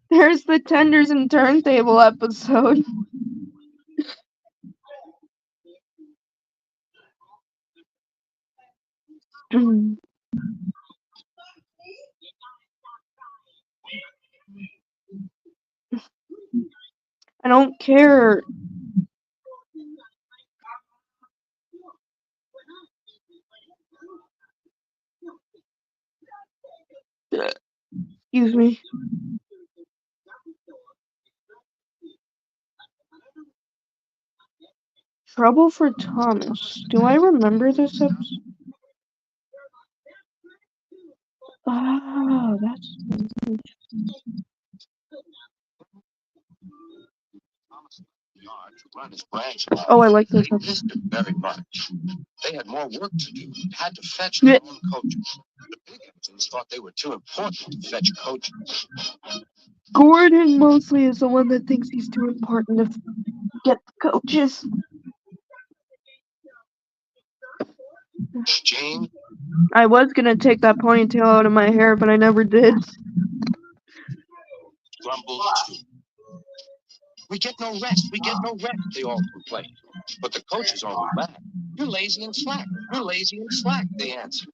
There's the Tenders and Turntable episode. I don't care. Excuse me. Trouble for Thomas. Do I remember this episode? Oh, that's. Oh, I like this They episode. missed it very much. They had more work to do. Had to fetch their own coaches. The big engines thought they were too important to fetch coaches. Gordon mostly is the one that thinks he's too important to get coaches. James, I was gonna take that ponytail out of my hair, but I never did. grumbled too. We get no rest. We get no rest, they all complained. But the coaches only laughed. You're lazy and slack. You're lazy and slack, they answered.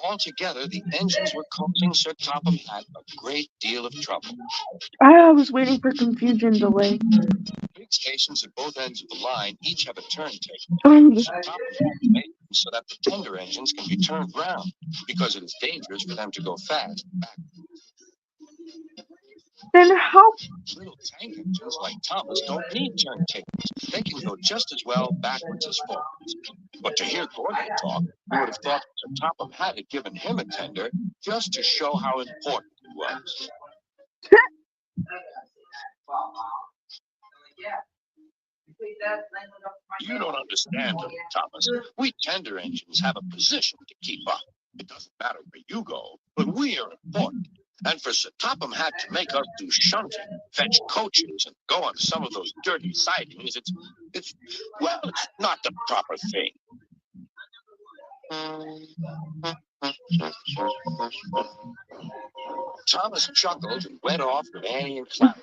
Altogether, the engines were causing Sir Topham Hatt a great deal of trouble. I was waiting for confusion delay. Big stations at both ends of the line each have a turntable. Oh, Sir Topham Hatt made them so that the tender engines can be turned round, because it is dangerous for them to go fast back. then how? Little tank engines like Thomas don't need turntables. They can go just as well backwards as forwards. But to hear Gordon talk, you would have thought Sir Topham Hatt had given him a tender just to show how important he was. You don't understand, little Thomas. We tender engines have a position to keep up. It doesn't matter where you go, but we are important. And for Sir Topham Hatt to make us do shunting, fetch coaches, and go on some of those dirty sidings, it's not the proper thing. Thomas chuckled and went off with Annie and Clara.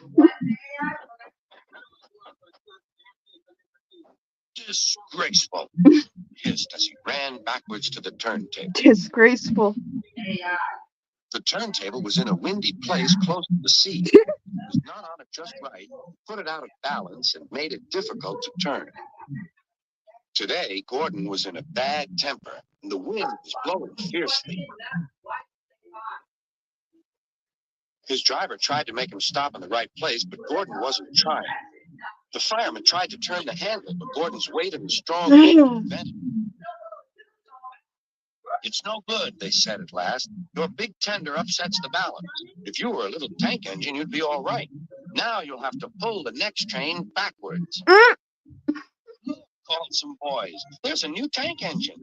Disgraceful, hissed as he ran backwards to the turntable. Disgraceful. The turntable was in a windy place close to the sea. It was not on it just right, put it out of balance, and made it difficult to turn. Today, Gordon was in a bad temper, and the wind was blowing fiercely. His driver tried to make him stop in the right place, but Gordon wasn't trying. The fireman tried to turn the handle, but Gordon's weight and his strong wind prevented it. It's no good, they said at last. Your big tender upsets the balance. If you were a little tank engine, you'd be all right. Now you'll have to pull the next train backwards. Look, called some boys. There's a new tank engine.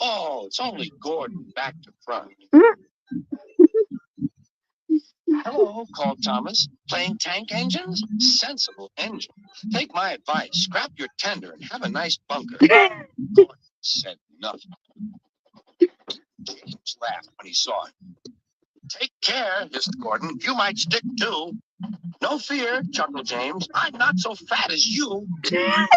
Oh, it's only Gordon back to front. Hello, called Thomas. Playing tank engines? Sensible engine. Take my advice. Scrap your tender and have a nice bunker. Gordon said nothing. James laughed when he saw it. Take care, hissed Gordon. You might stick too. No fear, chuckled James. I'm not so fat as you. I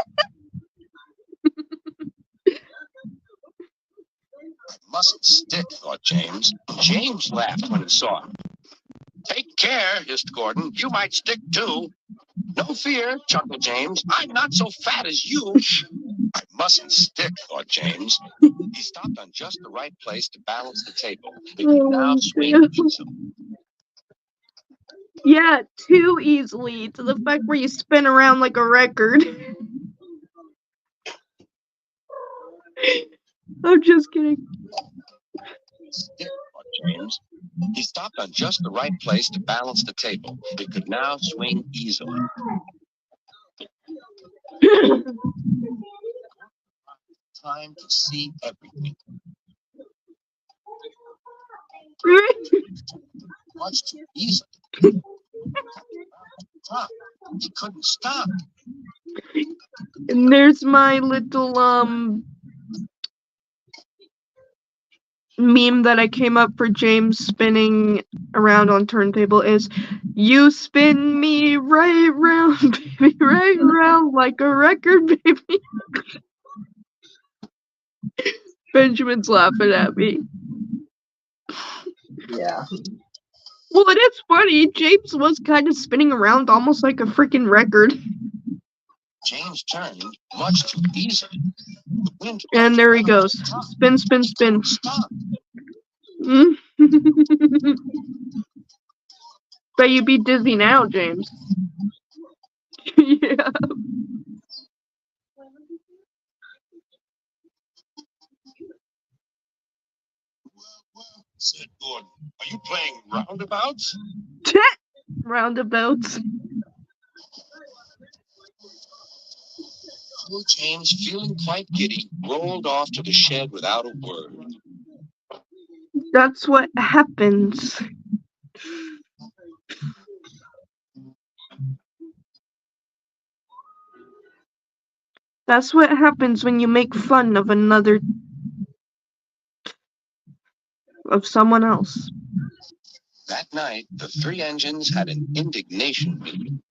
mustn't stick, thought James. James laughed when he saw it. Take care, hissed Gordon. You might stick too. No fear, chuckled James. I'm not so fat as you. I Mustn't stick, thought James. He stopped on just the right place to balance the table. It could now swing easily. Yeah, too easily, to the fact where you spin around like a record. I'm just kidding. Stick, thought James. He stopped on just the right place to balance the table. It could now swing easily. Time to see everything. Much too easily. He couldn't stop. And there's my little meme that I came up for James spinning around on turntable is, you spin me right round, baby, right round like a record, baby. Benjamin's laughing at me. Yeah. Well, it is funny. James was kind of spinning around almost like a freaking record. James turned much too easily. The wind And there he goes. Spin, spin, spin. Stop. Bet you'd be dizzy now, James. Yeah. Said Gordon, are you playing roundabouts? Roundabouts. Poor James, feeling quite giddy, rolled off to the shed without a word. That's what happens. That's what happens when you make fun of someone else. That night, the three engines had an indignation meeting.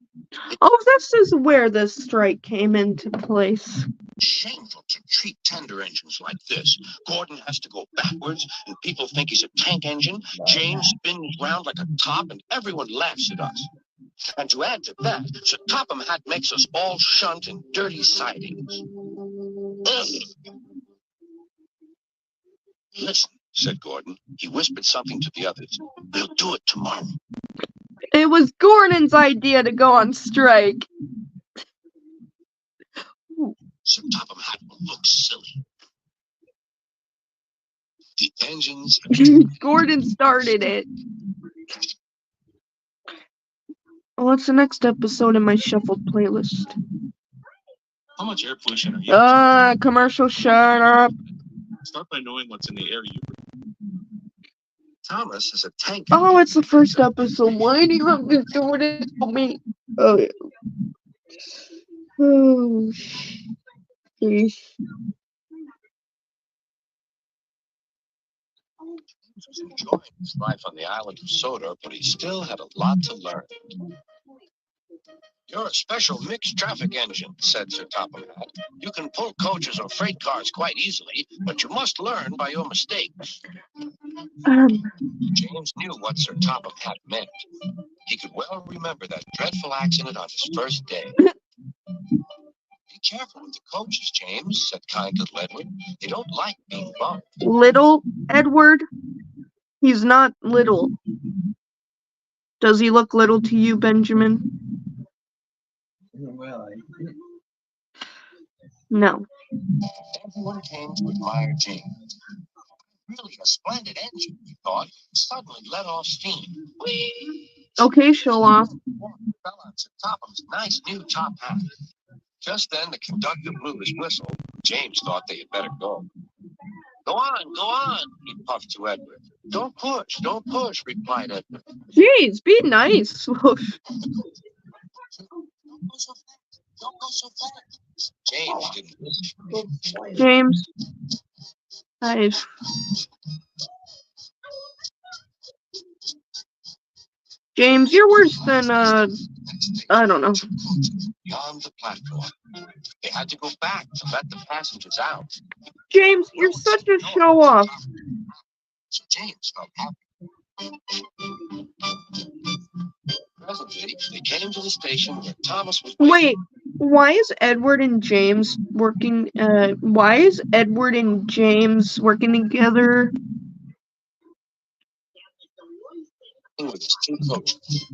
Oh, this is where the strike came into place. Shameful to treat tender engines like this. Gordon has to go backwards, and people think he's a tank engine. James spins round like a top, and everyone laughs at us. And to add to that, Sir Topham Hatt makes us all shunt in dirty sidings. Ugh. Listen, said Gordon. He whispered something to the others. We'll do it tomorrow. It was Gordon's idea to go on strike. Sir Topham Hatt will look silly. The engines. Gordon started it. What's the next episode in my shuffled playlist? How much air pollution are you? Commercial, shut up. Start by knowing what's in the air you breathe. Thomas is a tank. Oh, it's the first episode. Why do you have to do it to me? Oh, yeah. Oh, sheesh. He was enjoying his life on the island of Sodor, but he still had a lot to learn. You're a special mixed traffic engine, said Sir Topham Hatt. You can pull coaches or freight cars quite easily, but you must learn by your mistakes. James knew what Sir Topham Hatt meant. He could well remember that dreadful accident on his first day. Be careful with the coaches, James, said kind little Edward. They don't like being bumped. Little Edward? He's not little. Does he look little to you, Benjamin? No. Everyone came to admire James. Really a splendid engine, he thought. Suddenly let off steam. Whee! Okay, show off. Fell on Sir Topham's nice new top hat. Just then the conductor blew his whistle. James thought they had better go. Go on, he puffed to Edward. Don't push, replied Edward. Jeez, be nice. Don't go so fast. James didn't listen. James. Nice. James, you're worse than, I don't know. Beyond the platform. They had to go back to let the passengers out. James, you're such a show-off. So James felt happy. Presently, they came to the station where Thomas was waiting. Wait, Why is Edward and James working? Why is Edward and James working together? With his two coaches.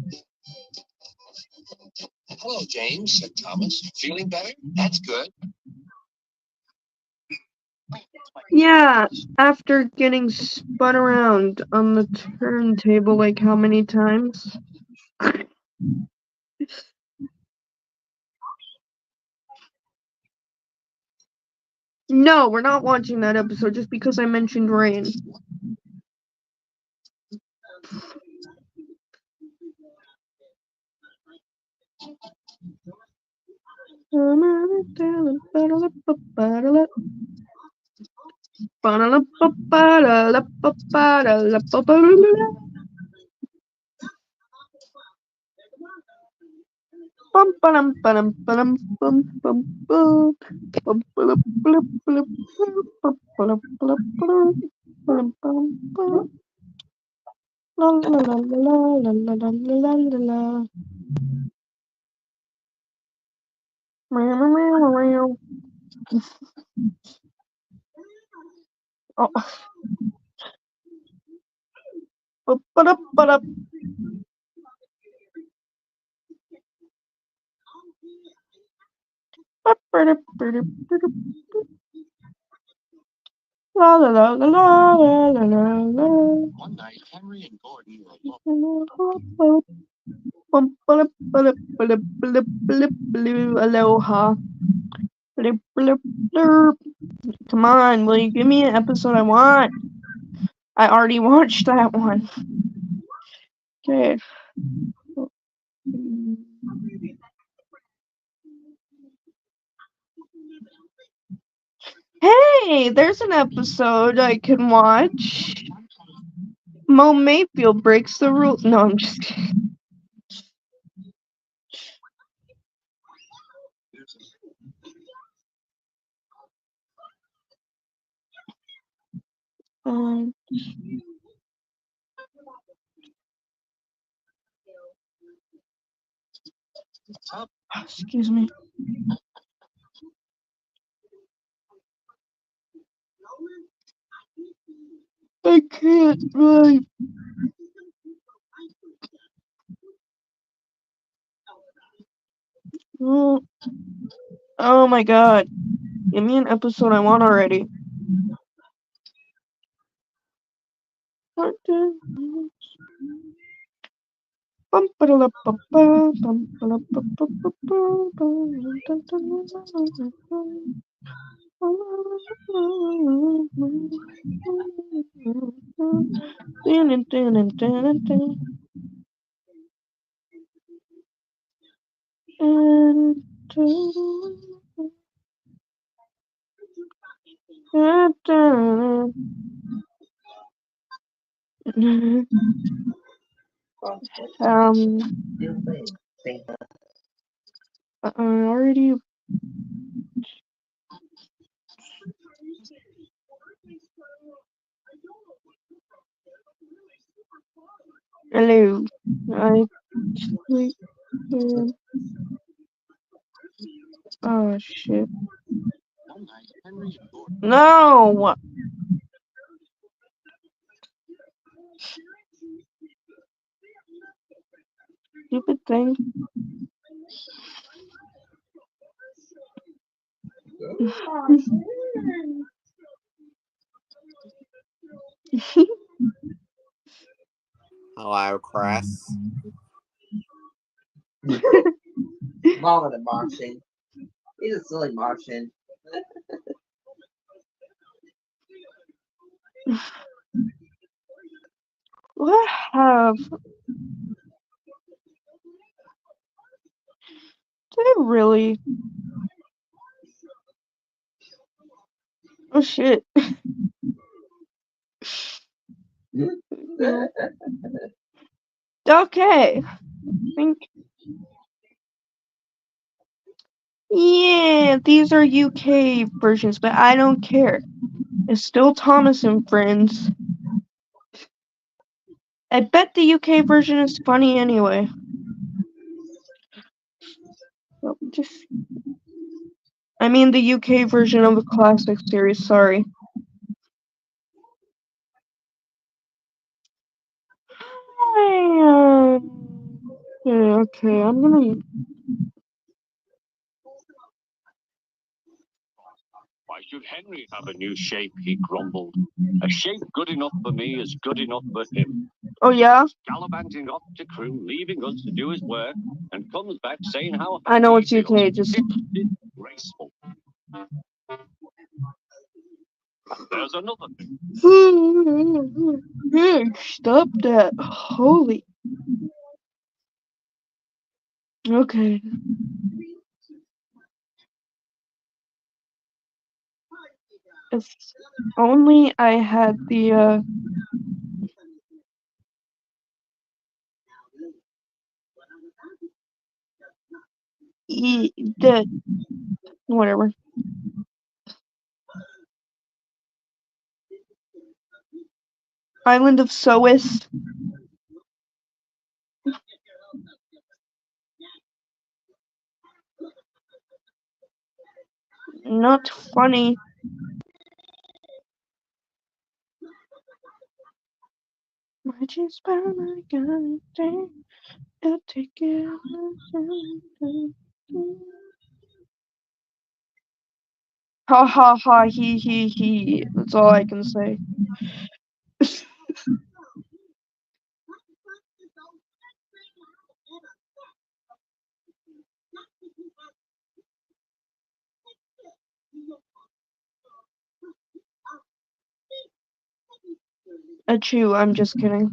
Hello, James, said Thomas. Feeling better? That's good. Yeah, after getting spun around on the turntable like how many times? No, we're not watching that episode just because I mentioned rain. La la la la la la la la la la. Meow, meow, meow, meow. Oh. Ba-da-ba-da. Ba-ba-da-ba-da-ba-da. La la la la la la la la la. One night, Henry and Gordon were alone. Aloha. Blip, blip, blurp. Come on, will you give me an episode I want? I already watched that one. Okay. Hey, there's an episode I can watch. Mo Mayfield breaks the rules. No, I'm just kidding. Excuse me. I can't write. Oh my god. Give me an episode I want already. Already. Hello. Oh shit. No. Stupid thing. Hello, Chris. Mama the Martian. He's a silly Martian. What have did I really? Oh shit. Okay. I think. Yeah, these are UK versions, but I don't care. It's still Thomas and Friends. I bet the UK version is funny anyway. Just, I mean the UK version of a classic series, sorry. Okay, I'm gonna... Why should Henry have a new shape? He grumbled. A shape good enough for me is good enough for him. Oh yeah? Gallivanting off to crew, leaving us to do his work, and comes back saying how I know happy it's he UK, feels. just... It's disgraceful. There's another thing. Hey, stop that. Holy... Okay. If only I had the, whatever. Island of Sois. Not funny. My cheese my gun, I'll take it. Ha ha ha, he. That's all I can say. Achoo, I'm just kidding.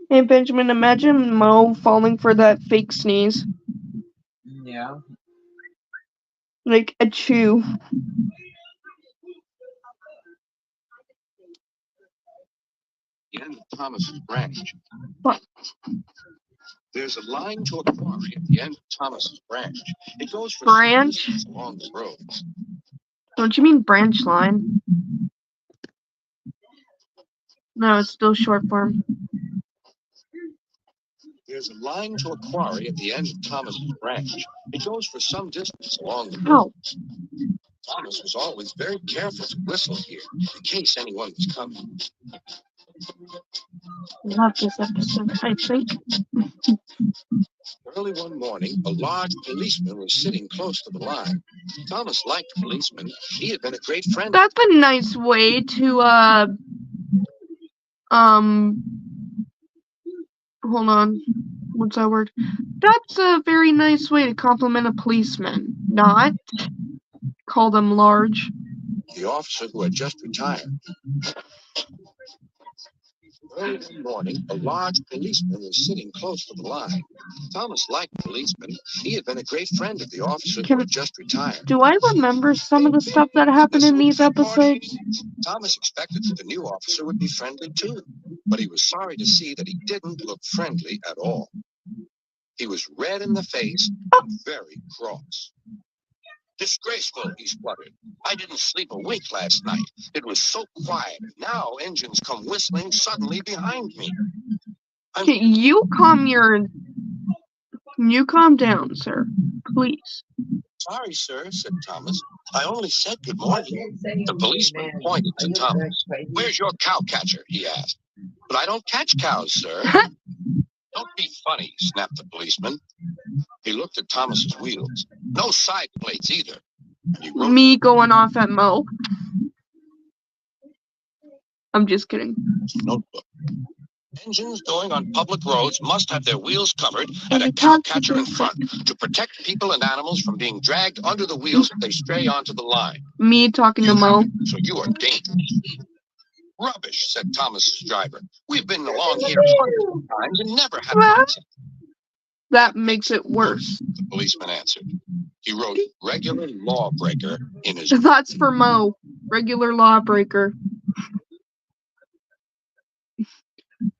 Hey Benjamin, imagine Mo falling for that fake sneeze. Yeah. Like, achoo. The end of Thomas's branch. What? There's a line to a quarry at the end of Thomas's branch. It goes for Branch? some distance along the road. Don't you mean branch line? No, it's still short form. There's a line to a quarry at the end of Thomas's branch. It goes for some distance along the road. How? Thomas was always very careful to whistle here, in case anyone was coming. Love this episode, I think. Early one morning, a large policeman was sitting close to the line. Thomas liked policemen. He had been a great friend. That's a nice way to, hold on. What's that word? That's a very nice way to compliment a policeman. Not call them large. The officer who had just retired. Early one morning, a large policeman was sitting close to the line. Thomas liked policemen. He had been a great friend of the officer who had just retired. Do I remember some of the stuff that happened in these episodes? Thomas expected that the new officer would be friendly too, but he was sorry to see that he didn't look friendly at all. He was red in the face and very cross. Disgraceful, he spluttered. I didn't sleep a wink last night. It was so quiet. Now engines come whistling suddenly behind me. Okay, you calm down, sir. Please. Sorry, sir, said Thomas. I only said good morning. The policeman pointed to Thomas. Where's your cow catcher? He asked. But I don't catch cows, sir. Don't be funny, snapped the policeman. He looked at Thomas's wheels. No side plates either. And he wrote Me going off at Mo. I'm just kidding. notebook. Engines going on public roads must have their wheels covered and a cow catcher in front to protect people and animals from being dragged under the wheels if they stray onto the line. Me talking to Mo. So you are dangerous. Rubbish, said Thomas's driver. We've been along here hundreds of times and never had an accident. That makes it worse. The policeman answered. He wrote regular lawbreaker in his... That's for Mo. Regular lawbreaker.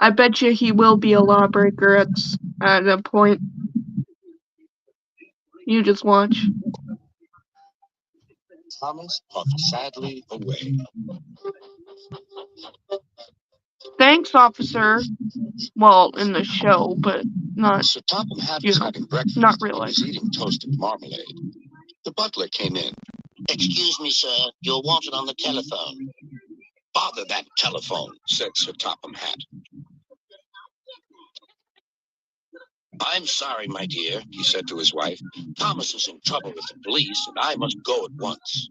I bet you he will be a lawbreaker at a point. You just watch. Thomas puffed sadly away. banks officer, well, in the show, but not, Sir Topham Hatt you was know, having breakfast. not real He life. was eating toast and marmalade. The butler came in. Excuse me, sir. You're wanted on the telephone. Bother that telephone, said Sir Topham Hatt. I'm sorry, my dear, he said to his wife. Thomas is in trouble with the police, and I must go at once.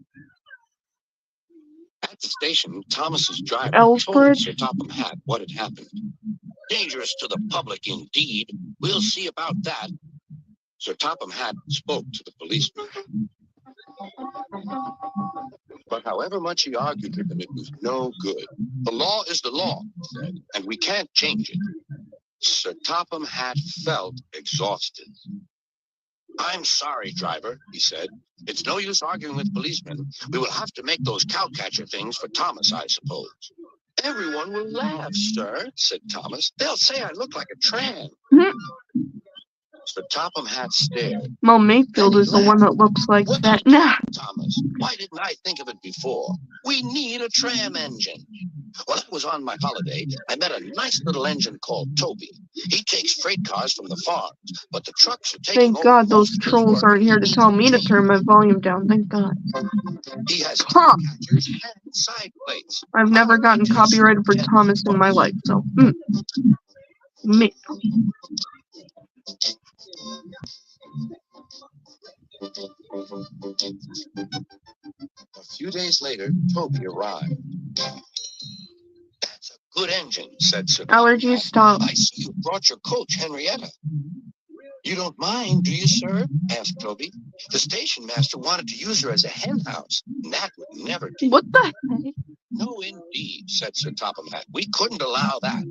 At the station, Thomas's driver told Alfred? Sir Topham Hatt what had happened. Dangerous to the public, indeed. We'll see about that. Sir Topham Hatt spoke to the policeman. But however much he argued with him, it was no good. The law is the law, he said, and we can't change it. Sir Topham Hatt felt exhausted. I'm sorry, driver, he said. It's no use arguing with policemen. We will have to make those cowcatcher things for Thomas, I suppose. Everyone will laugh, sir, said Thomas. They'll say I look like a tramp. Sir Topham Hatt stared. Mom Mayfield is the one that looks like Well, that. Nah. Thomas, why didn't I think of it before? We need a tram engine. Well, I was on my holiday. I met a nice little engine called Toby. He takes freight cars from the farms, but the trucks are taking Thank over God those most of his trolls work. aren't here to tell me to turn my volume down. Thank God. He has Huh. catchers and side plates. I've never gotten copyrighted for Thomas in my life, so. Me. A few days later, Toby arrived. That's a good engine, said Sir Topham Allergies Hatt. stop. I see you brought your coach, Henrietta. You don't mind, do you, sir? Asked Toby. The station master wanted to use her as a hen house, and that would never do. What the heck? No, indeed, said Sir Topham Hatt. We couldn't allow that.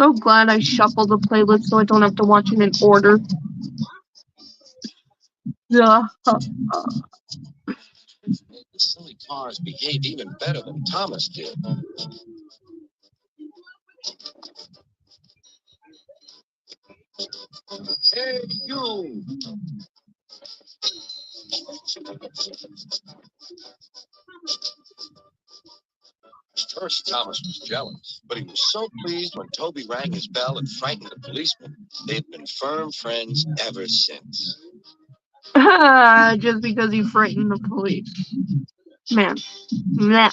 So glad I shuffled the playlist so I don't have to watch it in order. Yeah. Made the silly cars behave even better than Thomas did. Hey, you! First, Thomas was jealous, but he was so pleased when Toby rang his bell and frightened the policeman. They've been firm friends ever since. Just because he frightened the police. Man. Nah.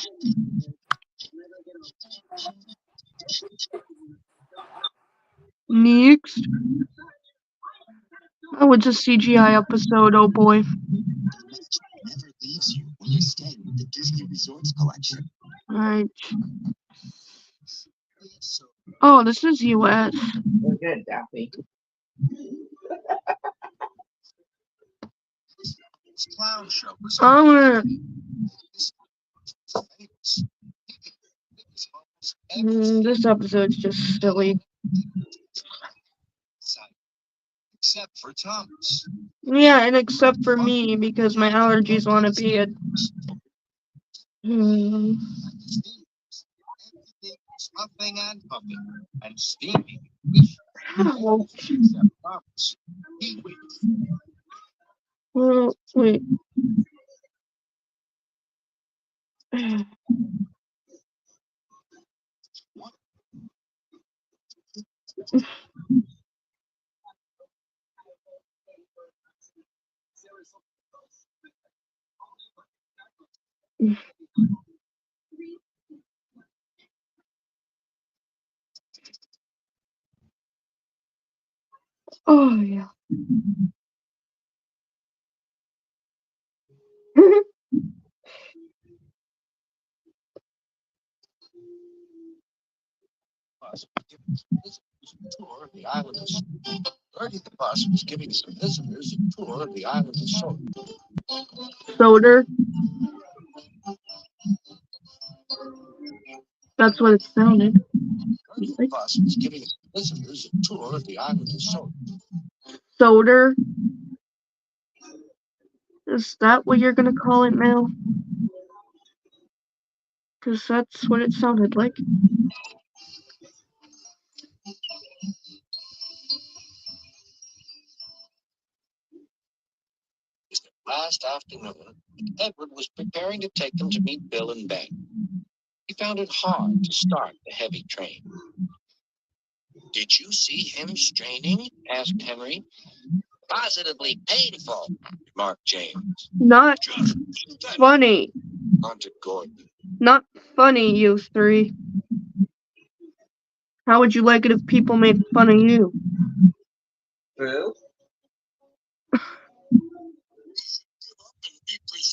Next. Oh, it's a CGI episode, oh boy. Never leaves you when you stay with the Disney Resorts collection. Alright. Oh, this is US. We're good, Daphne. This clown show was This episode's just silly. except for Thomas. Yeah, and except for me, because my allergies want to be a... Everything was puffing and puffing and steaming. Well, Except Thomas. He wait. Oh, yeah. tour of the island of Bertie the bus was giving some visitors a tour of the island of Soda. Soder. That's what it sounded. Bertie the bus was giving visitors a tour of the island of Soda. Soder. Is that what you're gonna call it now? Because that's what it sounded like. last afternoon, Edward was preparing to take them to meet Bill and Ben. He found it hard to start the heavy train. Did you see him straining? Asked Henry. Positively painful, remarked James. Not funny. Grunted Gordon. Not funny, you three. How would you like it if people made fun of you? True.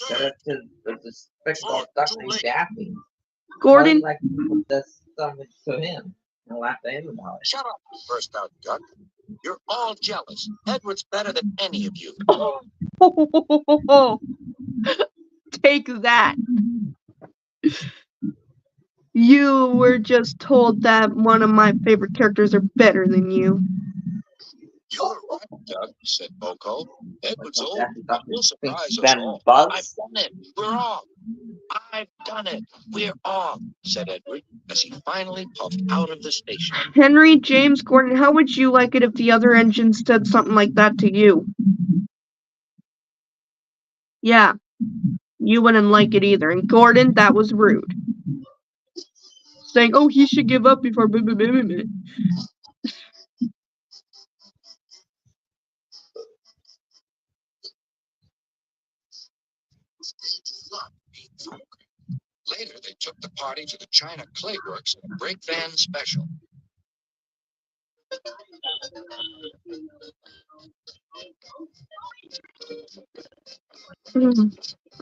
That's the spectacle duckling Daffy. Gordon, Like people does something to him and laugh at him about it. Shut up, burst out Duck. You're all jealous. Edward's better than any of you. take that. You were just told that one of my favorite characters are better than you. You're right, Doug, said Boko. Edward's old, Daffy but Duck he'll is surprise us Ben all. Bugs. I've done it. We're off. I've done it. We're off, said Edward, as he finally puffed out of the station. Henry, James, Gordon, how would you like it if the other engines said something like that to you? Yeah, you wouldn't like it either. And Gordon, that was rude. Saying, oh, he should give up before... Later, they took the party to the China Clay Works in a brake van special.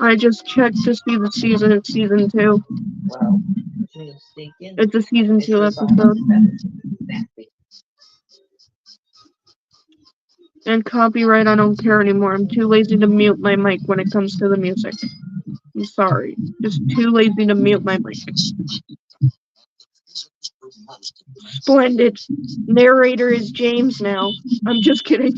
I just checked to see the season. It's season 2. Well, It's a season 2 episode. And copyright, I don't care anymore. I'm too lazy to mute my mic when it comes to the music. I'm sorry. Just too lazy to mute my mic. Splendid. Narrator is James now. I'm just kidding.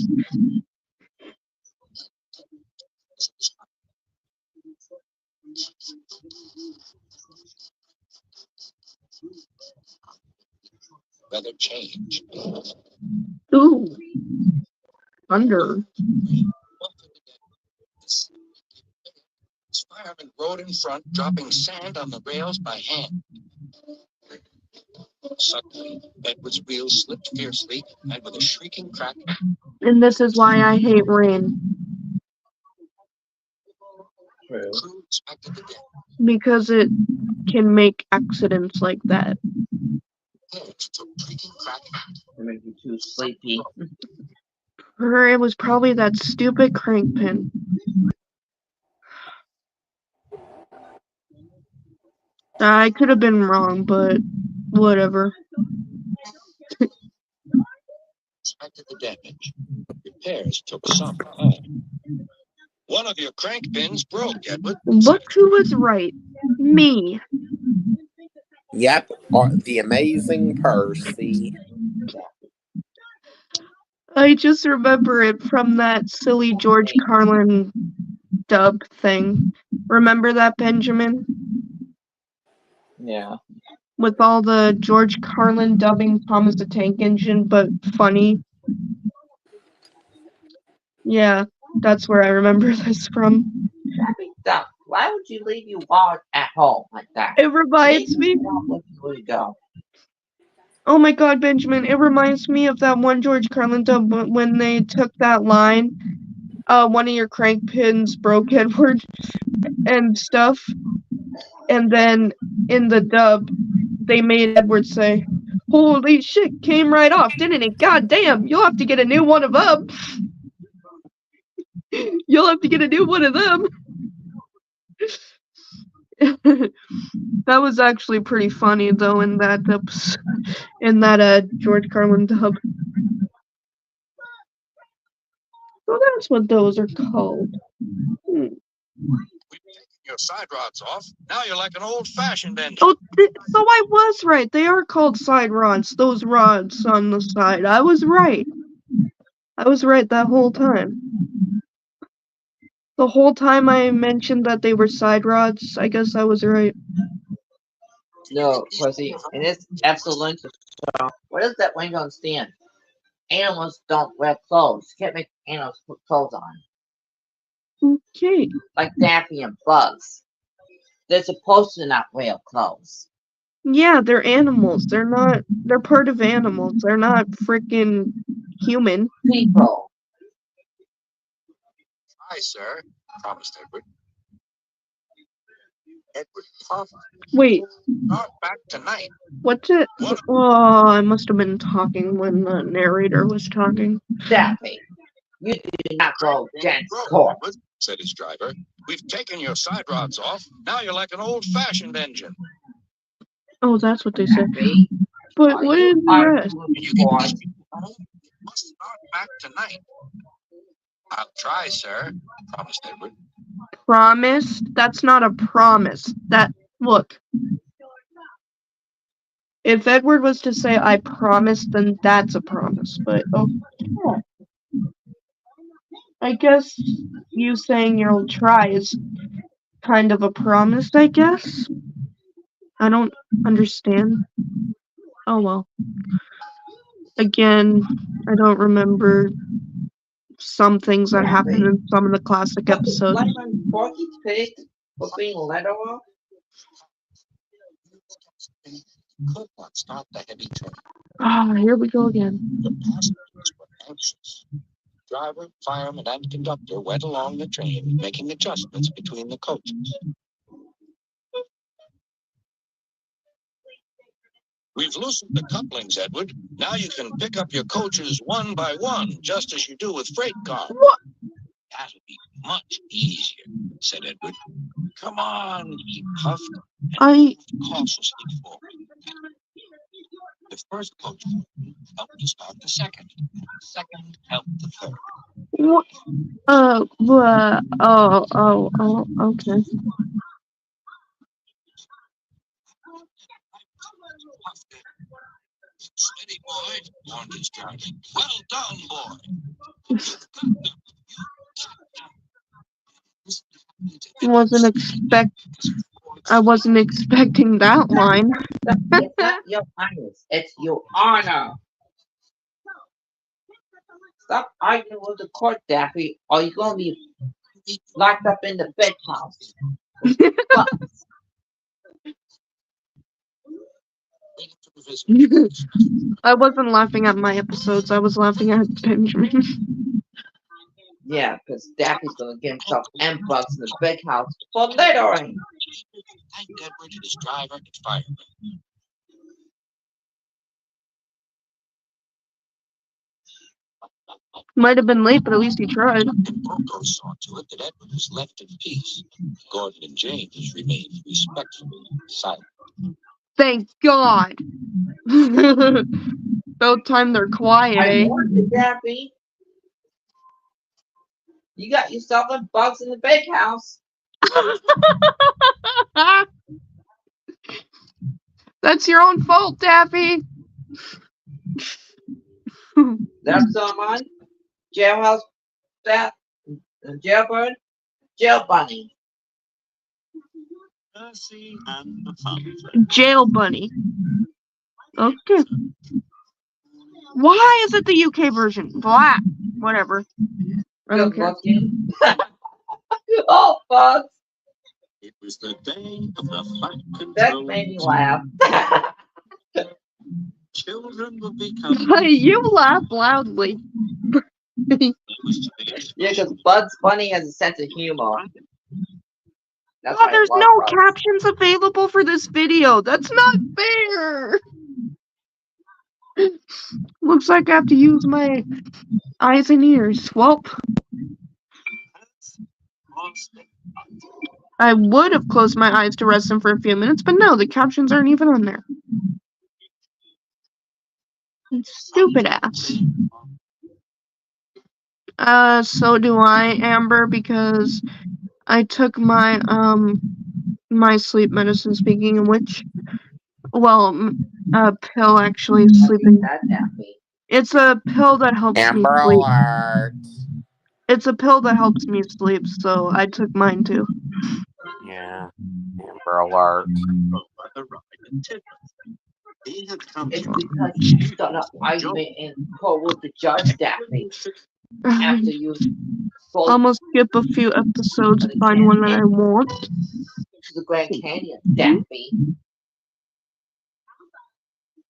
Weather changed. Ooh. Thunder. Fireman rode in front, dropping sand on the rails by hand. Suddenly, Edward's wheels slipped fiercely, and with a shrieking crack... And this is why I hate rain. True. Crew inspected the deck. Because it can make accidents like that. Heads took creaking crack. They make you too sleepy. Or it was probably that stupid crank pin. I could have been wrong, but whatever. Inspected the damage. Repairs took some time. One of your crank pins broke, Edward. Look who was right. Me. Yep, the amazing Percy. I just remember it from that silly George Carlin dub thing. Remember that, Benjamin? Yeah. With all the George Carlin dubbing Thomas the Tank Engine, but funny. Yeah, that's where I remember this from. Daffy Duck, why would you leave your wallet at home like that? It reminds me. Where you go? Oh my god, Benjamin, it reminds me of that one George Carlin dub when they took that line, one of your crank pins broke, Edward, and stuff. And then in the dub, they made Edward say, holy shit, came right off, didn't it? God damn, you'll have to get a new one of them. You'll have to get a new one of them. That was actually pretty funny, though, in that George Carlin dub. So that's what those are called. We've taken your side rods off. Now you're like an old-fashioned engine. Oh, so I was right. They are called side rods. Those rods on the side. I was right. I was right that whole time. The whole time I mentioned that they were side rods, I guess I was right. No, Percy, in this episode, what does that wing understand? Animals don't wear clothes. You can't make animals put clothes on. Okay. like Daffy and Bugs. They're supposed to not wear clothes. Yeah, they're animals. They're part of animals. They're not freaking human. People. Hi, sir, promised Edward. Edward puffed. Wait, Not back tonight. what's it? What? Oh, I must have been talking when the narrator was talking. Daffy, you do not go against Road, court. Edward, said his driver. We've taken your side rods off. Now you're like an old-fashioned engine. Oh, that's what they said. Daffy, But are what you is the rest? arguing You for? must start back tonight. I'll try, sir, promised Edward. Promise? That's not a promise. Look. If Edward was to say, I promise, then that's a promise. But, okay. I guess you saying you'll try is kind of a promise, I guess. I don't understand. Oh well. Again, I don't remember some things that happened in some of the classic episodes. Like when Porky's pig was being let off? Could not start the heavy train. Ah, here we go again. The passengers were anxious. Driver, fireman, and conductor went along the train, making adjustments between the coaches. We've loosened the couplings, Edward. Now you can pick up your coaches one by one, just as you do with freight cars. What? That'll be much easier, said Edward. Come on, he puffed and I moved cautiously forward. The first coach helped to start the second. The second helped the third. what? Okay. Steady, boy, warned his driver. Well done, boy. I wasn't expecting that line. It's not your highness, it's your honor. Stop arguing with the court, Daffy, or you're gonna be locked up in the bed house. I wasn't laughing at my episodes. I was laughing at Benjamin. Yeah, because Daffy's gonna get himself and Bugs in the big house for littering. Thanked Edward and his driver and fireman. Might have been late, but at least he tried. And Bronco saw to it that Edward was left in peace. Gordon and James remained respectfully silent. Thank God. About time they're quiet, I eh? warned you, Daffy. You got yourself and Bugs in the big house. That's your own fault, Daffy. That's someone. Jailhouse staff, jailbird, jail bunny. Jail bunny. Okay. Why is it the UK version? Black. Whatever. I don't Good care. looking. Oh, Bugs. It was the day of the fight That control. made me laugh. Children will become. You laugh loudly. Yeah, because Bugs Bunny has a sense of humor. That's Oh, why I there's love no Bugs. captions available for this video. That's not fair. Looks like I have to use my eyes and ears. Well, I would have closed my eyes to rest them for a few minutes, but no, the captions aren't even on there. Stupid ass. So do I, Amber, because I took my my sleep medicine, speaking of which. Well, a pill actually, sleeping. That Daffy. It's a pill that helps me Amber sleep. Alert. It's a pill that helps me sleep, so I took mine too. Yeah. Amber Alert. It's because you start up argument in court with the judge, Daffy. after you fold I'm gonna skip a few episodes to find one that I want. to the Grand Canyon, Daffy.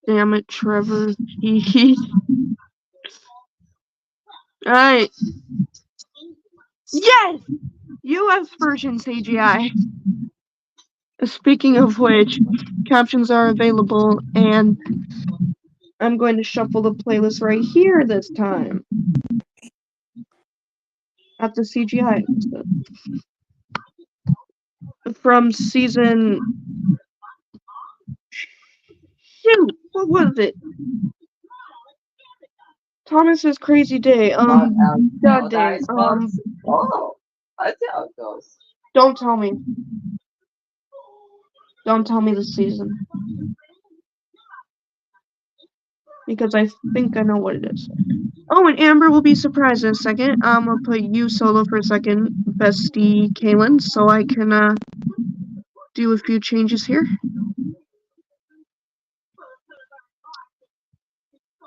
Damn it, Trevor. Alright. Yes! US version CGI. Speaking of which, captions are available, and I'm going to shuffle the playlist right here this time. At the CGI episode. From season... Shoot! What was it? Thomas's Crazy Day. God dang. Oh, that's how it goes. Don't tell me. Don't tell me the season. Because I think I know what it is. Oh, and Amber will be surprised in a second. I'm gonna put you solo for a second, bestie Kaylin, so I can do a few changes here.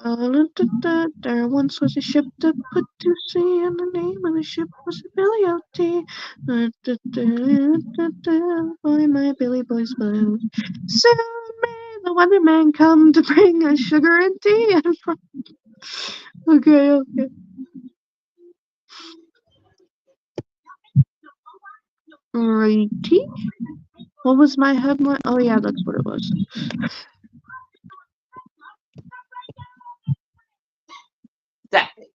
There once was a ship that put to sea, and the name of the ship was Billy O.T. Boy, my Billy Boy's blue. Soon may the weatherman come to bring us sugar and tea. Okay. Righty. What was my headline? Oh yeah, that's what it was. Daffy.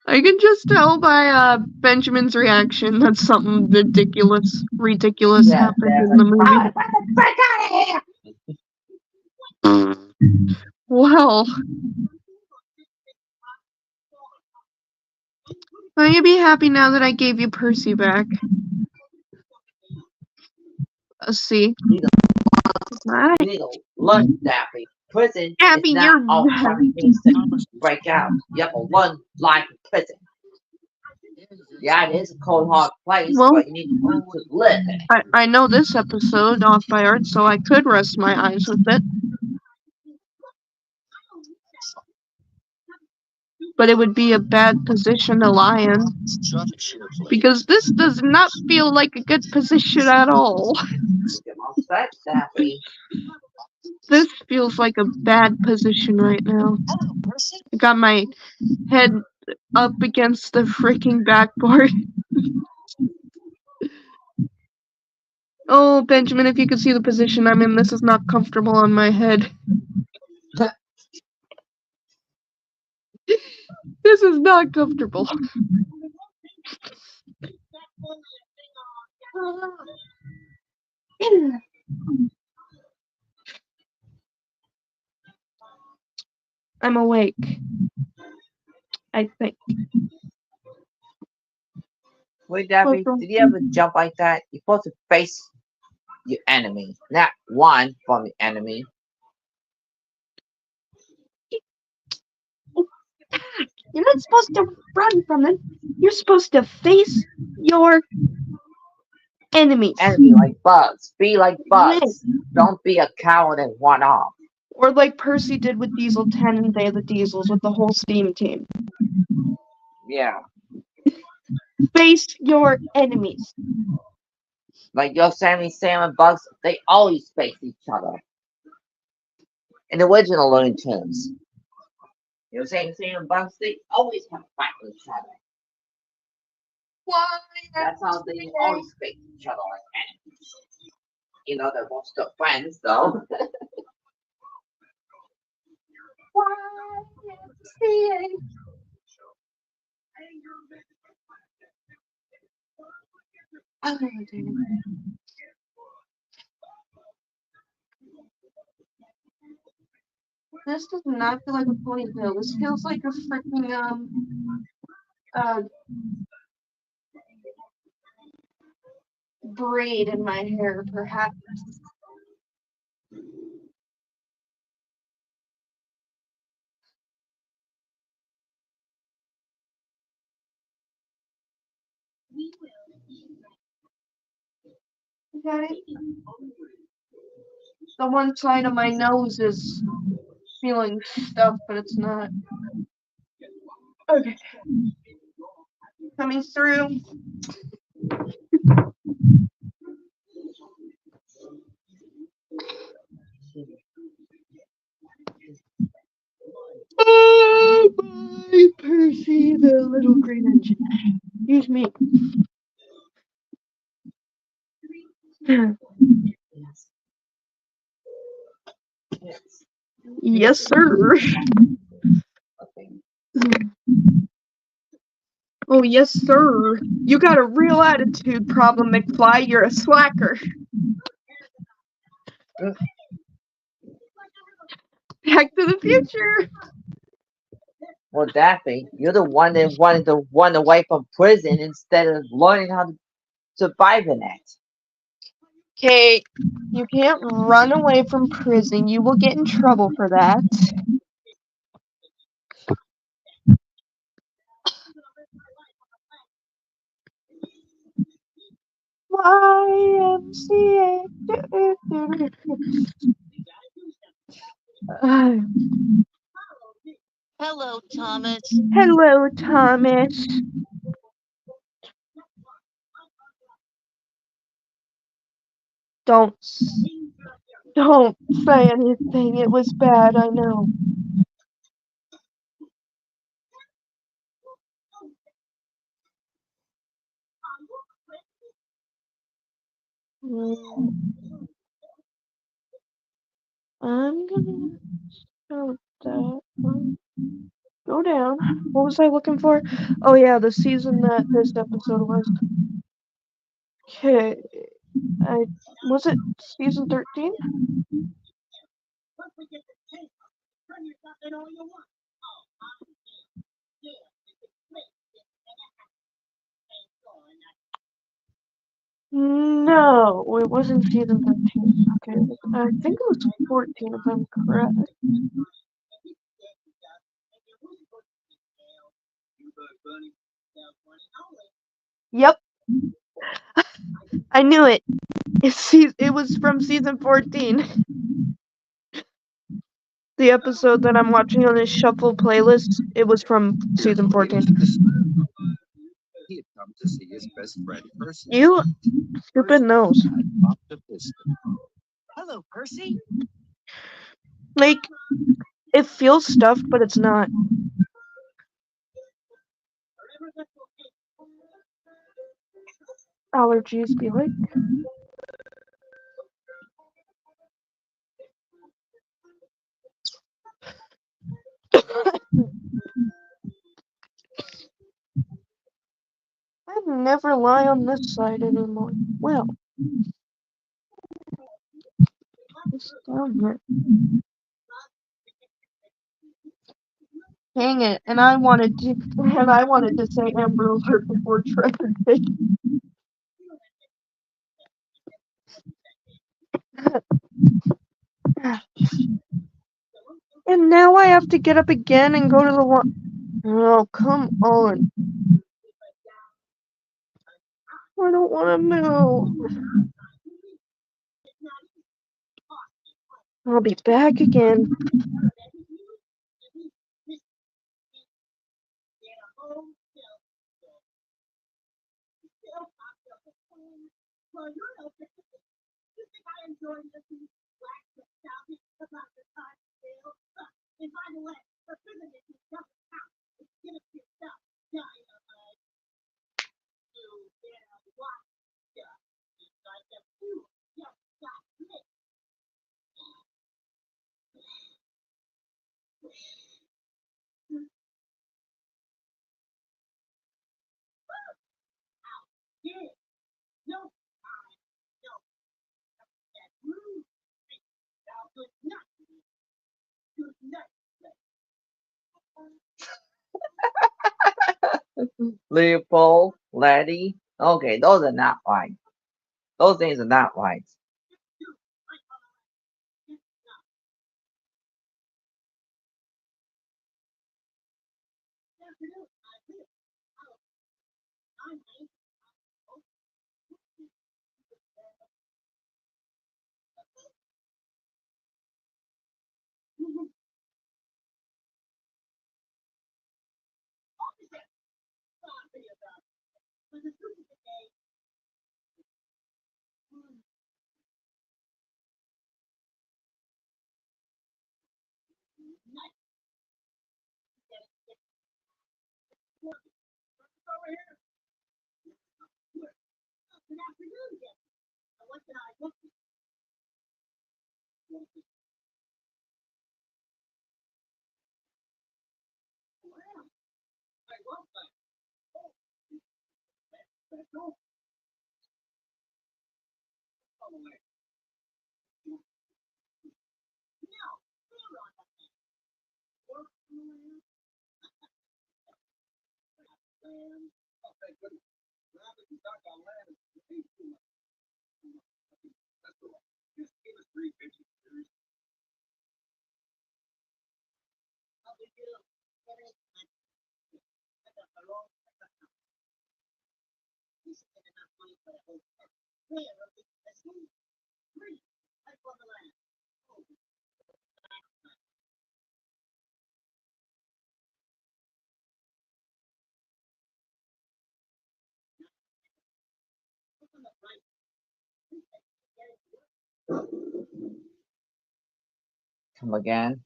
I can just tell by Benjamin's reaction that something ridiculous happened in the movie. Break out of here! Well, will you be happy now that I gave you Percy back? Let's see. Right. Lunch, Daffy. Prison Daffy, is not you're all bad. fun things to break out. You have a one life in prison. Yeah, it is a cold hard place, Well, but you need to live in it. I know this episode off by art, so I could rest my eyes with it. But it would be a bad position to lie in. Because this does not feel like a good position at all. Get my respect, Daffy. This feels like a bad position right now. I got my head up against the freaking backboard. Oh, Benjamin, if you could see the position I'm in, this is not comfortable on my head. This is not comfortable. I'm awake. I think. Wait, Daffy, did you ever jump like that? You're supposed to face your enemy, not one from the enemy. You're not supposed to run from them. You're supposed to face your enemies. Enemy like bugs. Be like bugs. Yes. Don't be a coward and run off. Or like Percy did with Diesel 10 and Day of the Diesels with the whole Steam team. Yeah. Face your enemies. Like Yosemite Sam and Bugs, they always face each other. In the original Looney Tunes. Yosemite Sam and Bugs, they always have to fight with each other. Why? That's how they always face each other like enemies. You know, they're both still friends, though. Oh, damn. This does not feel like a ponytail. This feels like a freaking braid in my hair, perhaps. Got it? The one side of my nose is feeling stuffed, but it's not. Okay. Coming through. Oh, my Percy, the little green engine. Excuse me. Yes, sir. Oh, yes, sir. You got a real attitude problem, McFly. You're a slacker. Back to the Future. Well, Daffy, you're the one that wanted to run away from prison instead of learning how to survive in it. Okay, you can't run away from prison. You will get in trouble for that. YMCA. Hello, Thomas. Hello, Thomas. Don't say anything. It was bad, I know. I'm gonna start that one. Go down. What was I looking for? Oh yeah, the season that this episode was. Okay. Was it season 13? No, it wasn't season 13. Okay, I think it was 14 if I'm correct. Yep, I knew it. It was from season 14. The episode that I'm watching on this shuffle playlist, it was from season 14. He had come to see his best friend Percy. You stupid nose. Had popped a piston. Hello, Percy. Like, it feels stuffed, but it's not. Allergies be like. I never lie on this side anymore. Well, it's down here. Dang it! And I wanted to say Amber Alert before Trevor did. And now I have to get up again and go to the one. Oh, come on! I don't want to move. I'll be back again. Leopold, Letty. Okay, those are not right. Those things are not right. Come again?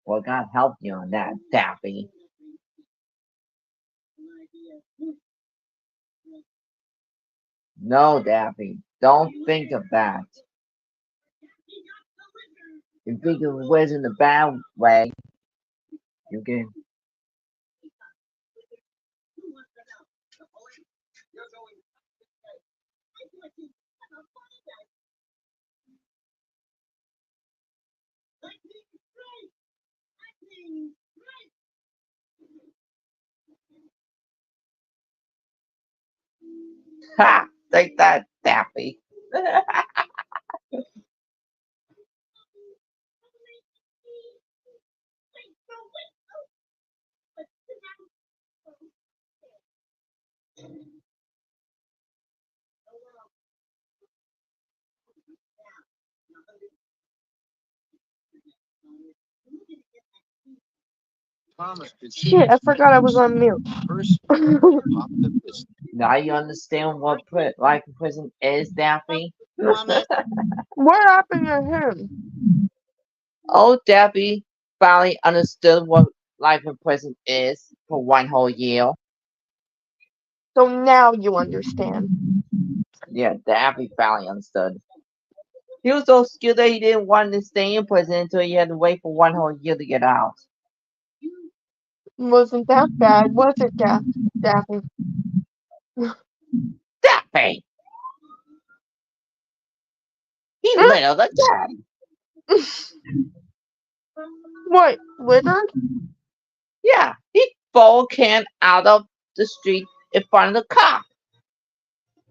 Well, God help you on that, Daffy. No, Daffy, don't think of that. You think of ways in a bad way, you can. Ha! Take that, Daffy. Thomas could see Shit, I his forgot I was neighbors on mute. first pop the business. Now you understand what life in prison is, Daffy? Thomas, What happened to him? Oh, Daffy finally understood what life in prison is for one whole year. So now you understand. Yeah, Daffy finally understood. He was so scared that he didn't want to stay in prison until he had to wait for one whole year to get out. Wasn't that bad, was it, Daphne? Daffy! He littered again! What, littered? Yeah, he threw a can out of the street in front of the cop.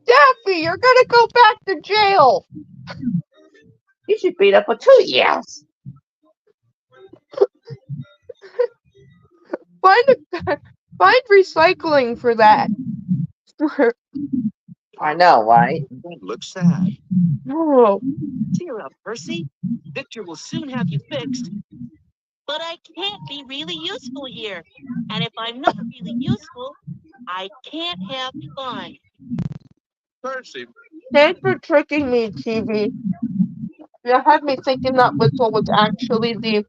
Daffy, you're gonna go back to jail! He should be there for 2 years. Find recycling for that. I know, right? Don't look sad. Oh, cheer up, Percy. Victor will soon have you fixed. But I can't be really useful here. And if I'm not really useful, I can't have fun. Percy, thanks for tricking me, TV. You had me thinking that whistle was actually the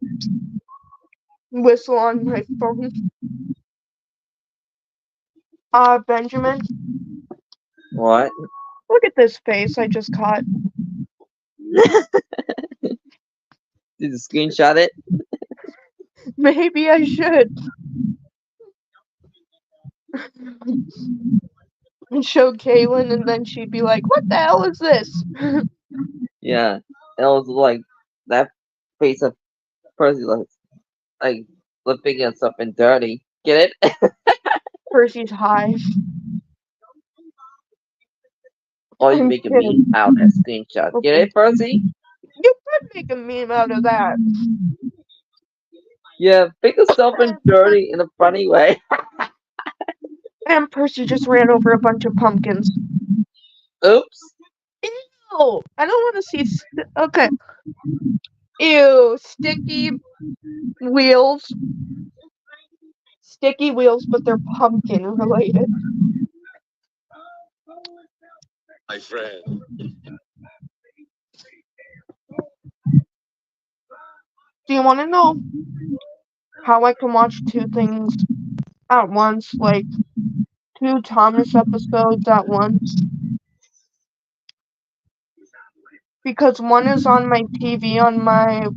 whistle on my phone. Benjamin, What? look at this face I just caught. Did you screenshot it? Maybe I should. And show Kaylin, and then she'd be like, "What the hell is this?" Yeah, it was like that face of Percy, like flipping at something dirty. Get it? Percy's high. Or you I'm make a kidding. meme out of that screenshot. Get Okay. it, Percy? You could make a meme out of that. Yeah, make something dirty in a funny way. And Percy just ran over a bunch of pumpkins. Oops. Ew! I don't want to see. Okay. Ew! Sticky wheels. Sticky wheels, but they're pumpkin related. My friend. Do you want to know how I can watch two things at once? Like, two Thomas episodes at once? Because one is on my TV on my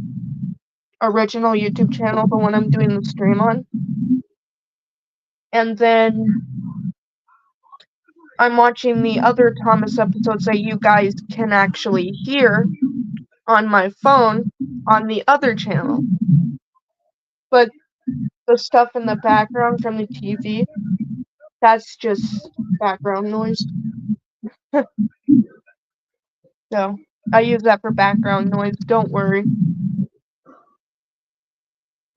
original YouTube channel, the one I'm doing the stream on. And then I'm watching the other Thomas episodes that you guys can actually hear on my phone on the other channel. But the stuff in the background from the TV, that's just background noise. So I use that for background noise, don't worry.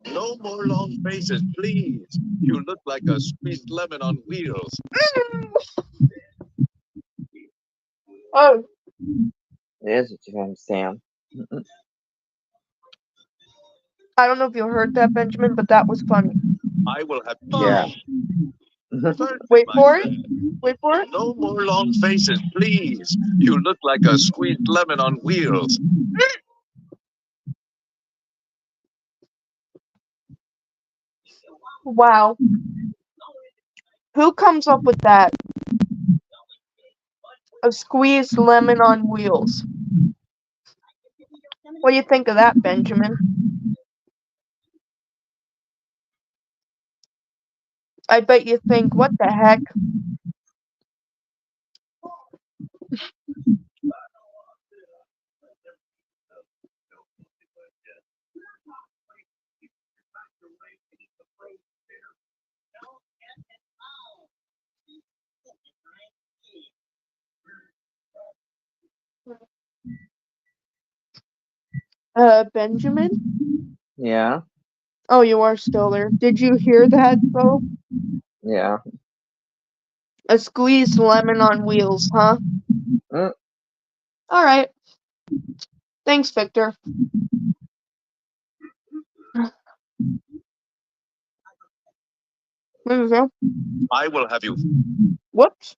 No more long faces, please. You look like a squeezed lemon on wheels. Oh, There's what you understand. I don't know if you heard that, Benjamin, but that was funny. I will have Yeah. Wait for it. Wait for it. No more long faces, please. You look like a squeezed lemon on wheels. Wow. Who comes up with that? A squeezed lemon on wheels. What do you think of that, Benjamin? I bet you think, what the heck? Benjamin? Yeah. Oh, you are still there. Did you hear that, though? Yeah. A squeezed lemon on wheels, huh? Mm. Alright. Thanks, Victor. There you go. I will have you Whoops.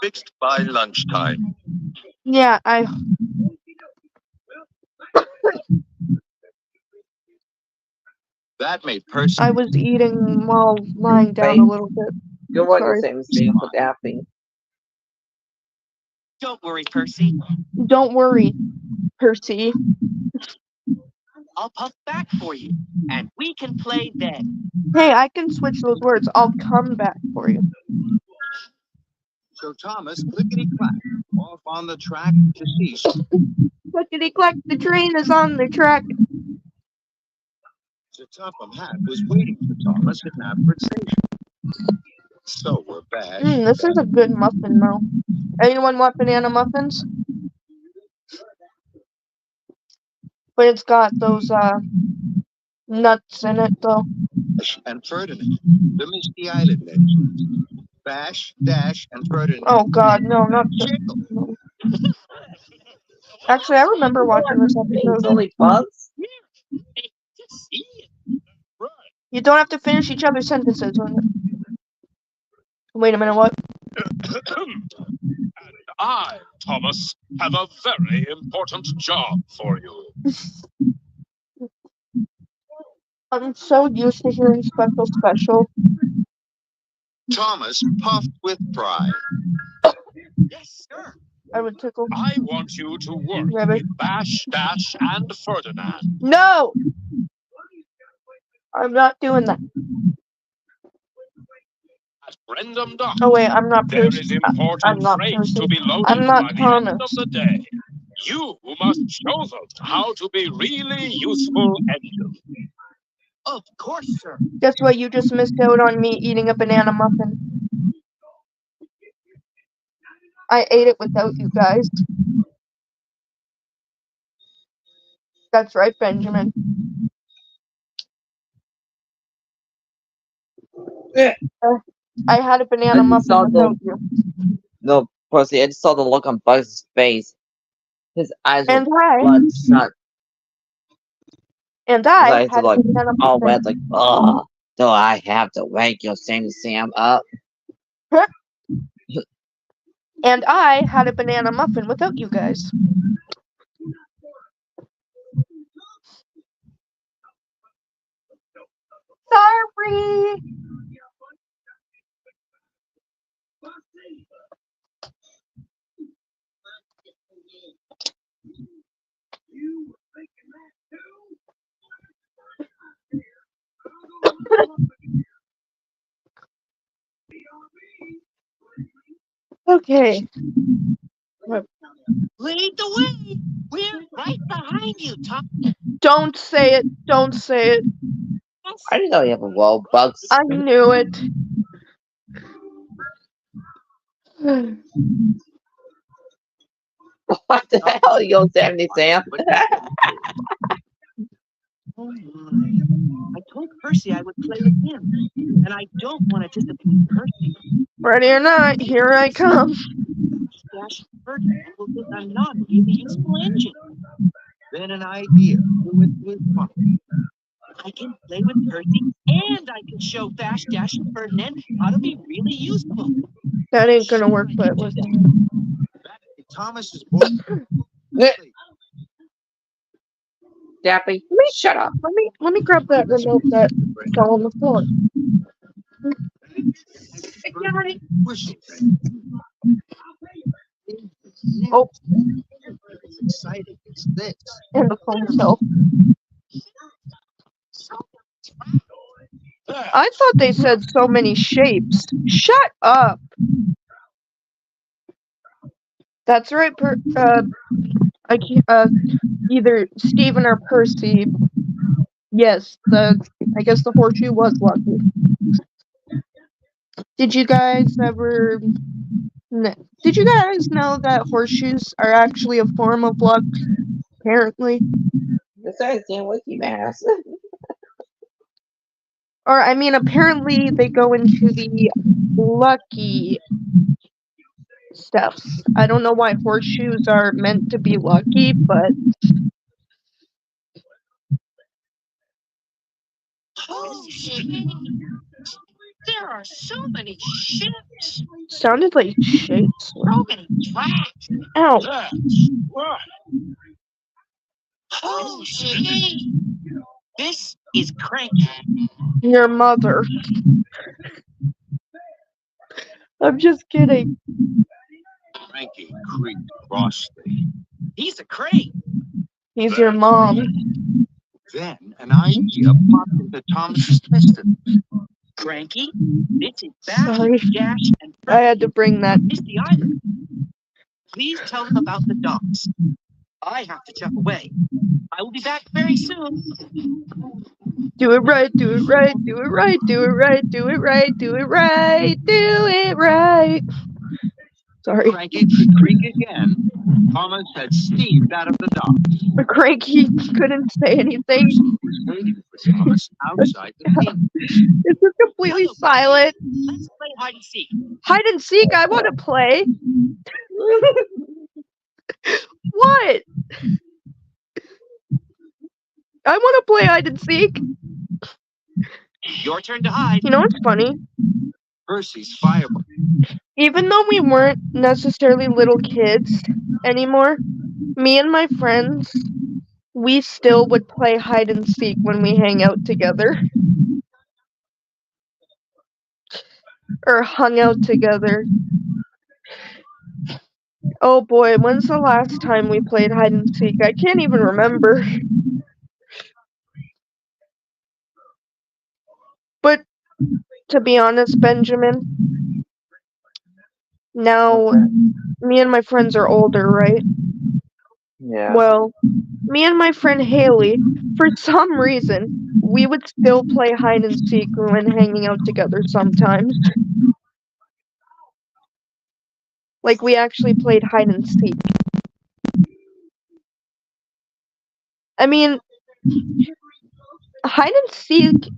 fixed by lunchtime. Yeah, That made Percy. I was eating while lying down a little bit. You're right, the Sorry. same thing for Daphne. Don't worry, Percy. Don't worry, Percy. I'll puff back for you, and we can play then. Hey, I can switch those words. I'll come back for you. So Thomas, clickety-clack, off on the track to see. Clickety-clack, the train is on the track. Sir Topham Hatt was waiting for Thomas at Knapford Station. So were Bash. This is a good muffin, though. Anyone want banana muffins? But it's got those, nuts in it, though. Bash and Ferdinand, the Misty Island legends. Bash, Dash, and Ferdinand. Oh god, no, not the... Jiggle. No. Actually, I remember watching this It's episode. only bugs. You don't have to finish each other's sentences. Wait a minute, what? And I, Thomas, have a very important job for you. I'm so used to hearing special. Thomas puffed with pride. Yes, sir. I would tickle. I want you to work Rabbit. with Bash, Dash, and Ferdinand. No! I'm not doing that. At Brendam Dock. Oh wait, I'm not There Percy. is important I'm not freight Percy. to be loaded I'm not by the end Thomas. of the day. You must show them how to be really useful engines. Of course, sir. Guess what? You just missed out on me eating a banana muffin. I ate it without you guys. That's right, Benjamin. I had a banana I just muffin saw without the you. no, Percy. I just saw the look on Bugs' face. His eyes were And I bloodshot. and His I eyes were had a like banana all muffin. wet, like, oh, do I have to wake your Sam up? And I had a banana muffin without you guys. Sorry. Okay. Lead the way. We're right behind you, Tom. Don't say it. Don't say it. I didn't know you have a wall, Bugs. I knew it. What the hell, you old Sandy Sam? Oh my. I told Percy I would play with him, and I don't want to disappoint Percy. Ready or not, here I come. Dash Ferdinand will think I'm not really a useful engine. Then an idea flew into his mind. I can play with Percy, and I can show Fast Dash and Ferdinand how to be really useful. That ain't gonna work, but Do listen. that. Thomas is born. Dappy, shut up. Let me grab that remote that fell on the floor. Oh, It's exciting. It's this. and the phone fell. I thought they said so many shapes. Shut up. That's right, I can't, either Steven or Percy. Yes, I guess the horseshoe was lucky. Did you guys ever... Did you guys know that horseshoes are actually a form of luck? Apparently. Besides Dan Wiki Mass. Or, I mean, apparently they go into the lucky stuff. I don't know why horseshoes are meant to be lucky, but... Oh, shit. There are so many ships. Sounded like shapes. So many tracks. Ow. That's right. Oh, shit. This is Cranky. Your mother. I'm just kidding. Cranky creaked crossly. He's a crate. He's your mom. Then an idea popped into Thomas's piston. Cranky, this is Backy, Sorry. Dash, and I had to bring that. Misty Island. Please tell them about the docks. I have to check away. I will be back very soon. Do it right, do it right, do it right, do it right, do it right, do it right, do it right. Sorry. Cranky could creak again. Thomas had steamed out of the dock. Cranky couldn't say anything. Was waiting for Thomas outside the gate. It's just completely silent. Let's play hide and seek. Hide and seek, I want to play. What? I want to play hide and seek. Your turn to hide. You know what's funny? Percy's fireball. Even though we weren't necessarily little kids anymore, me and my friends, we still would play hide and seek when we hang out together. Or hung out together. Oh boy, when's the last time we played hide and seek? I can't even remember. But, to be honest, Benjamin, now me and my friends are older, right? Yeah. Well, me and my friend Haley, for some reason, we would still play hide and seek when hanging out together sometimes. Like, we actually played hide and seek. I mean, hide and seek,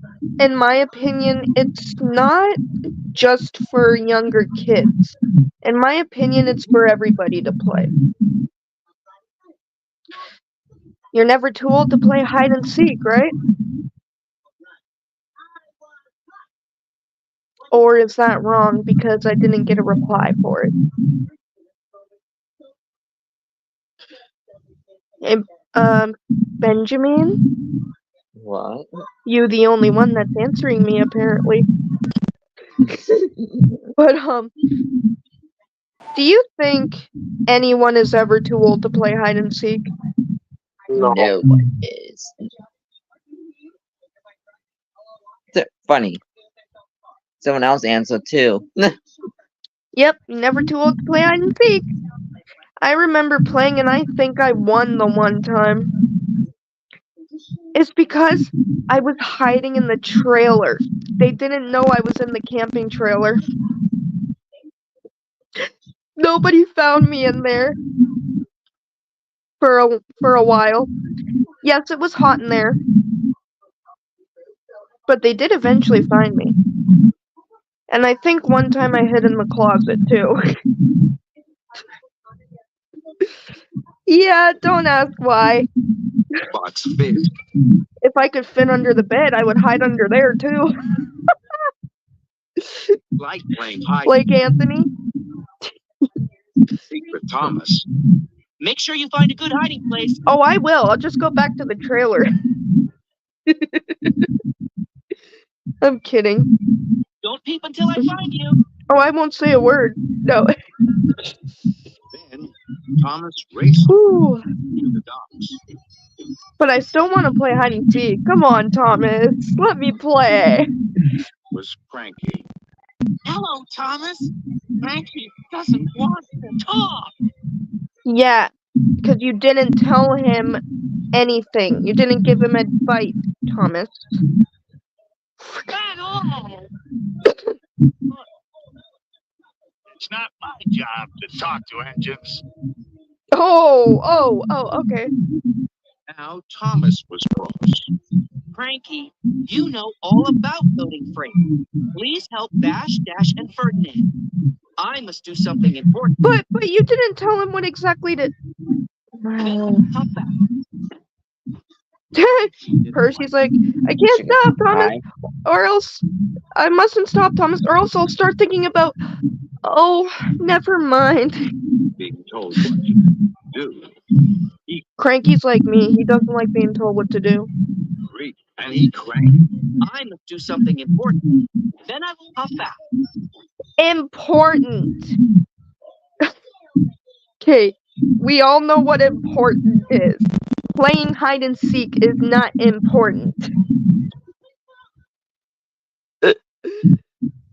in my opinion, it's not just for younger kids. In my opinion, it's for everybody to play. You're never too old to play hide and seek, right? Or is that wrong because I didn't get a reply for it? Benjamin? What? You the only one that's answering me, apparently. But, do you think anyone is ever too old to play hide and seek? No. No one is. Funny. Someone else answered too. Yep, never too old to play hide and seek. I remember playing and I think I won the one time. It's because I was hiding in the trailer. They didn't know I was in the camping trailer. Nobody found me in there for a while. Yes, it was hot in there. But they did eventually find me. And I think one time I hid in the closet too. Yeah, don't ask why. Box fish. If I could fit under the bed, I would hide under there too. Like playing hide Blake Anthony. and seek with Thomas. Make sure you find a good hiding place. Oh, I will. I'll just go back to the trailer. I'm kidding. Don't peep until I find you. Oh, I won't say a word. No. Then Thomas raced Whew. to the docks. But I still want to play hide and seek. Come on, Thomas. Let me play. Was cranky. Hello, Thomas. Frankie doesn't want to talk. Yeah, because you didn't tell him anything. You didn't give him advice, Thomas. At all. It's not my job to talk to engines. Oh, okay. Now Thomas was cross. Frankie, you know all about loading freight. Please help Bash, Dash, and Ferdinand. I must do something important. But you didn't tell him what exactly to. How fast? Percy's like, I can't stop, Thomas, or else I mustn't stop, Thomas, or else I'll start thinking about. Oh, never mind. Being told what to do. Cranky's like me. He doesn't like being told what to do. Great. And he cranked. I must do something important. Then I will puff out. Important. Okay, we all know what important is. Playing hide and seek is not important.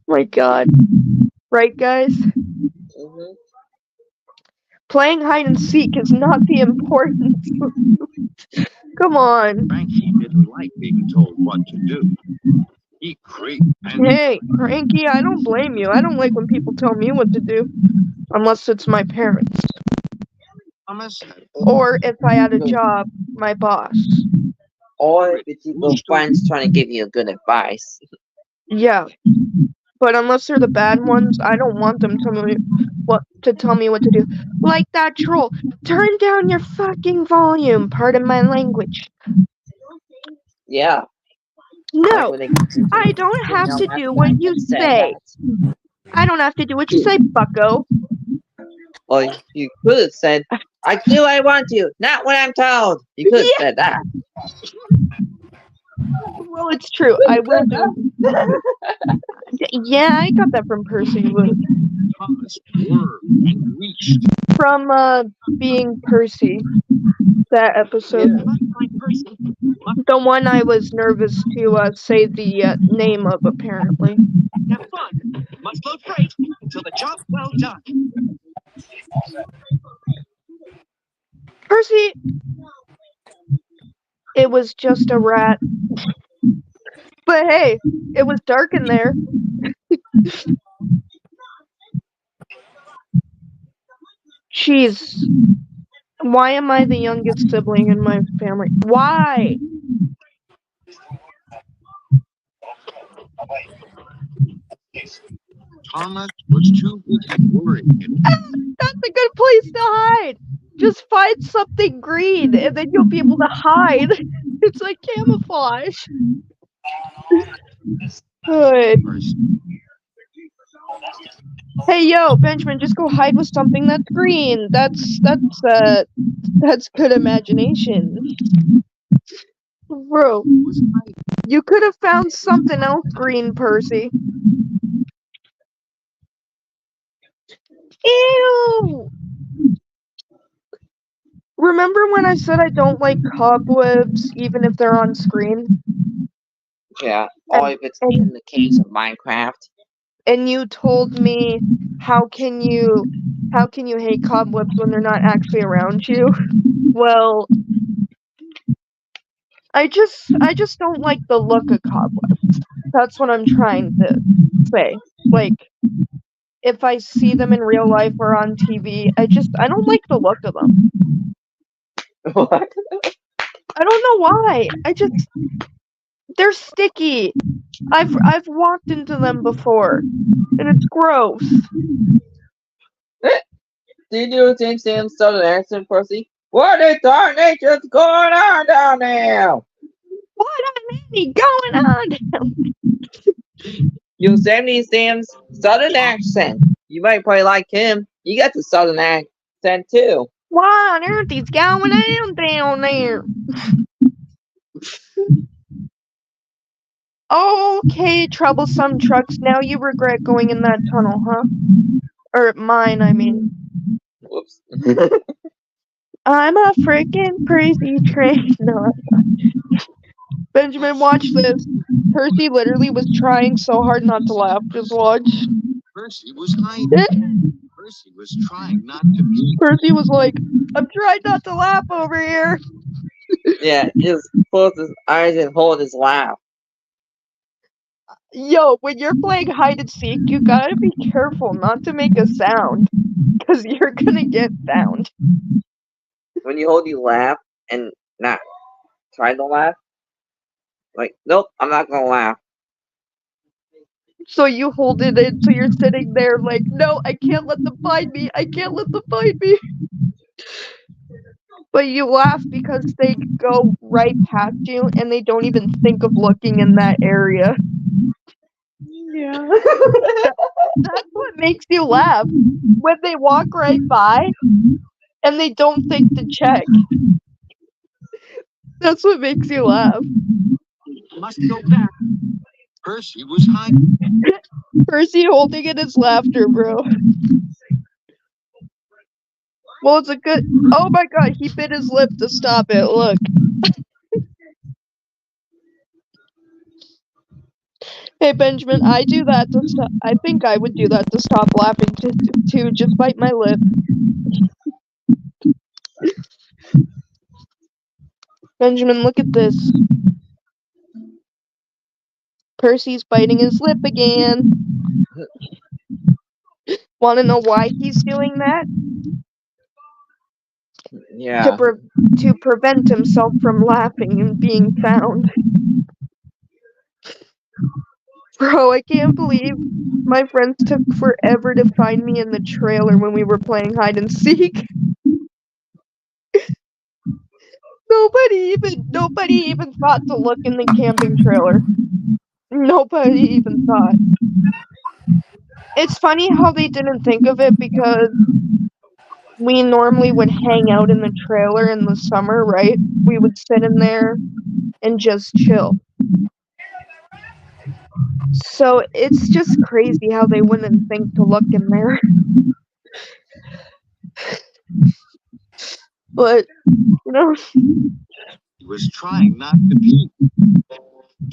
My God. Right, guys? Mm-hmm. Playing hide and seek is not the important. Come on. Frankie didn't like being told what to do. He creaked and Hey, Cranky, I don't blame you. I don't like when people tell me what to do. Unless it's my parents. Thomas had Or if I had a job, my boss. Or if it's your friends trying to give you good advice. Yeah. But unless they're the bad ones, I don't want them to tell me what to do. Like that troll. Turn down your fucking volume. Pardon my language. Yeah. No, I don't have to do what you say. I don't have to do what you say, bucko. Or you could have said, I do what I want to, not what I'm told. You could have said that. Well, it's true. I will do. Yeah, I got that from Percy. Thomas whirred and reached. From being Percy. That episode. The one I was nervous to say the name of, apparently. Have fun. Must load freight until the job's well done. Percy, it was just a rat. But hey, it was dark in there. Jeez. Why am I the youngest sibling in my family? Why? Thomas was too busy worrying. That's a good place to hide. Just find something green and then you'll be able to hide. It's like camouflage. Good. Hey yo, Benjamin, just go hide with something that's green. That's good imagination. Bro, you could have found something else green, Percy. Ew! Remember when I said I don't like cobwebs even if they're on screen? Yeah, or if it's in the case of Minecraft. And you told me, how can you hate cobwebs when they're not actually around you? Well, I just don't like the look of cobwebs. That's what I'm trying to say. Like, if I see them in real life or on TV, I don't like the look of them. What? I don't know why. They're sticky. I've walked into them before, and it's gross. Do you do the same Sam Southern accent, Percy? What is darn nature's going on down there? What on any going on? You Yosemite Sam's Southern accent. You might probably like him. He got the Southern accent too. What on earth is going on down there? Okay, troublesome trucks. Now you regret going in that tunnel, huh? Or mine, I mean. Whoops. I'm a freaking crazy train. No. Benjamin, watch this. Percy literally was trying so hard not to laugh. Just watch. Percy was hiding. Percy was trying not to be. Percy was like, I'm trying not to laugh over here. Yeah, just close his eyes and hold his laugh. Yo, when you're playing hide and seek, you gotta be careful not to make a sound. Because you're gonna get found. When you hold your laugh and not try to laugh, like, nope, I'm not gonna laugh. So you hold it in, so you're sitting there like, no, I can't let them find me. I can't let them find me. But you laugh because they go right past you and they don't even think of looking in that area. Yeah. That's what makes you laugh. When they walk right by and they don't think to check. That's what makes you laugh. Must go back. Percy was hiding. Percy holding in his laughter, bro. Well, it's a good. Oh my god, he bit his lip to stop it. Look. Hey Benjamin, I do that to stop. I think I would do that to stop laughing to just bite my lip. Benjamin, look at this. Percy's biting his lip again. Want to know why he's doing that? Yeah. To prevent himself from laughing and being found. Bro, I can't believe my friends took forever to find me in the trailer when we were playing hide and seek. Nobody even thought to look in the camping trailer. Nobody even thought. It's funny how they didn't think of it because we normally would hang out in the trailer in the summer, right? We would sit in there and just chill. So it's just crazy how they wouldn't think to look in there. But, you know. He was trying not to be.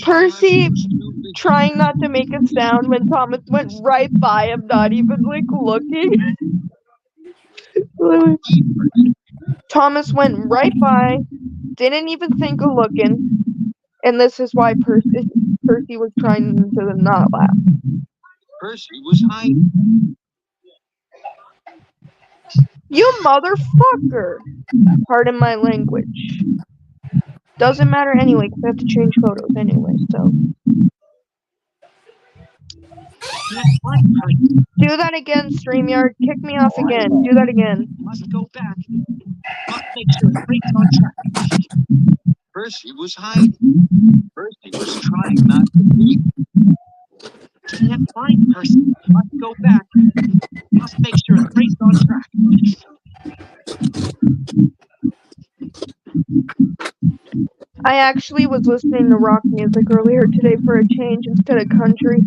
Percy trying not to make a sound when Thomas went right by him, not even like looking. Thomas went right by, didn't even think of looking, and this is why Percy was trying to not laugh. Percy was hiding. You motherfucker! Pardon my language. Doesn't matter anyway, because I have to change photos anyway, so. Do that again, StreamYard. Kick me off again. Do that again. Must go back. Must make sure the brake's on track. Percy was hiding. Percy was trying not to leave. Can't find Percy. Must go back. Must make sure the brake's on track. I actually was listening to rock music earlier today for a change instead of country.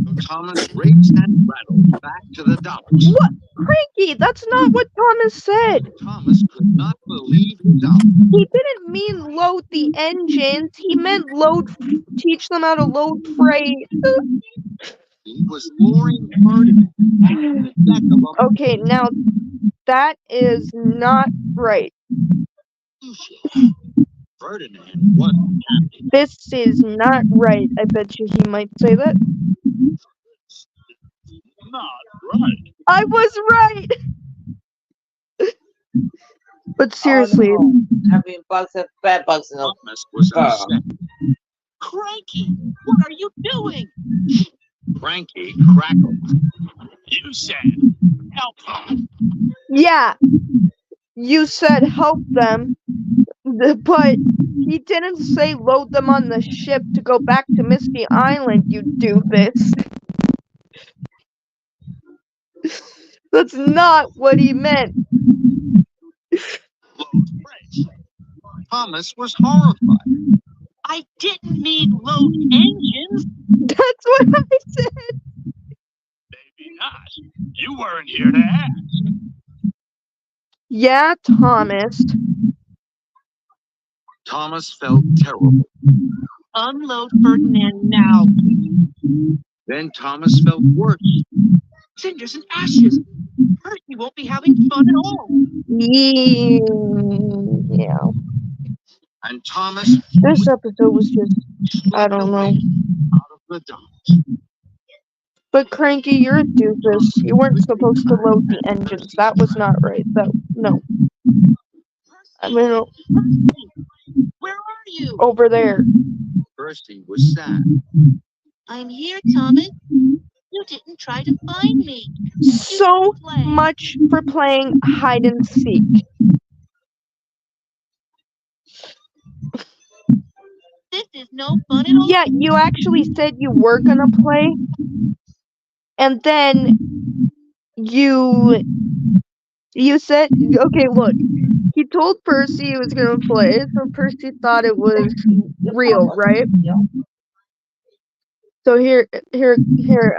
So Thomas raced and rattled back to the dollars. What? Cranky, that's not what Thomas said. Thomas could not believe his eyes. He didn't mean load the engines. He meant teach them how to load freight. He was luring Ferdinand. Okay, now that is not right. Ferdinand wasn't happy. This is not right. I bet you he might say that. Not right. I was right! But seriously. Oh, no. Having bugs and bed bugs in the Thomas was car. upset. Cranky, what are you doing? Cranky crackled. You said, help them. Yeah. You said help them. But he didn't say load them on the ship to go back to Misty Island, you doofus. That's not what he meant. Load freight. Thomas was horrified. I didn't mean load engines. That's what I said. Maybe not. You weren't here to ask. Yeah, Thomas. Thomas felt terrible. Unload Ferdinand now. Then Thomas felt worse. Cinders and ashes. Percy won't be having fun at all. Yeah. And Thomas This episode was just, I don't know. out of the docks. But Cranky, you're a doofus. You weren't supposed to load the engines. That was not right. No. I mean, Where are you? over there. Percy was sad. I'm here, Thomas. You didn't try to find me. So much for playing hide and seek. This is no fun at all. Yeah, you actually said you were gonna play. And then you said, okay, look. He told Percy he was gonna play, so Percy thought it was real, right? So here,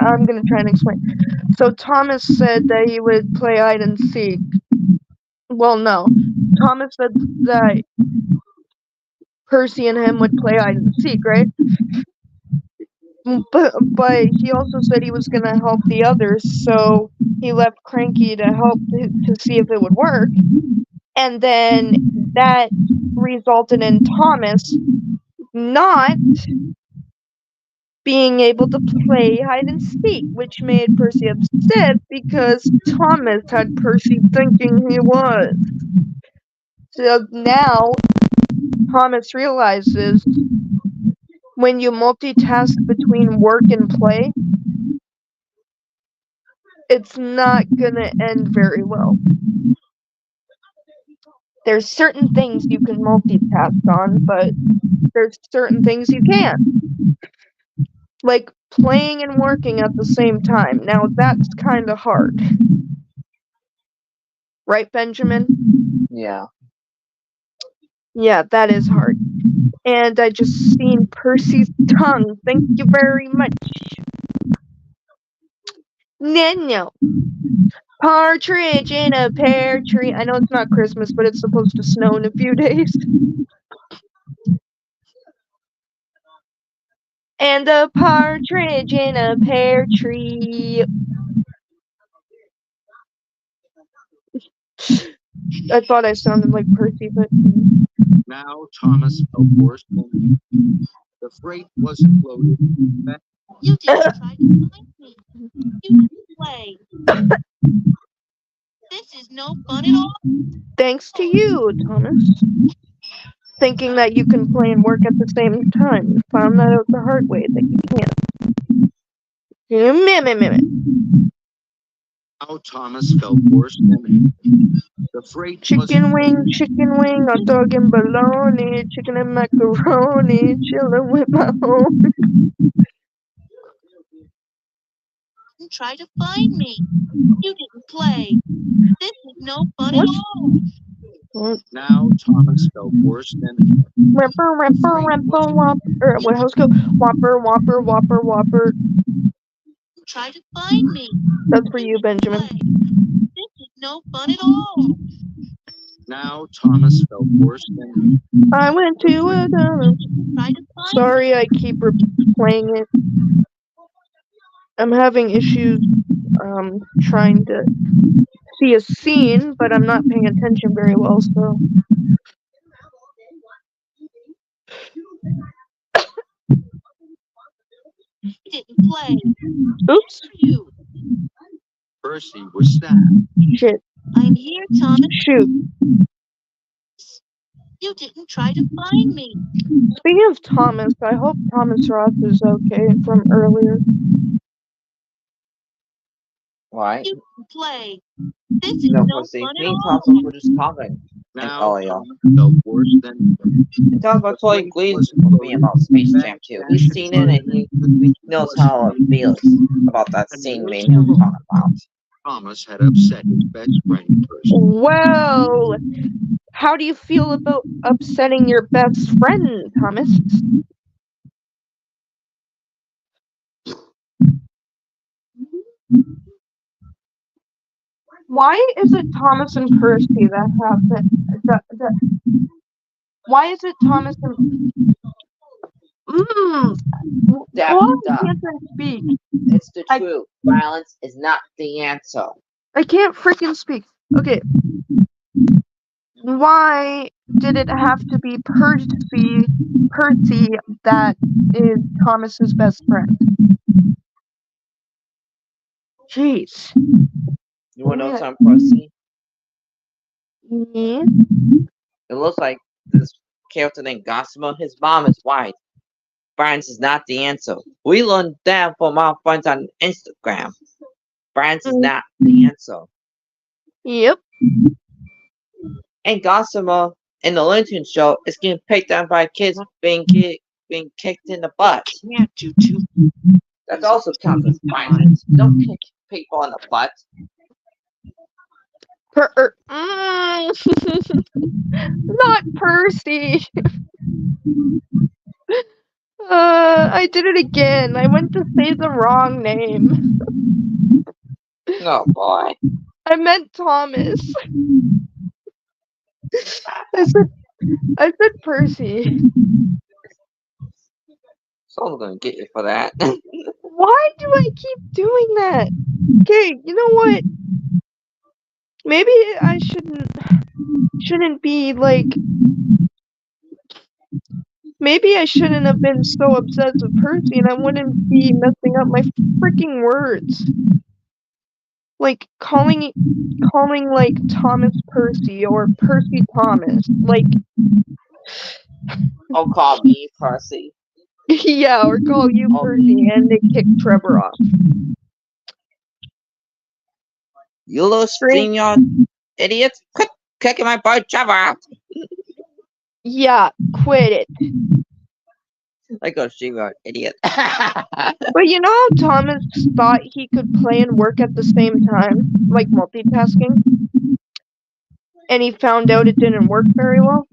I'm gonna try and explain. So Thomas said that he would play hide and seek. Well, no. Thomas said that Percy and him would play hide and seek, right? But he also said he was gonna help the others, so he left Cranky to help to see if it would work. And then that resulted in Thomas not being able to play hide and seek, which made Percy upset because Thomas had Percy thinking he was. So now Thomas realizes when you multitask between work and play, it's not gonna end very well. There's certain things you can multitask on, but there's certain things you can't. Like playing and working at the same time. Now that's kind of hard. Right, Benjamin? Yeah. Yeah, that is hard. And I just seen Percy's tongue. Thank you very much. No. Partridge in a pear tree. I know it's not Christmas, but it's supposed to snow in a few days. And a partridge in a pear tree. I thought I sounded like Percy, but Now Thomas felt worse than the freight wasn't loaded. You didn't try to find me. You didn't play. This is no fun at all. thanks to you, Thomas. Thinking that you can play and work at the same time. You found that out the hard way, that you can't. Now Thomas felt worse than the freight Chicken wasn't wing, hot dog and bologna, chicken and macaroni, chillin' with my home. You try to find me. You didn't play. This is no fun at all. Now Thomas felt worse than Whopper, whopper. What house go? Whopper. You try to find me. That's for you, Benjamin. Play. This is no fun at all. Now Thomas felt worse than I went to a dance. Try to find Sorry, I keep replaying it. I'm having issues trying to see a scene, but I'm not paying attention very well, so. You didn't play. Oops. You. Percy was stabbed. Shit. I'm here, Thomas. Shoot. You didn't try to find me. Speaking of Thomas, I hope Thomas Roth is okay from earlier. Right? You didn't play. This is No, no Percy. fun Me at and all. Thomas were just talking. Now earlier. Thomas felt worse than And Thomas totally agrees with me about Space Jam 2. He's seen it and he knows how it feels about that scene me and him talking about. Thomas had upset his best friend Percy. Well, how do you feel about upsetting your best friend, Thomas? Why is it Thomas and Percy that have that? Why is it Thomas and why can't I speak? It's the truth. Violence is not the answer. I can't freaking speak. Okay. Why did it have to be Percy that is Thomas's best friend? Jeez. You wanna know something, Percy? Yeah. It looks like this character named Gossamer, his mom is white. Violence is not the answer. We learned that from our friends on Instagram. Violence is not the answer. Yep. And Gossamer in the Lynching show is getting picked on by kids being kicked in the butt. Yeah, Tutu. That's also counts as violence. Don't kick people in the butt. Not Percy. I did it again. I went to say the wrong name. Oh boy. I meant Thomas. I said Percy. Someone's gonna get you for that. Why do I keep doing that? Okay, you know what? Maybe I shouldn't be like. Maybe I shouldn't have been so obsessed with Percy, and I wouldn't be messing up my freaking words. Like calling like Thomas Percy or Percy Thomas. Like. I'll call me Percy. Yeah, or call you Percy and they kick Trevor off. You little StreamYard idiots! Quit kicking my boy Trevor out! Yeah, quit it. Like a StreamYard idiot. But you know how Thomas thought he could play and work at the same time? Like multitasking? And he found out it didn't work very well?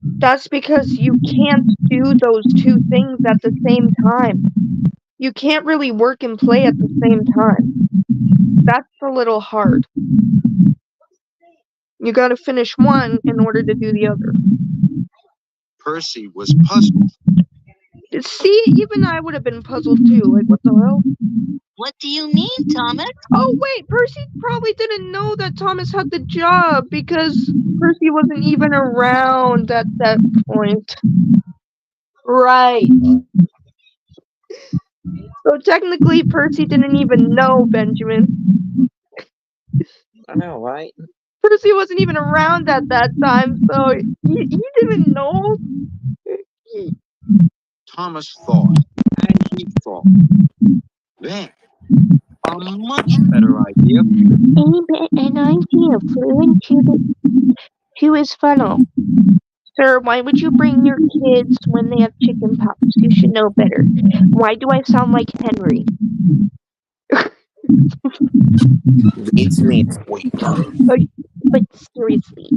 That's because you can't do those two things at the same time. You can't really work and play at the same time. That's a little hard. You gotta finish one in order to do the other. Percy was puzzled. See, even I would have been puzzled too. Like, what the hell? What do you mean, Thomas? Oh, wait, Percy probably didn't know that Thomas had the job because Percy wasn't even around at that point. Right. So technically, Percy didn't even know, Benjamin. I know, right? Percy wasn't even around at that time, so he didn't know. Thomas thought, and he thought. Then, a much better idea. An idea flew to his funnel. Sir, why would you bring your kids when they have chicken pox? You should know better. Why do I sound like Henry? Beats me, sweetheart. But seriously,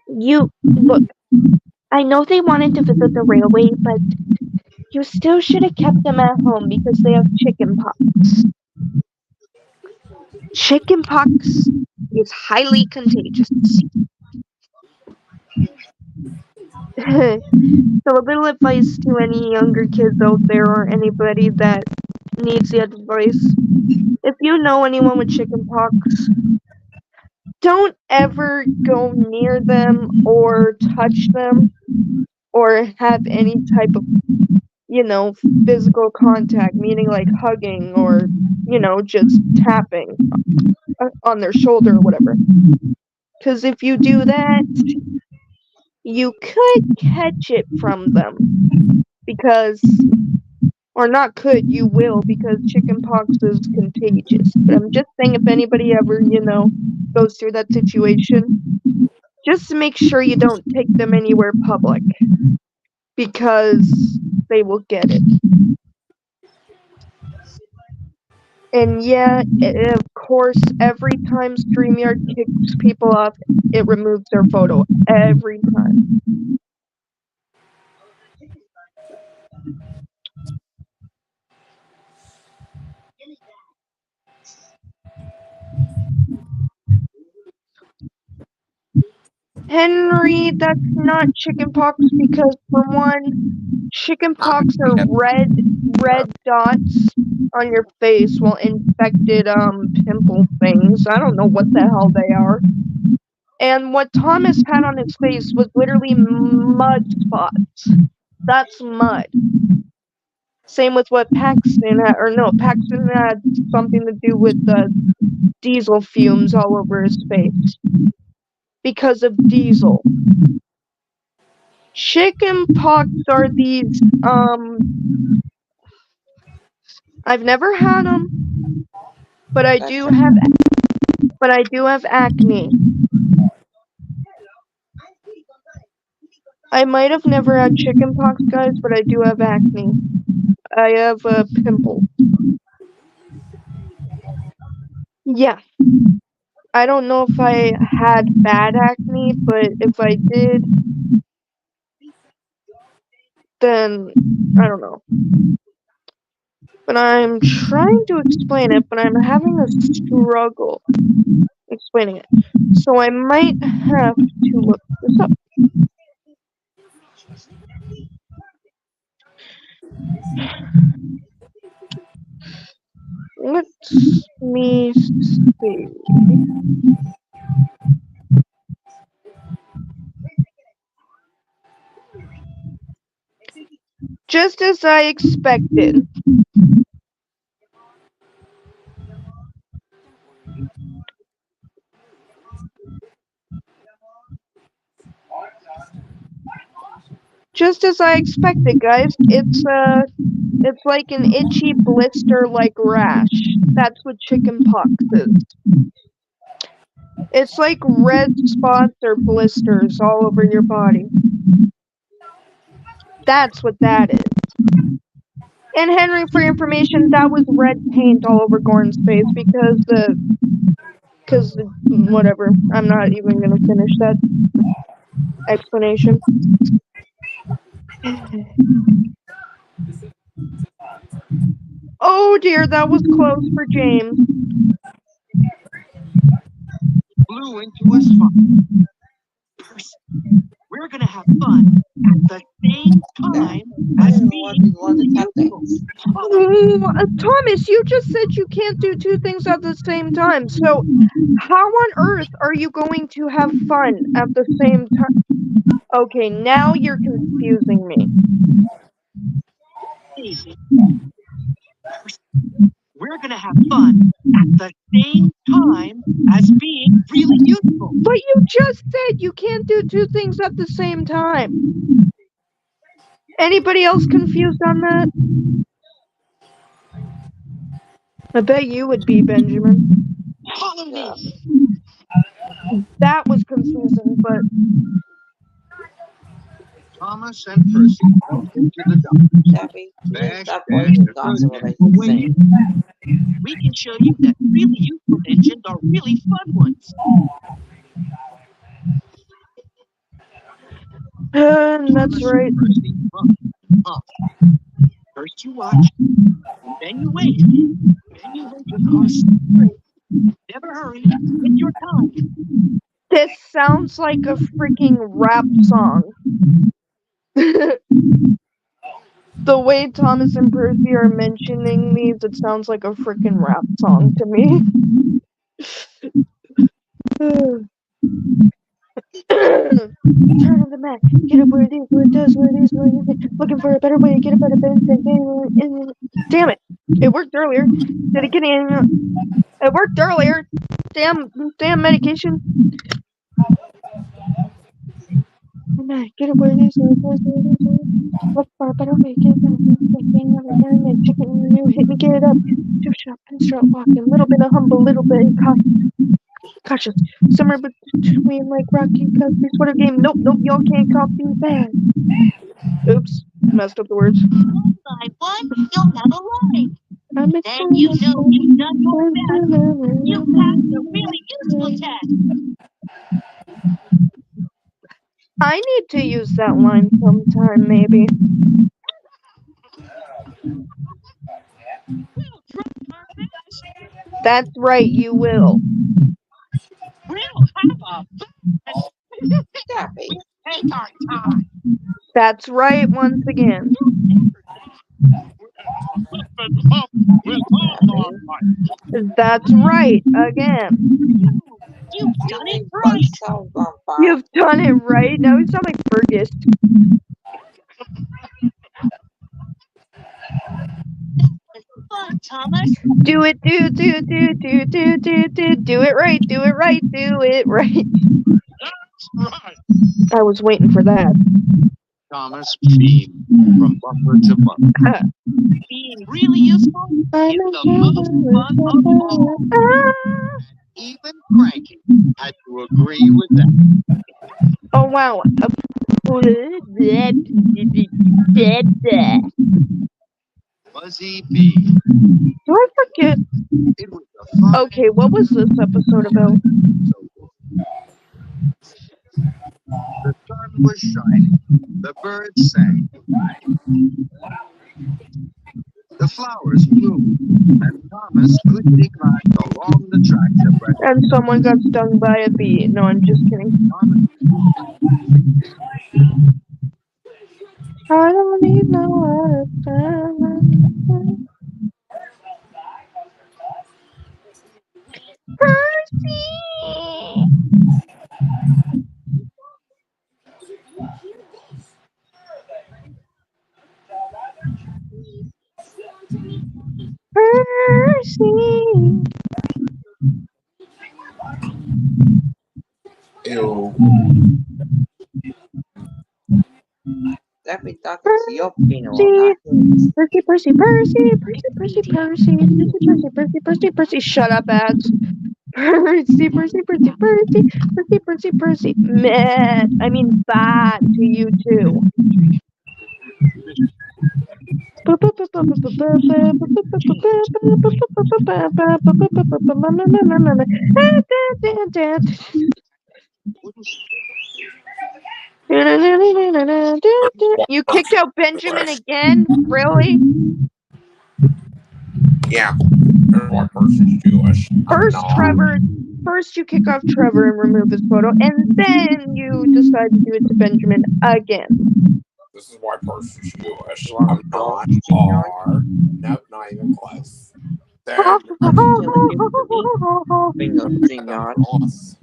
look, I know they wanted to visit the railway, but you still should have kept them at home because they have chicken pox. Chicken pox is highly contagious. So a little advice to any younger kids out there or anybody that needs the advice. If you know anyone with chicken pox, don't ever go near them or touch them or have any type of, physical contact, meaning like hugging or, just tapping on their shoulder or whatever. Because if you do that, you could catch it from them. Or not could, you will, because chickenpox is contagious. But I'm just saying, if anybody ever, goes through that situation, just make sure you don't take them anywhere public, because they will get it. And yeah, of course, every time StreamYard kicks people off, it removes their photo. Every time. Henry, that's not chickenpox because, for one, chickenpox are red dots on your face, while infected pimple things, I don't know what the hell they are. And what Thomas had on his face was literally mud spots. That's mud. Same with what Paxton had, Paxton had something to do with the diesel fumes all over his face. Because of diesel. Chickenpox are these, I've never had them, but I do have acne. I might have never had chickenpox, guys, but I do have acne. I have a pimple. Yeah. I don't know if I had bad acne, but if I did, then I don't know. But I'm trying to explain it, but I'm having a struggle explaining it. So I might have to look this up. Let me see. Just as I expected. Just as I expected, guys. It's like an itchy blister-like rash. That's what chickenpox is. It's like red spots or blisters all over your body. That's what that is. And Henry, for information, that was red paint all over Gordon's face because whatever. I'm not even gonna finish that explanation. Oh dear, that was close for James. Blew into his funnel. Percy, we're gonna have fun at the same time as being really useful. Thomas, you just said you can't do two things at the same time. So, how on earth are you going to have fun at the same time? Okay, now you're confusing me. Easy. We're gonna have fun at the same time as being really useful. But you just said you can't do two things at the same time. Anybody else confused on that? I bet you would be, Benjamin. Follow me. That was confusing, but Thomas and Percy walked into the dock. Daffy, can you Bash, stop Dash, pointing and guns at Percy what I were keep waiting. saying? We can show you that really useful engines are really fun ones. that's Thomas right. and Percy bumped and pumped. First you watch, and then you wait. Then you wait across the street. Never hurry. Take your time. This sounds like a freaking rap song. The way Thomas and Percy are mentioning these, it sounds like a freaking rap song to me. Turn on the map. Get up where it is, where it does, where it is, where it is. Looking for a better way. Get a better Damn it. It worked earlier. Did it get in? It worked earlier. Damn medication. Get up where it is, where it does, where it is. Look for a better way. Get a better chicken. You hit me. Get up. Two shot, pin strut walking. A little bit of humble, little bit of cautious. Somewhere between like Rocky Country sort of game. Nope, y'all can't copy that. Oops, messed up the words. One by one, you'll have a line. Then you know you've done your best. You passed a really useful test. I need to use that line sometime, maybe. We'll drop our best. That's right, you will. We'll have a blast. Daffy. We'll take our time. That's right, once again. That's right, again. You've done it But right. sounds on fire. You've done it right. Now you sound like Fergus. Fun, Thomas. Do it, do it right, do it right. Right. I was waiting for that. Thomas beamed from bumper to bumper. Being really useful is the most fun of all. Even Cranky had to agree with that. Oh wow. Fuzzy B. Do I forget? It was a fun Okay, what was this episode about? The sun was shining. The birds sang. The flowers bloomed. And Thomas quickly climbed along the track that led And someone got stung by a bee. No, I'm just kidding. Thomas. I don't need no other time. Percy! Percy! Ew. Daffy talking to your funeral, not his. Percy. Shut up, ads. Percy. Meh. I mean, bad to you too. You kicked out Benjamin again? Really? Yeah. What person's Jewish? I'm First not. Trevor, first you kick off Trevor and remove his photo, and then you decide to do it to Benjamin again. This is why Percy's Jewish. You want I'm me to go not. StreamYard? Are. Nope, not even close. Then Would you like it for me? Bingo StreamYard. us.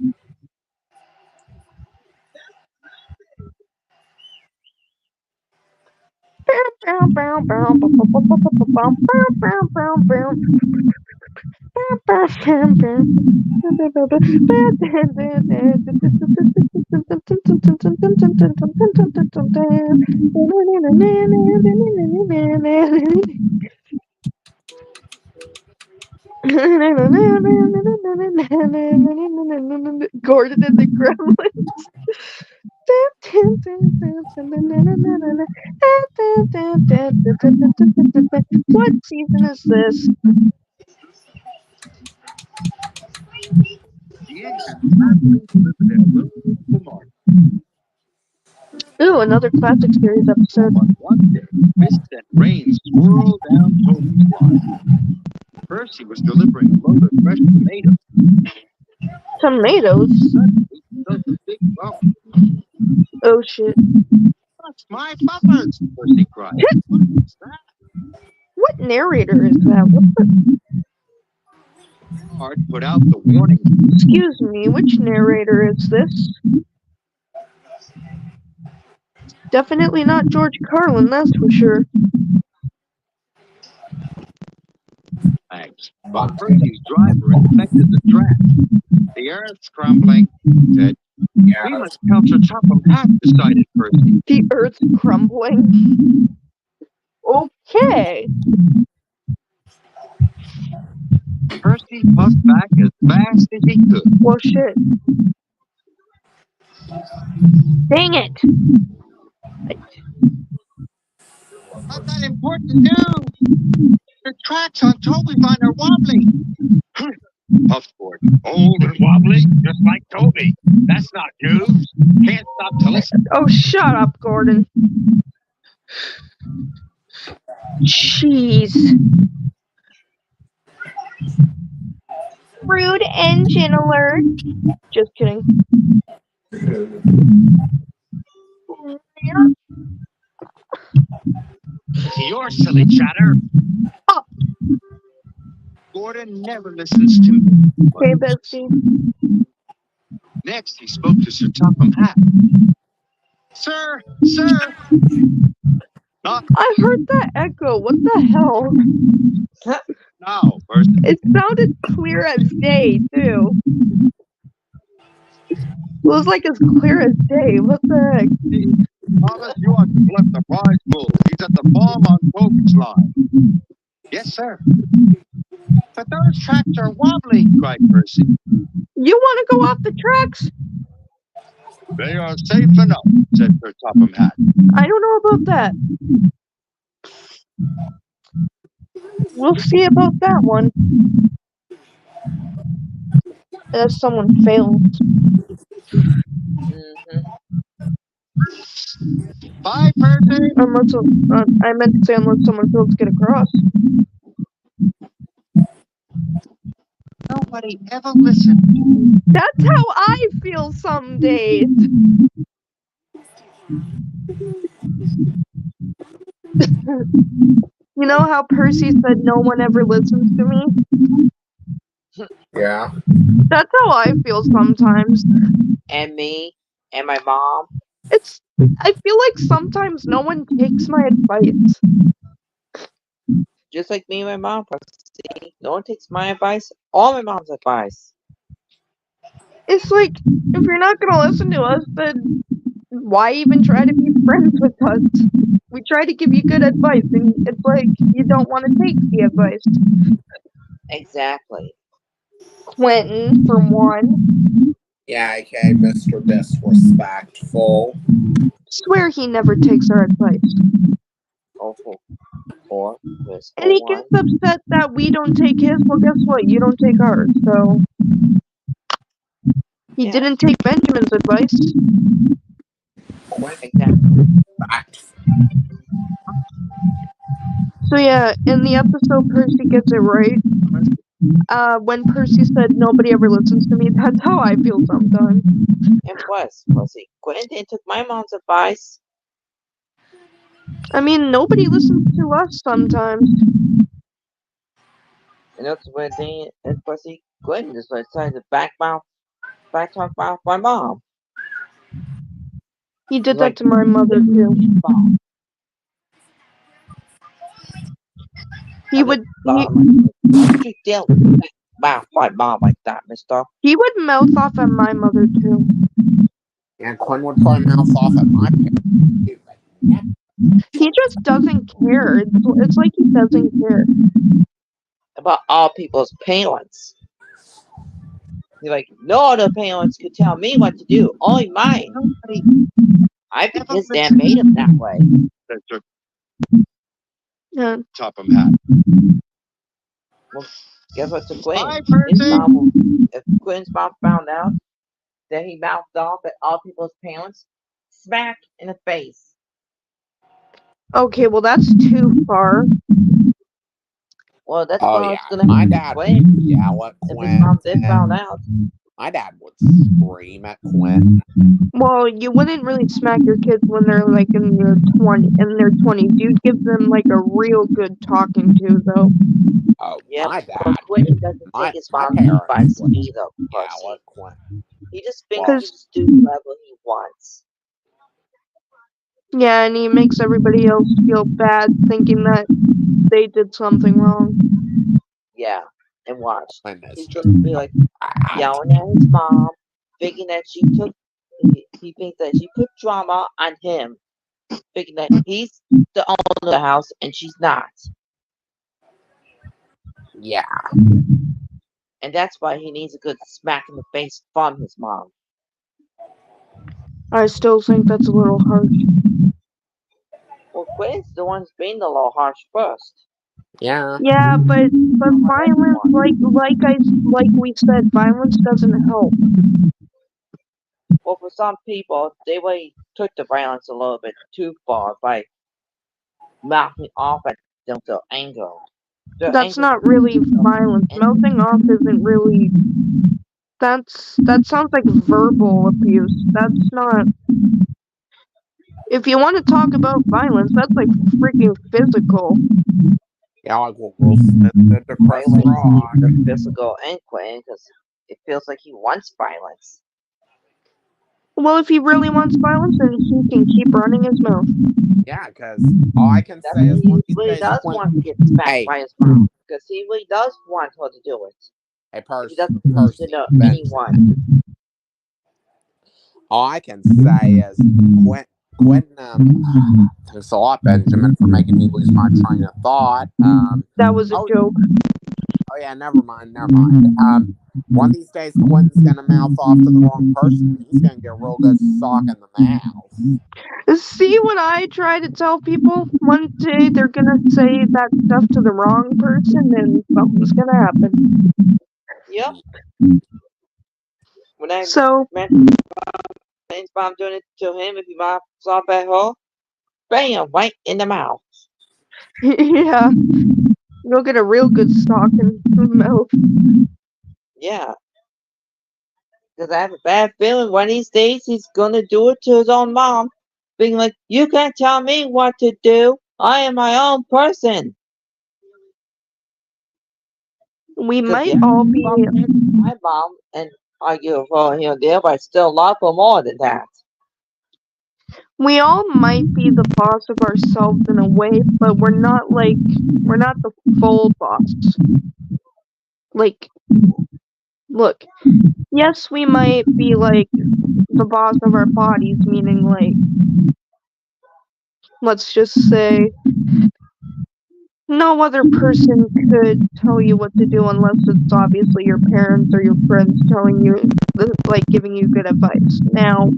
Gordon and the Gremlins. What season is this? The engines happily deliver their load to the market. Ooh, another classic series episode. But one day, mist and rain swirled down Toby's line. Percy was delivering a load of fresh tomatoes. Tomatoes? Suddenly, he felt a big bump. Oh shit. That's my bumpers! Percy cried. What was that? What narrator is that? What the? Art put out the warning. Excuse me, which narrator is this? Definitely not George Carlin, that's for sure. Thanks. But Percy's driver inspected the track. The earth's crumbling, he said. We Yeah. must help Sir Topham Hatt, decided Percy. The Earth's crumbling. Okay. Percy puffed back as fast as he could. Well, shit. Dang it! Not that important news. The tracks on Toby's line are wobbly. Puffed Gordon. Old and wobbly, just like Toby. That's not news. Can't stop to listen. Oh, shut up, Gordon. Jeez. Rude engine alert. Just kidding. To your silly chatter. Oh. Gordon never listens to me. Okay, bestie. Next, he spoke to Sir Topham Hatt. Sir! Not I heard that echo. What the hell? now, Percy. It sounded clear as day, too. It was like as clear as day. What the heck? Thomas, you are to collect the prize bull. He's at the farm on Toby's line. Yes, sir. But those tracks are wobbly, cried Percy. You want to go off the tracks? They are safe enough, said Sir Topham Hatt. I don't know about that. We'll see about that one. Unless someone fails. Bye, Percy. Unless, I meant to say unless someone fails to get across. Nobody ever listened to me. That's how I feel some days. You know how Percy said no one ever listens to me? Yeah. That's how I feel sometimes. And me and my mom. I feel like sometimes no one takes my advice. Just like me and my mom. See, no one takes my advice or my mom's advice. It's like, if you're not gonna listen to us, then why even try to be friends with us? We try to give you good advice, and it's like you don't want to take the advice. Exactly. Quentin, for one. Yeah, okay, Mr. Disrespectful. Swear he never takes our advice. Or this And he gets upset that we don't take his. Well, guess what? You don't take ours, so. He didn't take Benjamin's advice. Exactly. So yeah, in the episode, Percy gets it right. When Percy said nobody ever listens to me, that's how I feel sometimes. And plus, Pussy, Quentin took my mom's advice. I mean, nobody listens to us sometimes. And that's when they and Pussy Quentin just decided to backtalk about my mom. He did Like, that to my mother too. mom. He would You deal about my mom like that, mister. he would mouth off at my mother too. And Quinn would probably mouth off at my parents too, but never. He just doesn't care. It's like he doesn't care. About all people's parents. He's like, no other parents could tell me what to do, only mine. I think his dad made him that way. That took Yeah. Topham hat. Well, guess what to Quinn? Bye, His Percy. mom, if Quinn's mom found out that he mouthed off at all people's parents, smack in the face. Okay, well that's too far. Well, that's Oh what yeah, was gonna my happen to dad would Quinn yell at if his mom did found Quentin. out. My dad would scream at Quentin. Well, you wouldn't really smack your kids when they're like in their 20s. You'd give them like a real good talking to though. Oh, Yep, my but dad. Quentin doesn't My take his my mom's parents advice would either, yell Pussy. at Quentin. He just thinks Well, he can just do whatever he wants. Yeah, and he makes everybody else feel bad thinking that they did something wrong. Yeah, and watch. Quentin is He's just gonna be like bad. yelling at his mom, thinking that he thinks that she put drama on him, thinking that he's the owner of the house and she's not. Yeah. And that's why he needs a good smack in the face from his mom. I still think that's a little harsh. Well, Quinn's the one's being a little harsh first. Yeah. Yeah, but Not violence, everyone. like we said, violence doesn't help. Well, for some people, they really took the violence a little bit too far by mouthing off at them to anger. Their That's anger not really violence. and Mouthing off isn't really. That sounds like verbal abuse. That's not. If you want to talk about violence, that's like freaking physical. Yeah, like what Will Smith did to Chris violence Rock. the physical and Quinn because it feels like he wants violence. Well, if he really wants violence, then he can keep running his mouth. Yeah, because all I can That's say what is he one of these really days, does Quentin. want to get smacked Hey, by his mom because he really does want her to do it. hey, If he doesn't want to Percy, know Benjamin. anyone. All I can say is Quentin. Thanks a lot, Benjamin, for making me lose my train of thought. That was a joke. Oh yeah, never mind. One of these days, Quentin's gonna mouth off to the wrong person. He's gonna get a real good sock in the mouth. See what I try to tell people? One day they're gonna say that stuff to the wrong person and something's gonna happen. Yep. When I So, mentioned his mom doing it to him, if he mouths off at her, bam, right in the mouth. yeah. You'll get a real good sock in the mouth. Yeah. Because I have a bad feeling one of these days he's gonna do it to his own mom, being like, "You can't tell me what to do. I am my own person." We Because might all be. my mom and argue with her here and there, but I still love her more than that. We all might be the boss of ourselves in a way, but we're not the full boss. Like, look, yes, we might be like the boss of our bodies, meaning like, let's just say, no other person could tell you what to do unless it's obviously your parents or your friends telling you, like, giving you good advice. Now,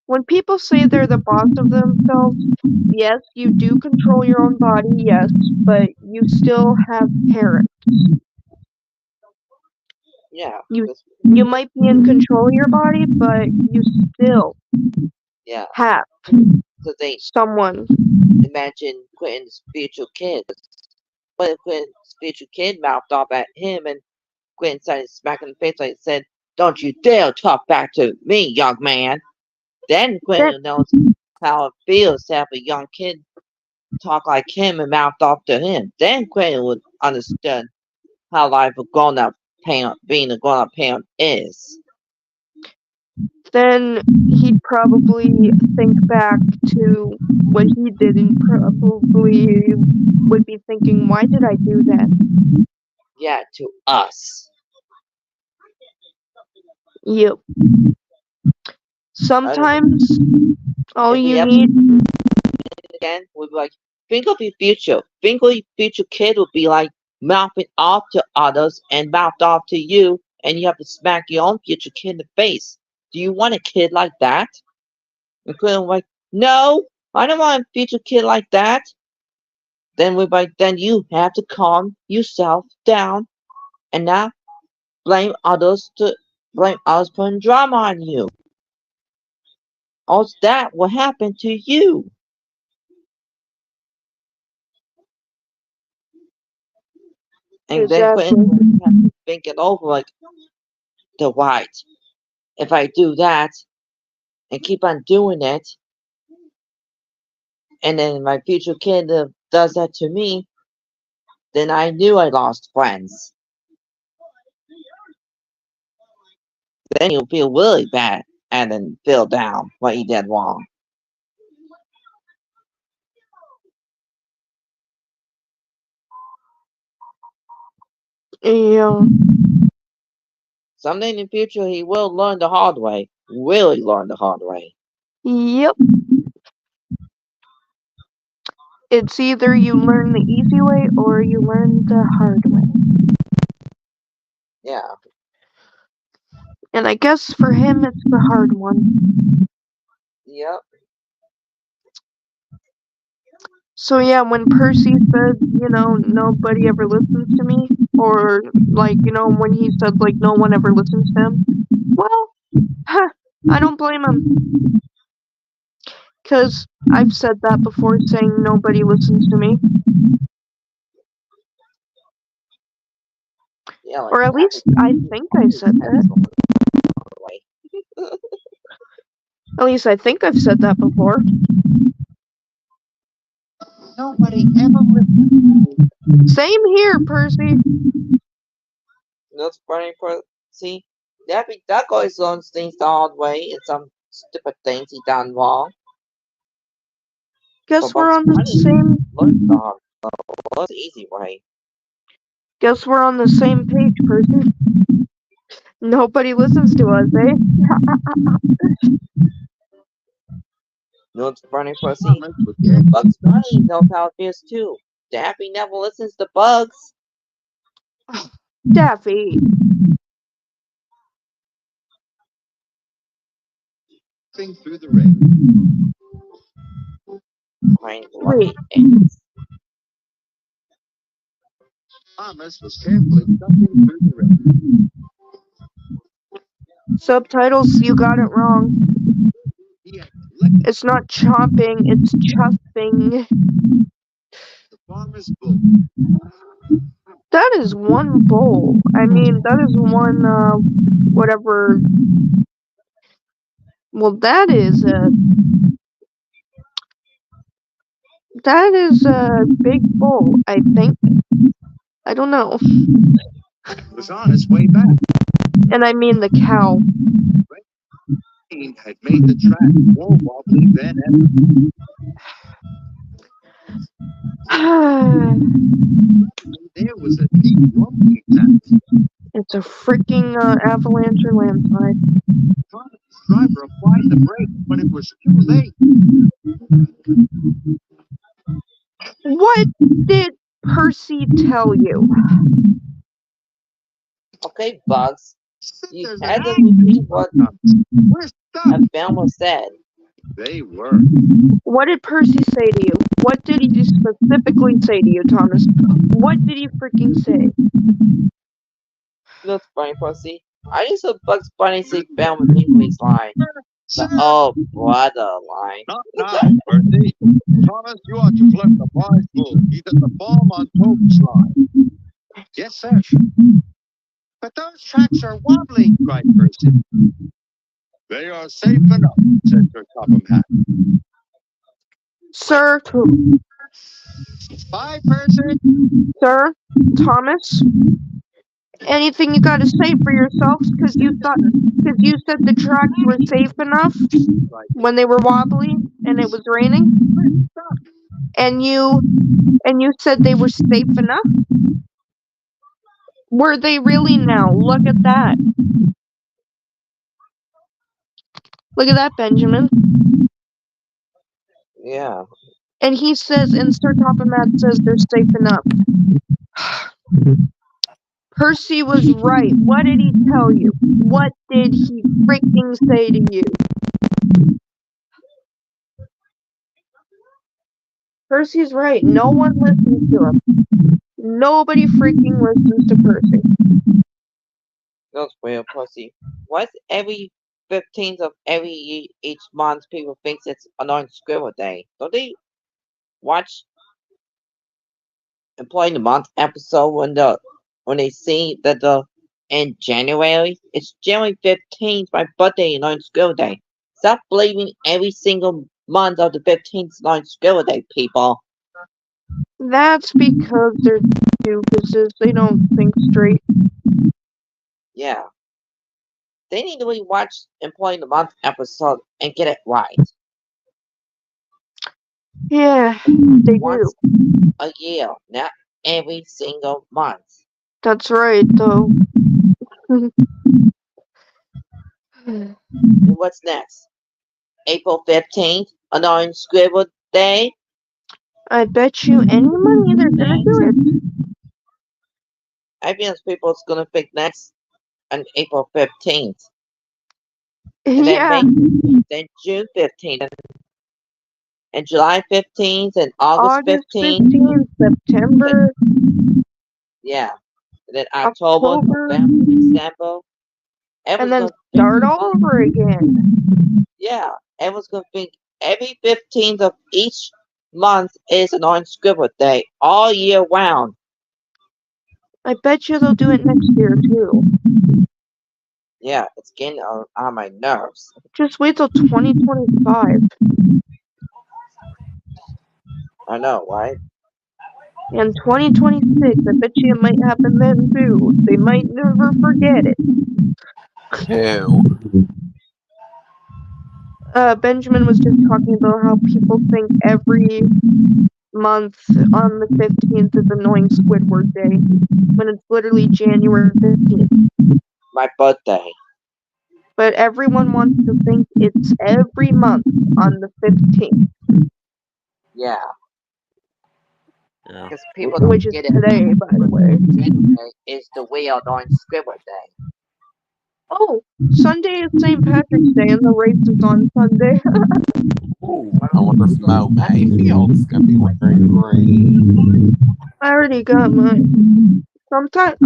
when people say they're the boss of themselves, yes, you do control your own body, yes, but you still have parents. Yeah. You might be in control of your body, but you still have So they someone. imagine Quentin's future kids. when Quinn's future kid mouthed off at him, and Quinn started smacking the face like said, "Don't you dare talk back to me, young man." Then That Quinn knows how it feels to have a young kid talk like him and mouth off to him. Then Quinn would understand how life of grown up parent being a grown up parent is. then he'd probably think back to what he did and probably would be thinking, why did I do that? Yeah, to us. Yep. Sometimes all If we you ever need again, we'd be like, think of your future. Think of your future kid would be like mouthing off to others and mouthed off to you, and you have to smack your own future kid in the face. Do you want a kid like that? And Quinn was like, no, I don't want a future kid like that. Then we're like, then you have to calm yourself down and not blame others putting drama on you. Else that will happen to you. And then Quentin exactly. would have to think it over like, the right. If I do that and keep on doing it, and then my future kid does that to me, then I knew I lost friends. Then you'll feel really bad and then feel down what you did wrong. Yeah. Someday in the future, he will learn the hard way. Really learn the hard way. Yep. It's either you learn the easy way or you learn the hard way. Yeah. And I guess for him, it's the hard one. Yep. So yeah, when Percy said, nobody ever listens to me, or like, when he said like no one ever listens to him, well, I don't blame him. 'Cause I've said that before, saying nobody listens to me. Yeah, like Or at least I think I said that. At least I think I've said that before. Nobody ever listened. Same here, Percy. That's funny for see. That always learns things the hard way and some stupid things he done wrong. Guess we're on the same. Learn the hard way. The easy way. Guess we're on the same page, Percy. Nobody listens to us, eh? No, it's funny for see. Bugs Bunny knows how it feels too. Daffy never listens to Bugs. Daffy. Through the rain. Wait. Thomas was carefully stuffing through the rain. Subtitles, you got it wrong. It's not chopping, it's chuffing. The farmer's bull. That is one bowl. I mean, that is one, whatever. Well, that is a big bowl, I think. I don't know. Was on its way back. And I mean the cow. Rain had made the track more wobbly than ever. There was a deep rumbling sound. It's a freaking avalanche or landslide. The driver applied the brake, but it was too late. What did Percy tell you? Okay, Bugs. You There's had to an repeat what We're stuck. Velma said. They were. What did Percy say to you? What did he specifically say to you, Thomas? What did he freaking say? That's funny, Percy. I just heard Bugs Bunny say Velma Dinkley's line. The old brother line. Not now, Percy. Thomas, you are to flip the prize bull. He's at the farm on Toby's line. Yes, sir. But those tracks are wobbly, cried Percy. They are safe enough, said Sir Topham Hatt. Sir, Bye, Percy. Sir, Thomas, anything you got to say for yourselves? Because you said the tracks were safe enough when they were wobbly and it was raining, and you said they were safe enough. Were they really now? Look at that. Look at that, Benjamin. Yeah. And he says, and Sir Topham says they're safe enough. Percy was right. What did he tell you? What did he freaking say to you? Percy's right. No one listens to him. Nobody freaking listens to Percy. That's weird, Percy. Why every 15th of every year, each month people think it's annoying scribble day? Don't they watch Employee the Month episode when they see that in January it's January 15th, my birthday, annoying scribble day. Stop believing every single month of the 15th annoying scribble day, people. That's because they're doofuses. They don't think straight. Yeah. They need to rewatch Employee the Month episode and get it right. Yeah, they Once do. a year, not every single month. That's right, though. And what's next? April 15th, annoying scribble day. I bet you any money they're gonna do it. I think people's gonna pick next on April 15th. And Yeah. then June 15th. And July 15th and August 15th. 15th, September. Yeah. And then October, November, December. And then start all over again. Yeah. Everyone's gonna think every 15th of each month is an annoying scribble day all year round. I bet you they'll do it next year too. Yeah, it's getting on my nerves. Just wait till 2025. I know, right? And 2026, I bet you it might happen then too. They might never forget it. Who? Benjamin was just talking about how people think every month on the 15th is annoying Squidward Day, when it's literally January 15th. My birthday. But everyone wants to think it's every month on the 15th. Yeah. Yeah. Because people don't Which is get it. today, by the way. January is the real annoying scribble day. Oh, Sunday is St. Patrick's Day and the race is on Sunday. Ooh, I wonder if Mo Mayfield's gonna be wearing green. I already got mine. Sometimes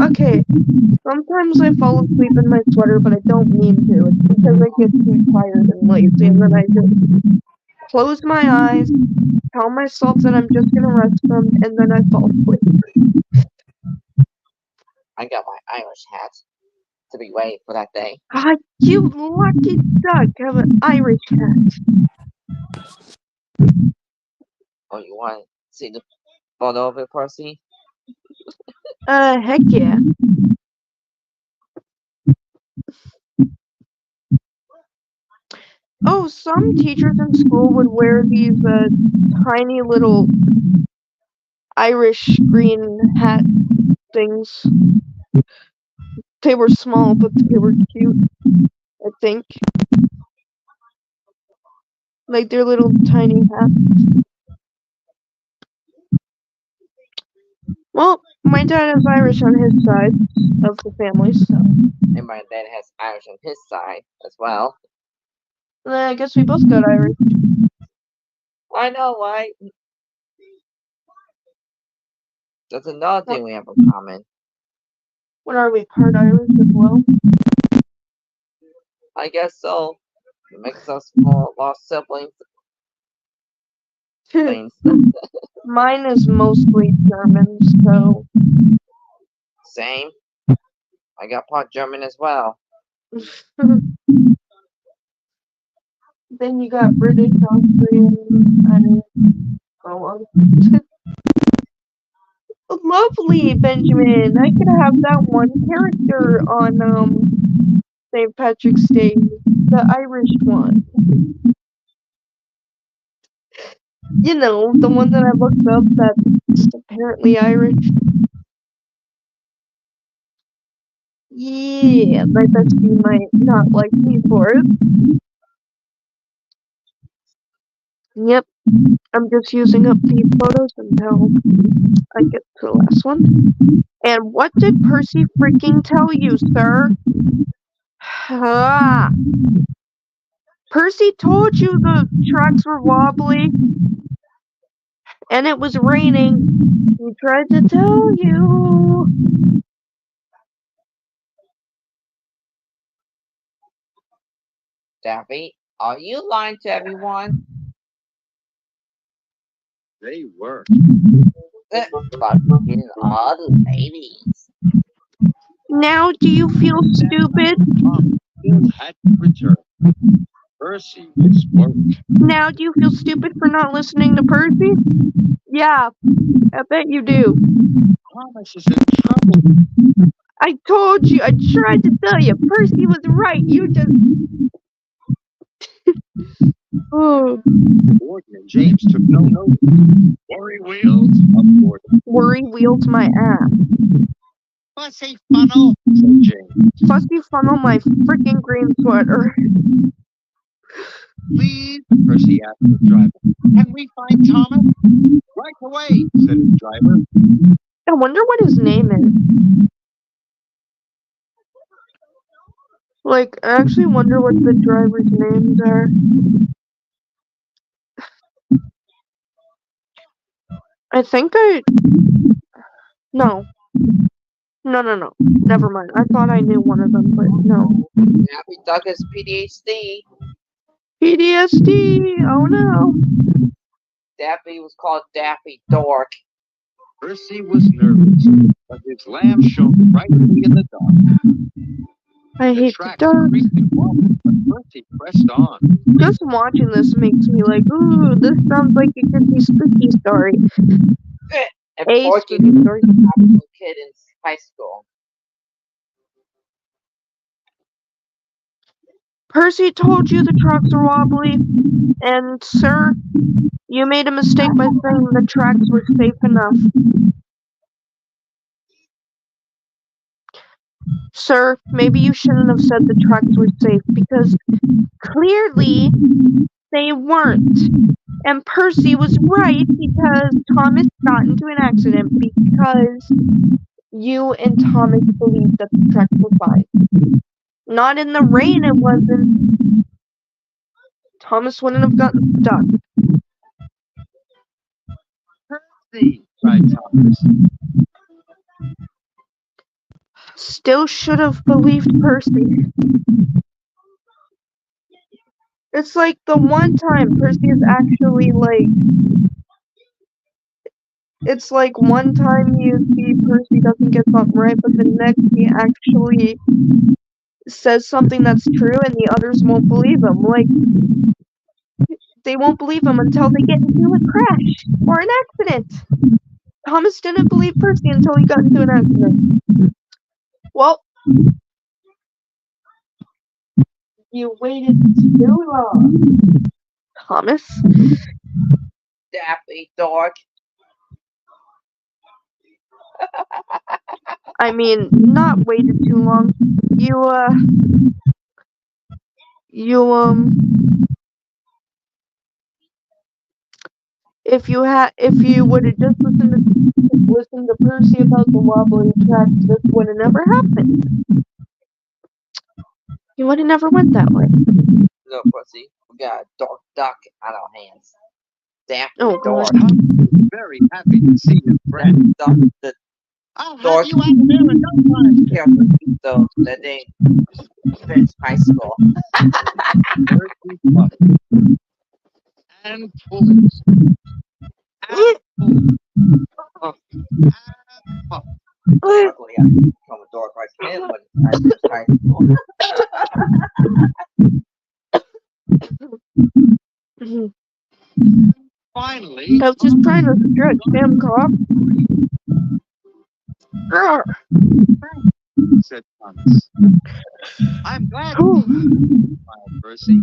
I fall asleep in my sweater, but I don't mean to. It's because I get too tired and lazy, and then I just close my eyes, tell myself that I'm just gonna rest them, and then I fall asleep. I got my Irish hat to be ready for that day. Ah, you lucky duck, have an Irish hat. Oh, you want to see the photo of it, Percy? Heck yeah. Oh, some teachers in school would wear these tiny little Irish green hat things. They were small, but they were cute, I think. Like their little tiny hats. Well, my dad is Irish on his side of the family, so. And my dad has Irish on his side as well. I guess we both got Irish. I know, right? That's another thing we have in common. What are we, part Irish as well? I guess so. It makes us more lost siblings. Things. Mine is mostly German, so Same. I got part German as well. then you got British, Austrian, and so on. Lovely, Benjamin. I could have that one character on St. Patrick's Day, the Irish one. You know, the one that I looked up that's apparently Irish. Yeah, my bestie might not like me for it. Yep, I'm just using up these photos until I get to the last one. And what did Percy freaking tell you, sir? Ah, Percy told you the tracks were wobbly and it was raining. He tried to tell you. Daffy, are you lying to everyone? They were. But in all the ladies. Now do you feel stupid? Tom still had to return. Percy was worried. Now do you feel stupid for not listening to Percy? Yeah, I bet you do. Thomas is in trouble. I told you, I tried to tell you, Percy was right. You just... Oh, Gordon and James took no notice. Worry wheels, of Gordon, worry wheels my ass. Fussy funnel. said James. Fussy funnel my freaking green sweater. Please, Percy asked the driver. can we find Thomas? Right away, said his driver. I wonder what his name is. Like, I actually wonder what the drivers' names are. I think No. No. Never mind. I thought I knew one of them, but no. Daffy Duck is PTSD. PTSD! Oh no. Daffy was called Daffy Dork. Percy was nervous, but his lamp shone brightly in the dark. I The hate the track dark. creaked and wobbled, but Percy pressed on. Just watching this makes me like, ooh, this sounds like it could be spooky story. And A Porky spooky was story. a popular kid in high school. Percy told you the tracks are wobbly, and sir, you made a mistake by saying the tracks were safe enough. Sir, maybe you shouldn't have said the tracks were safe, because clearly they weren't. And Percy was right, because Thomas got into an accident because you and Thomas believed that the tracks were fine. Not in the rain, it wasn't. Thomas wouldn't have gotten stuck. Percy, cried Thomas. Still should have believed Percy. It's like the one time Percy is actually like... It's like one time you see Percy doesn't get something right, but the next he actually says something that's true and the others won't believe him. Like, they won't believe him until they get into a crash or an accident. Thomas didn't believe Percy until he got into an accident. Well, you waited too long, Thomas. Daffy Dork. I mean, not waited too long. If you would have just listened to Percy about the wobbly tracks, this would have never happened. You would have never went that way. Look, Percy, we got a dark duck on our hands. Daffy Oh, Dork. God. Thomas was very happy to see his friend. The I'll have Dork. you out of there in no time. careful, though, that they Finish high school. Percy puffed and pulled and pulled and puffed. Luckily, I become a dork like him when I finish high school. Finally, I was just trying to stretch, damn cock. said Thomas. I'm glad you Whew. smiled Percy.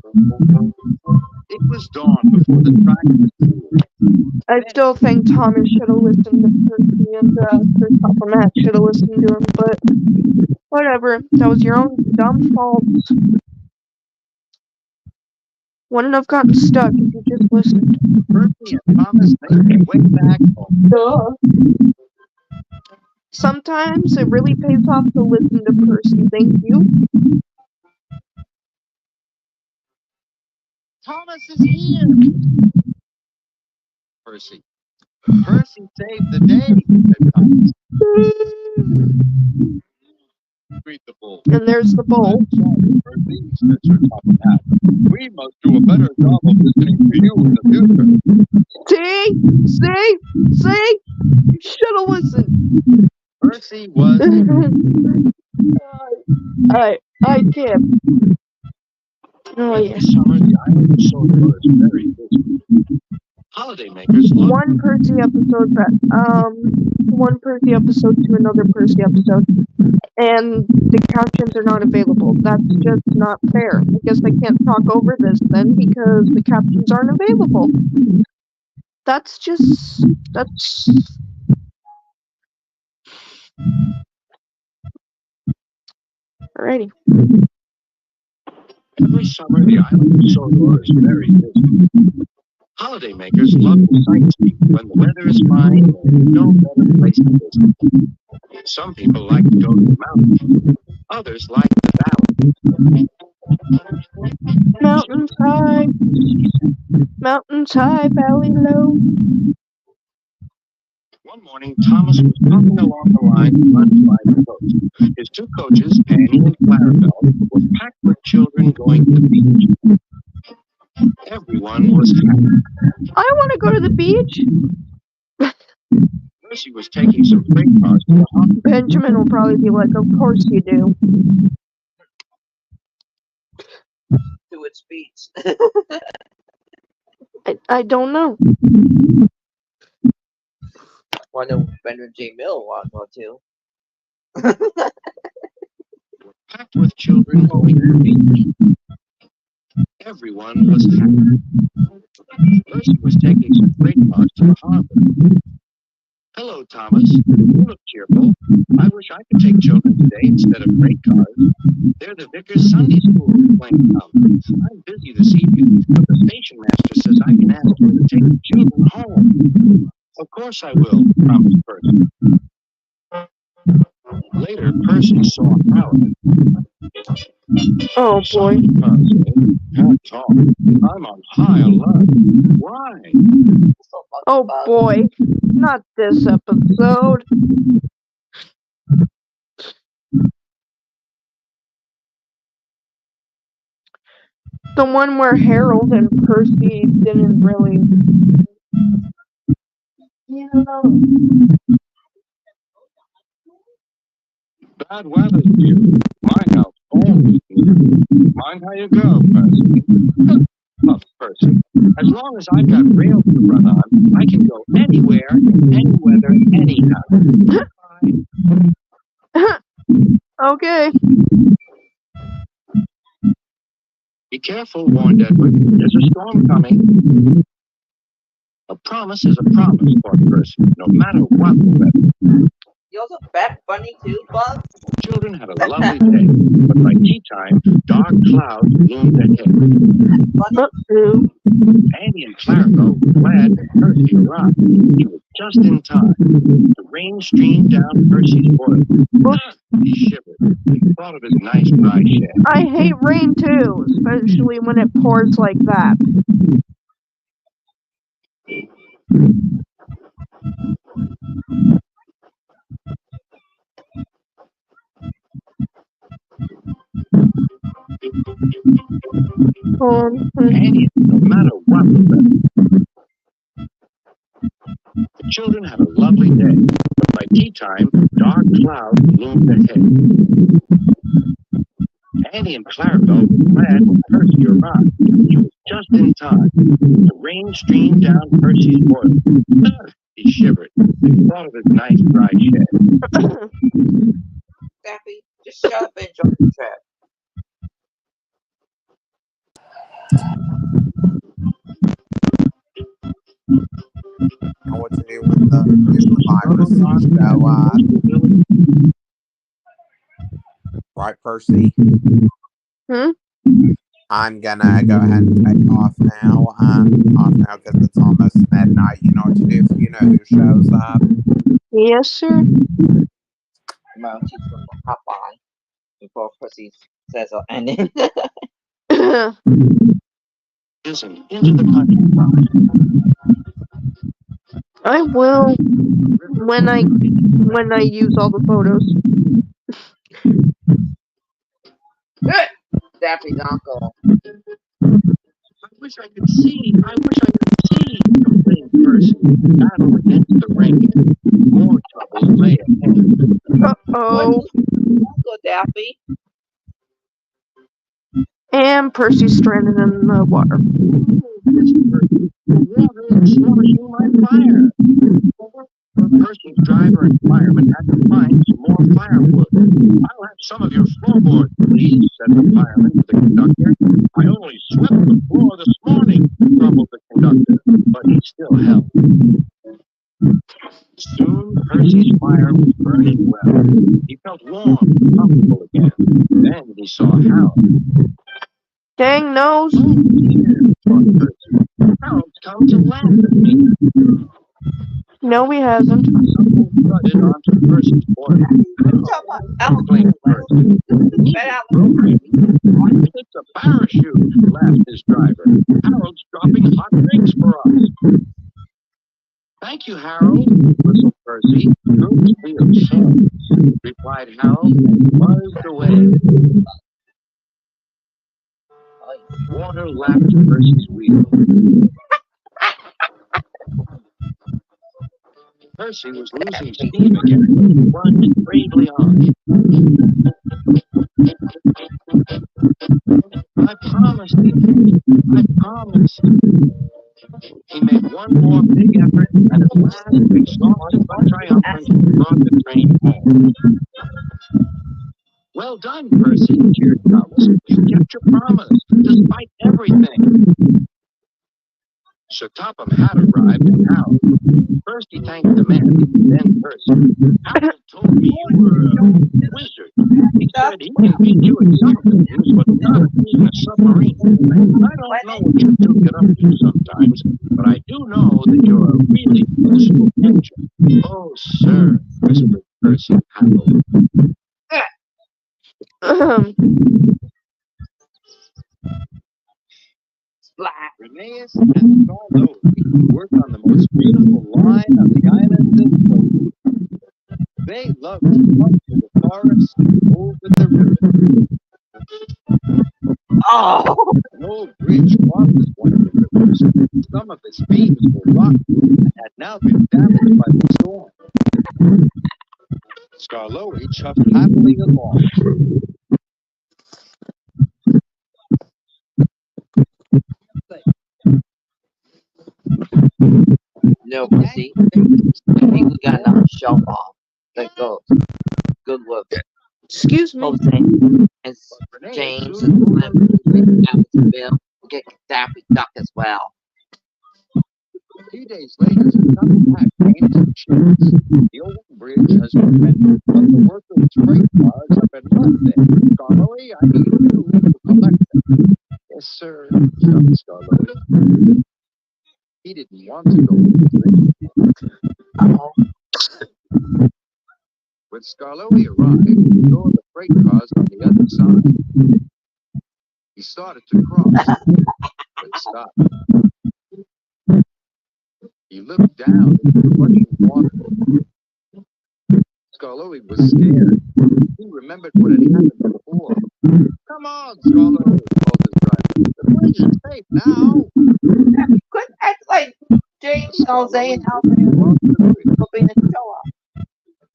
It was dawn before the track was clear. I still think Thomas should have listened to Percy and Christopher Matt should have listened to him, but whatever. That was your own dumb fault. Wouldn't have gotten stuck if you just listened. Percy and Thomas made their way back home. Duh. Sometimes it really pays off to listen to Percy, thank you. Thomas is here. Percy. Percy saved the day, said Thomas. Greet the bull. And there's the bowl. Percy, said Sir Topham Hatt. We must do a better job of listening to you in the future. See? You should have listened. Percy was I can't. Oh, every yeah. summer the island of Sodor is very busy. Holidaymakers love One Percy episode to another Percy episode. And the captions are not available. That's just not fair. I guess I can't talk over this then because the captions aren't available. That's alrighty. Every summer the island of Sodor is very busy. Holidaymakers love to sightsee when the weather is fine and there's no better place to visit. Some people like to go to the mountains. Others like the valley. Mountains high, valley low. One morning, Thomas was puffing along the line run by the coach. His two coaches, Annie and Clarabelle, were packed with children going to the beach. Everyone was happy. I want to go to the beach. Percy was taking some freight cars to the harbor. Benjamin will probably be like, of course you do. Do its speech. I don't know. Wonder if Benjamin J. Mill want to go to. Packed with children going to the beach. Everyone was happy. Percy was taking some freight cars to the harbor. Hello, Thomas. You look cheerful. I wish I could take children today instead of freight cars. They're the Vicar's Sunday School playing out. I'm busy this evening, but the station master says I can ask you to take the children home. Of course I will, promised Percy. Later, Percy saw Howard. Oh boy. Percy, can't talk. I'm on high alert. Why? Oh boy. Not this episode. The one where Harold and Percy didn't really. You know. Bad weather here. My house always clear. Mind how you go, Percy. Look, Percy, as long as I've got rails to run on, I can go anywhere, any weather, anyhow. Bye. Okay. Be careful, warned Edward. There's a storm coming. A promise is a promise, thought Percy, no matter what the weather. You also bat bunny too, Buzz? Children had a lovely day, but by tea time, dark clouds loomed ahead. Uh-oh. Andy and Clarabelle were glad that Percy arrived. He was just in time. The rain streamed down Percy's forehead. He shivered. He thought of his nice dry shed. I hate rain too, especially when it pours like that. Annie, no matter what the weather, the children had a lovely day. But by tea time, dark clouds loomed ahead. Annie and Clarabelle were glad when Percy arrived. He was just in time. The rain streamed down Percy's forehead. He shivered and thought of his nice dry shed. Daffy, just shut up and enjoy the trip. Know what to do when the viruses show up. Right, Percy? I'm gonna go ahead and take off now. Because it's almost midnight. You know what to do if you know who shows up. Yes, sir. Well, she's going to hop by before Percy says her ending. Into the countryside. I will when I use all the photos. Daffy's uncle. I wish I could see, complained Percy, battle against the rain. More trouble lay ahead. Uh-oh. Uncle Daffy. And Percy's stranded in the water. The water is smothering my fire. Percy's driver and fireman had to find some more firewood. I'll have some of your floorboards, please, said the fireman to the conductor. I only swept the floor this morning, grumbled the conductor, but he still helped. Soon Percy's fire was burning well. He felt warm and comfortable again. Then he saw Harold. Dang nose. Oh dear, thought Percy. Harold's come to laugh at me. No, he hasn't. Something thudded onto Percy's forehead. Exclaimed Percy. It's a parachute, laughed his driver. Harold's dropping hot drinks for us. Thank you, Harold, whistled Percy. Troops feel chance, replied Harold, and buzzed away. Water lapped Percy's wheel. Percy was losing steam again. He plunged bravely on. I promised, he said. I promised. He made one more big effort, and at last, exhausted but triumphant, brought the train home. Well done, Percy, cheered Thomas. You kept your promise, despite everything. Sir Topham had arrived in Harold. First he thanked the men, then Percy. Harold told me you were a wizard. He said he can beat you at some things, but not at being a submarine. I don't know what you two get up to sometimes, but I do know that you're a really useful engine. Oh, sir, whispered Percy happily. Rheneas and Carlo worked on the most beautiful line on the island of Coast. They loved to walk through the forest and over the river. An old bridge crosses one of the rivers. Some of its beams were rotten and had now been damaged by the storm. Skarloey chuffed happily along. No, Percy. I think we got another show off that goes good with Excuse me. Jose and James and Bill. We'll get Daffy Duck as well. 2 days later, some pack came to Chance. The old bridge has been mended, but the workers' freight cars have been left there. Skarloey, I need you to collect them. Yes, sir, shouted Skarloey. He didn't want to go with the bridge. When Skarloey arrived, he saw the freight cars on the other side. He started to cross, but stopped. He looked down into the rushing water. Skarloey was scared. He remembered what had happened before. Come on, Scarlet, called his driver. The bridge is safe now. Quit act like James, Jose, and Scarlet crossed the bridge. hoping to show up.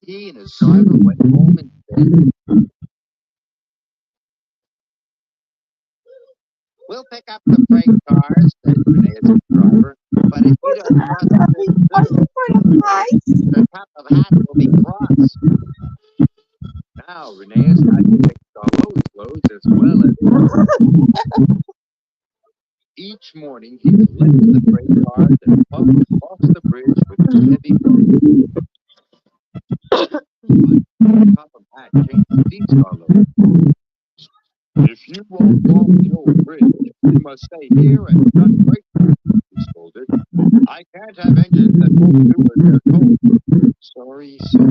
He and his driver went home instead. We'll pick up the freight cars, said Renee's driver. But if you don't cross the bridge soon, the top of hat will be crossed. Now Renee's had to pick Scarlet's clothes as well as his. Each morning he collected the freight cars and puffed across the bridge with his heavy load. The top of hat changed to see Scarlet. If you won't go over the old bridge, you must stay here and shut freight cars, he scolded. I can't have engines that won't do as they're told. Sorry, sir,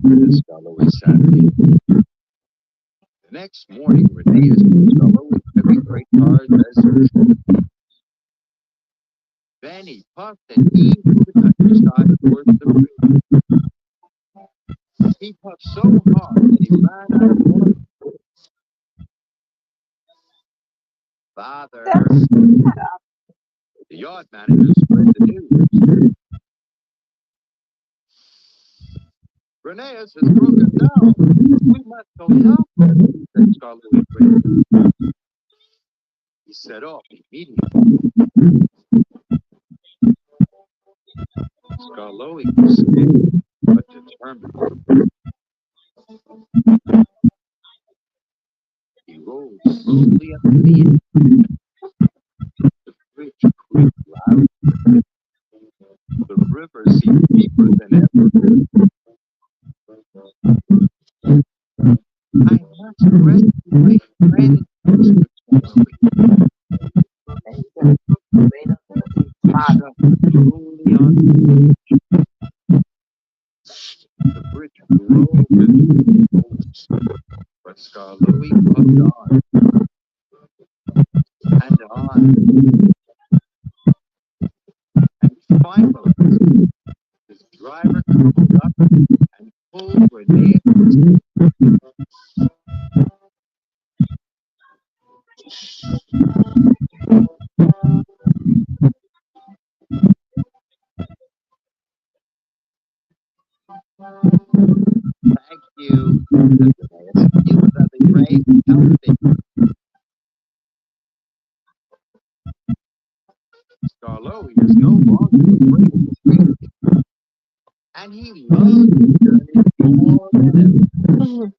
said Scarlet sadly. The next morning, Renee took Scarlet's heavy freight cars as usual. Then he puffed and heaved through the countryside towards the bridge. He puffed so hard that he ran out of water. Father, the yard manager spread the news. Renee's has broken down. We must go help him, said Scarlet. He set off immediately. Scarlet was scared, but determined. He rolled slowly up the end. The bridge creaked loud. The river seemed deeper than ever. I must rescue my friend, whispered Scarlet. Slowly on the bridge. The bridge broke into bolts, but Scarlet puffed on and on. And finally, his driver coupled up and pulled Renee. Thank you, said Renee. You were very brave and helping. Scarlet is no longer afraid of the street, and he loves the journey more than ever.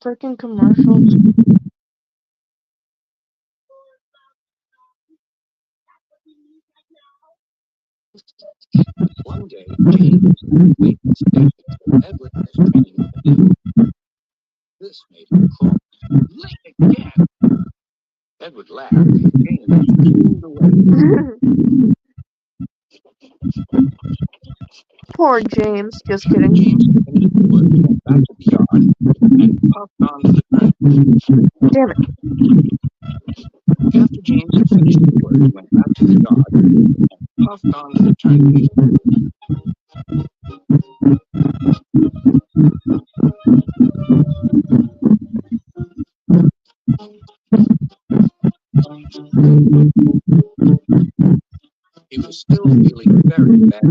Freaking commercials. One day, James waited until Edward was training him. This made him cross. Late again! Edward laughed, and James pulled away. Poor James. Just kidding. James finished the work, went back to the yard, and puffed on to the turn. Damn it. After James had finished the work, he went back to the yard and puffed on to the turnpike. He was still feeling very bad.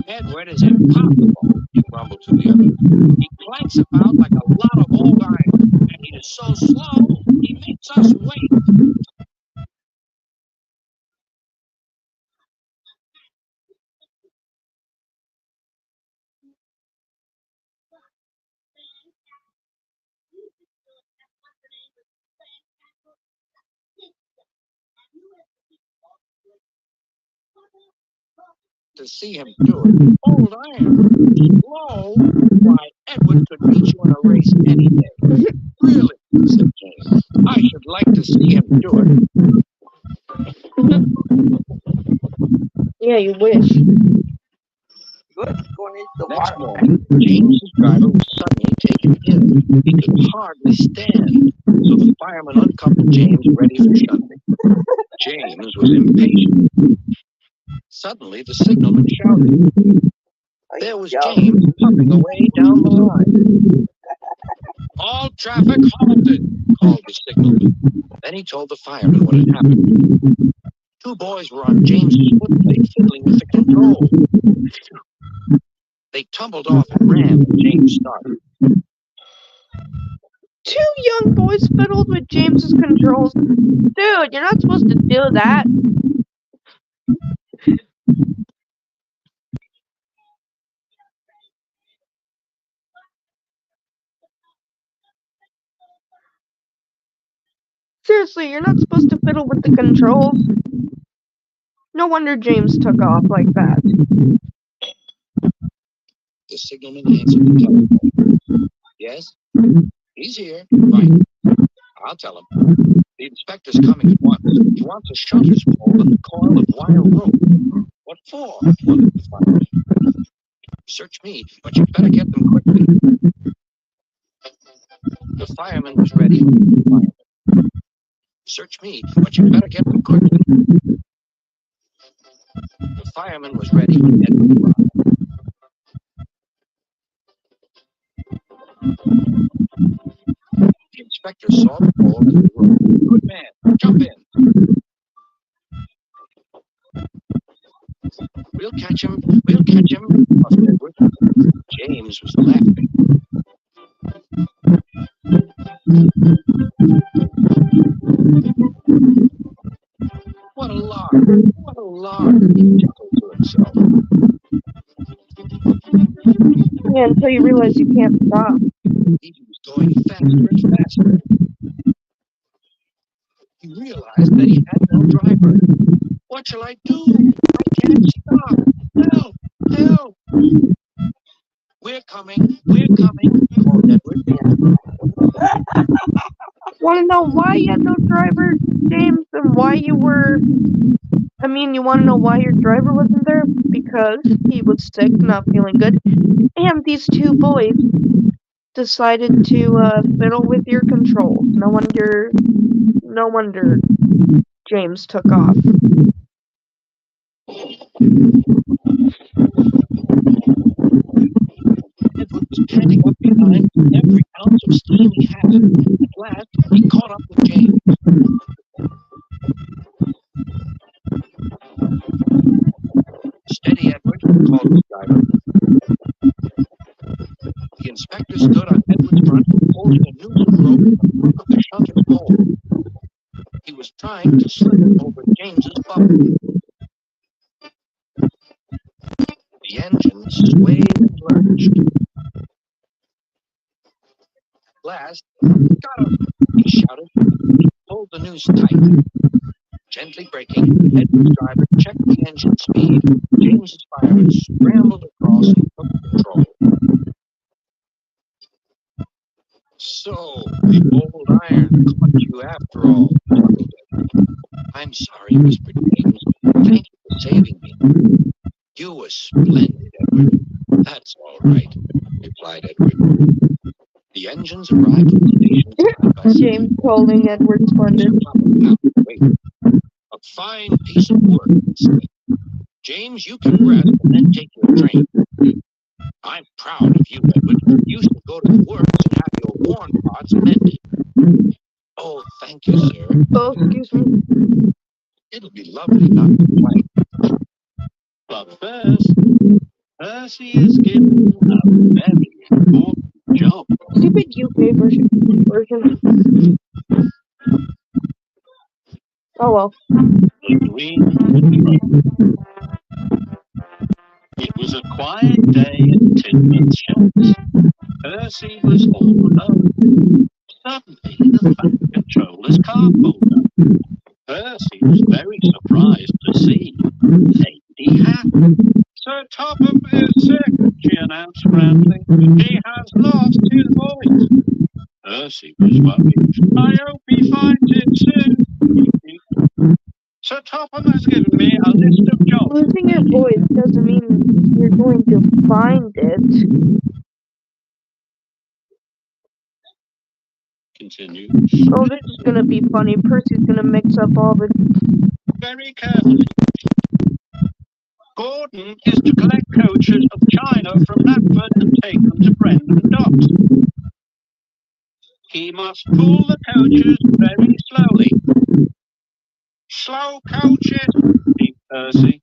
Edward is impossible, he grumbled to the other. He clanks about like a lot of old iron, and he is so slow, he makes us wait. To see him do it. Old iron, slow. Why, Edward could beat you in a race any day. Really, said James. I should like to see him do it. Yeah, you wish. Next morning, James's driver was suddenly taken ill. He could hardly stand, so the fireman uncoupled James ready for shunting. James was impatient. Suddenly, the signalman shouted. There was James puffing away down the line. All traffic halted, called the signalman. Then he told the firemen what had happened. Two boys were on James's footplate fiddling with the control. They tumbled off and ran when James started. Two young boys fiddled with James's controls. Dude, you're not supposed to do that. Seriously, you're not supposed to fiddle with the controls. No wonder James took off like that. The signalman answered the telephone. Yes? He's here. Right. I'll tell him. The inspector's coming at once. He wants a shunter's pole and a coil of wire rope. What for? Wondered the fireman. Search me, but you better get them quickly. The fireman was ready. Search me, but you better get them quickly. The fireman was ready when Edward arrived. The inspector saw the pole and the rope. Good man, jump in. We'll catch him, puffed Edward. James was laughing. What a lark, he chuckled to himself. Yeah, until you realize you can't stop. He was going faster and faster. He realized that he had no driver. What shall I do? I can't stop. Help! Help! We're coming, called Edward. Want to know why you had no driver, James, and why you want to know why your driver wasn't there? Because he was sick, not feeling good, and these two boys decided to fiddle with your controls. No wonder James took off. Edward was panting up behind every ounce of steam he had. At last, he caught up with James. Steady, Edward, called the driver. The inspector stood on Edward's front, holding a noose of rope from the crook of the shunter's pole. He was trying to slip it over James's bumper. The engine swayed and lurched. At last, got him, he shouted. He pulled the noose tight. Gently braking, Edward's driver checked the engine speed. James's fireman scrambled across and took control. So, the old iron caught you after all, chuckled Edward. I'm sorry, whispered James. Thank you for saving me. You were splendid, Edward. That's all right, replied Edward. The engines arrived at the station side by side. James calling Edward splendid. A fine piece of work, he said. James, you can rest and then take your train. I'm proud of you, Edward. You should go to the works and have your worn parts mended. Oh, thank you, sir. Oh, excuse me. It'll be lovely not to play. But first, Percy is given a very important job. Stupid UK version. Oh well. The Green Control. It was a quiet day at Tidman's Shops. Percy was all alone. Suddenly, the fat controller's car pulled up. Percy was very surprised to see Lady Hat. Sir Topham is sick, she announced proudly. He has lost his voice. Percy was worried. I hope he finds it soon. Sir Topham has given me a list of jobs. Losing your voice doesn't mean you're going to find it. Continue. Oh, this is gonna be funny. Percy's gonna mix up all the... Very carefully. Gordon is to collect coaches of china from Knapford and take them to Brendan Docks. He must pull the coaches very slowly. Slow coaches, beat Percy.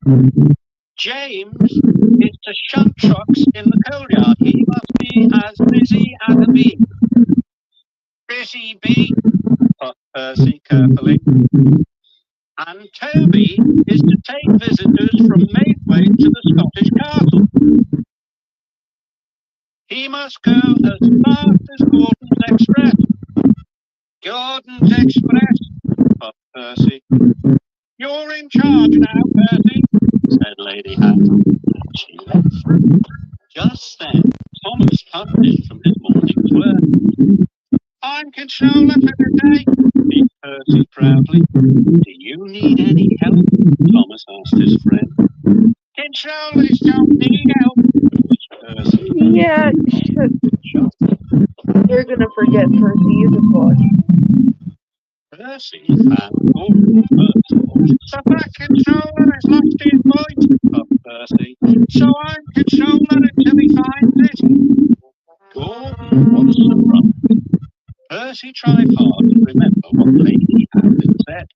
James is to shunt trucks in the coal yard. He must be as busy as a bee. Busy bee, thought Percy carefully. And Toby is to take visitors from Maidway to the Scottish castle. He must go as fast as Gordon's Express. Gordon's Express, thought Percy. You're in charge now, Percy, said Lady Hackle, and she left. Just then, Thomas puffed in from his morning's work. I'm controller for the day, beat Percy proudly. Do you need any help? Thomas asked his friend. Controllers don't need help, Percy. Yeah, you're gonna forget Percy. You just watch. Percy found Gordon first. The back controller has lost his voice, puffed Percy. So I'm controller until he finds it. Gordon was surprised. Percy tried hard to remember what Lady Hackle said.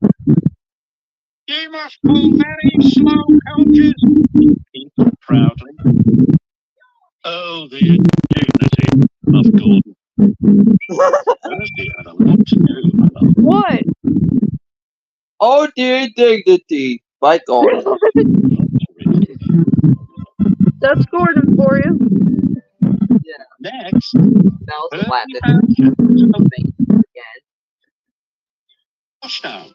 You must pull very slow coaches, he repeated proudly. Oh, the indignity of Gordon. Percy had a lot to do about What? Oh, the indignity. My God. That's Gordon for you. Next, That was Percy laughing. found James Something again. Washdown.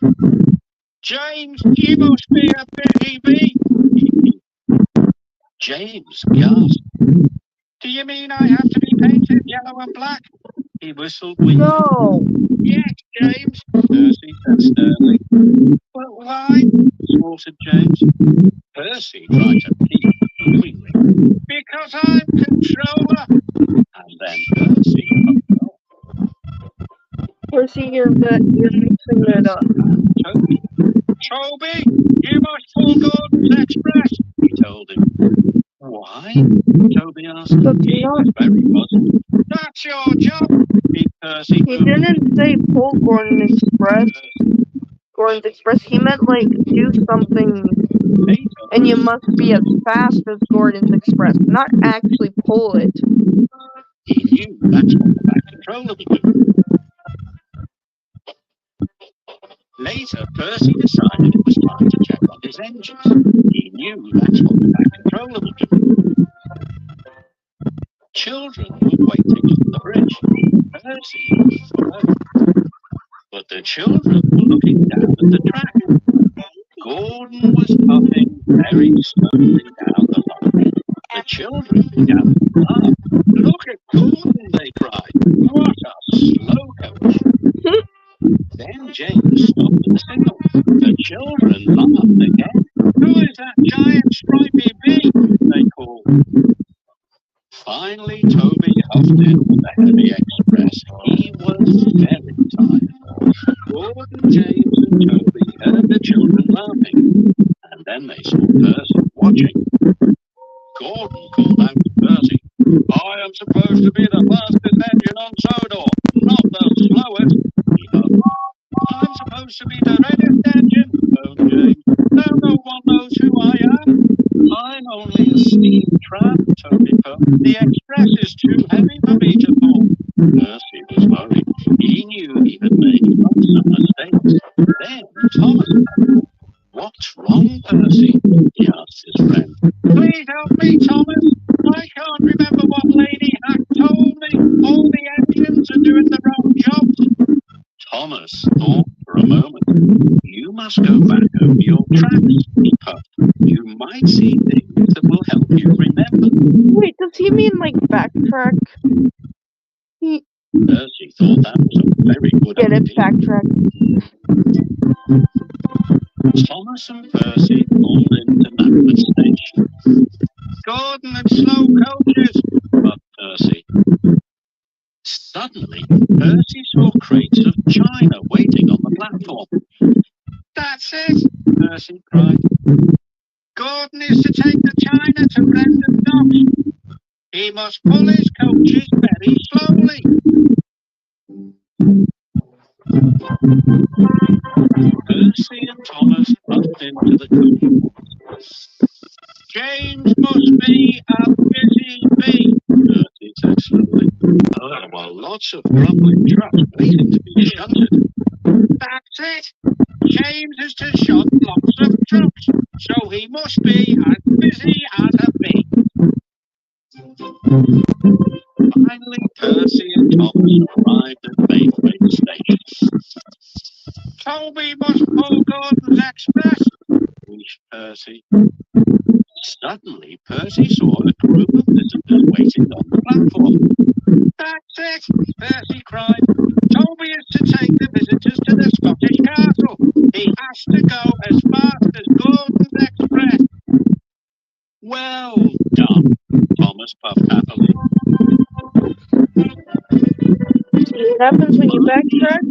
James, you must be a busy bee. James gasped. Do you mean I have to be painted yellow and black? He whistled weakly. No. Yes, James, Percy said sternly. But why? snorted James. Percy tried to plead movingly. Because I'm controller. And then Percy puffed off. Percy, you're mixing it up. Toby. Toby, you must pull Gordon's Express, he told him. Why? Toby asked. He was very puzzled. That's your job, beat Percy. He didn't say pull Gordon's Express. He meant like do something, and you must be as fast as Gordon's Express, not actually pull it. He knew that's what the back controller would do. Later, Percy decided it was time to check on his engines. He knew that's what the back controller would do. Children were waiting on the bridge. Percy followed. But the children were looking down at the track. Gordon was puffing very slowly down the line. The children began to laugh. Look at Gordon, they cried. What a slow coach. Then James stopped at the signal. The children laughed again. Who is that giant stripy bee? They called. Finally, Toby huffed in with the heavy express. He was very tired. Gordon, James, and Toby heard the children laughing, and then they saw Percy watching. Gordon called out to Percy, I am supposed to be the fastest engine on Sodor, not the slowest. He huffed. I'm supposed to be the reddest engine, moaned James. No one knows who I am. I'm only a steam tram, Toby puffed. The express is too heavy for me to pull. Percy was worried. He knew he had made lots of mistakes. Then Thomas puffed. What's wrong, Percy? He asked his friend. Please help me, Thomas. I can't remember what Lady Hack told me. All the engines are doing the wrong jobs. Thomas thought for a moment. You must go back over your tracks, he puffed. You might see things that will help you remember. Wait, does he mean like backtrack? Percy thought that was a very good Get idea. it, backtrack. Thomas and Percy pulled into Knapford Station. Gordon and slow coaches, puffed Percy. Suddenly, Percy saw crates of china waiting on the platform. That's it, Percy cried. Gordon is to take the China to random knocks. He must pull his coaches very slowly. Percy and Thomas bumped into the coach. James must be a busy bee, Percy said slowly. Oh, well, lots of grumbling trucks waiting to be shunted. That's it. James is to shunt lots of trucks, so he must be as busy as a bee. Finally, Percy and Thomas arrived at Braithwaite Station. Toby must pull Gordon's Express, wished Percy. Suddenly, Percy saw a group of visitors waiting on the platform. That's it, Percy cried. Toby is to take the visitors to the Scottish castle. He has to go as fast as Gordon's Express. Well done, Thomas puffed happily. See what happens when you backtrack?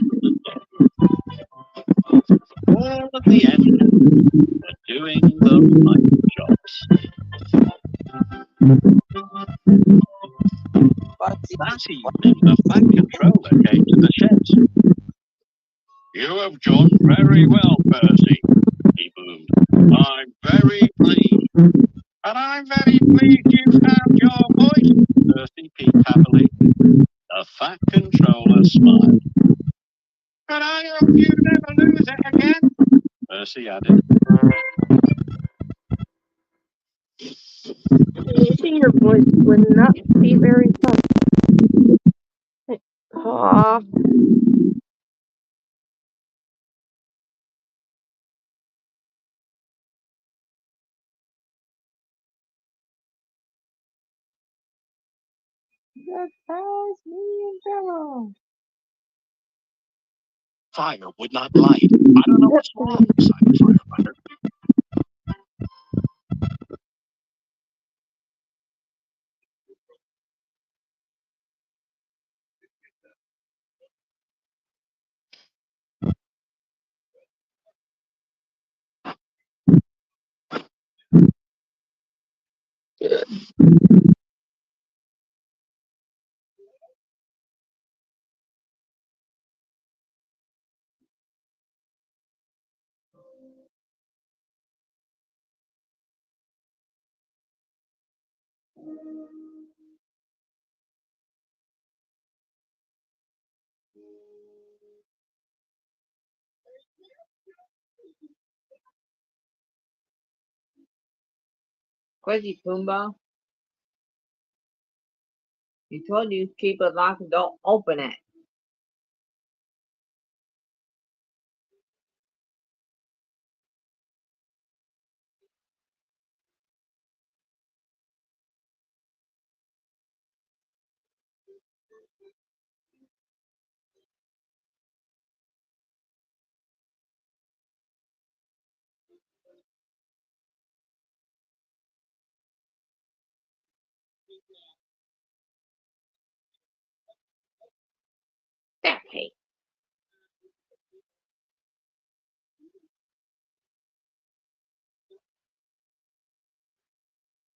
All of the engines were doing the right jobs. That evening, the Fat Controller came to the sheds. You have done very well, Percy, he boomed. I'm very pleased. And I'm very pleased you found your voice, Percy peeped happily. The Fat Controller smiled. And I hope you never lose it again, Percy added. Losing your voice would not be very fun. Aw. Fire would not light. I don't know what's wrong, sighed the firefighter. Crazy Pumbaa. He told you keep it locked and don't open it. Okay.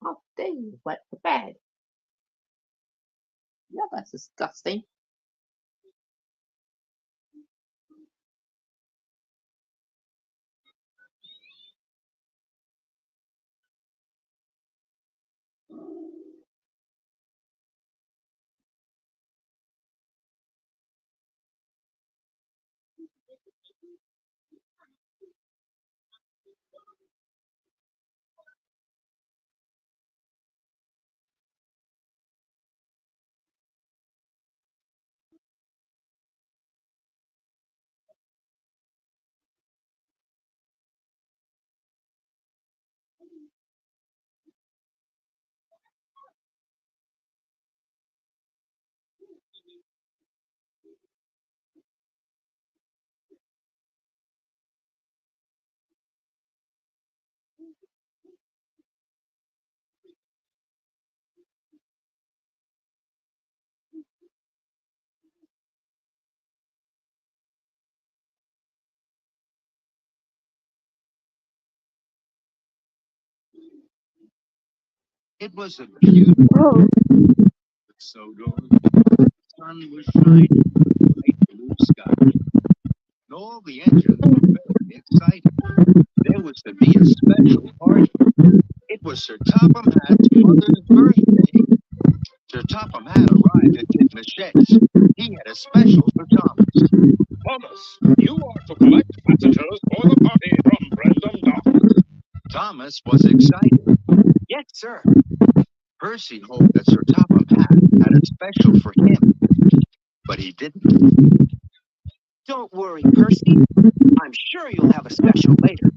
Oh, there you wet the bed. Yeah, that's disgusting. It was a beautiful Oh, so good. The sun was shining in a bright blue sky, and all the engines were very excited. There was to be a special party. It was Sir Topham Hatt's mother's birthday. Sir Topham Hatt arrived at Kid Machette's. He had a special for Thomas. Thomas, you are to collect passengers for the party from Brendam Dock. Thomas was excited. Yes, sir. Percy hoped that Sir Topham Hatt had a special for him, but he didn't. Don't worry, Percy. I'm sure you'll have a special later.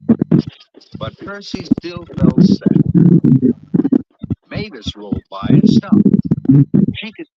But Percy still felt sad. Mavis rolled by and stopped. She could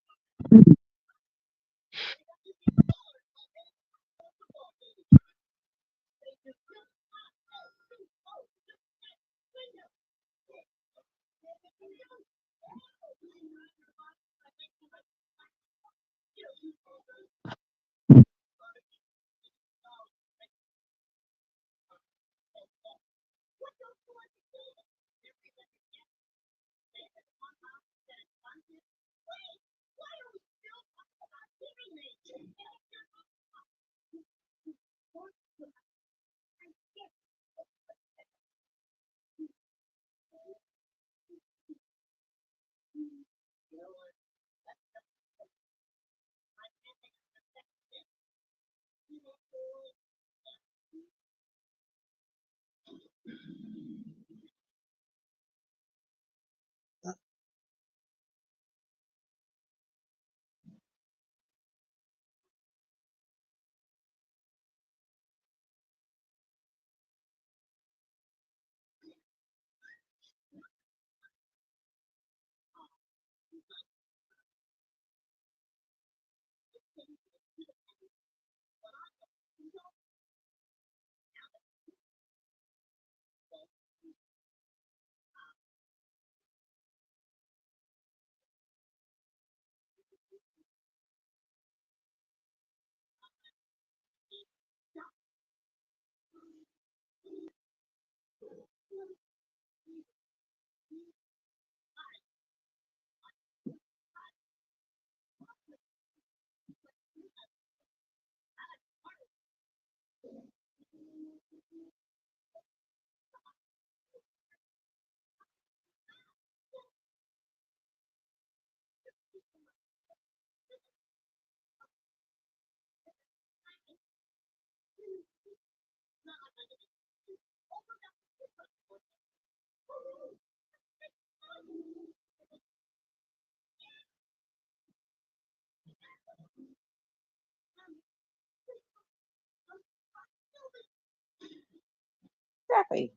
Jeffrey.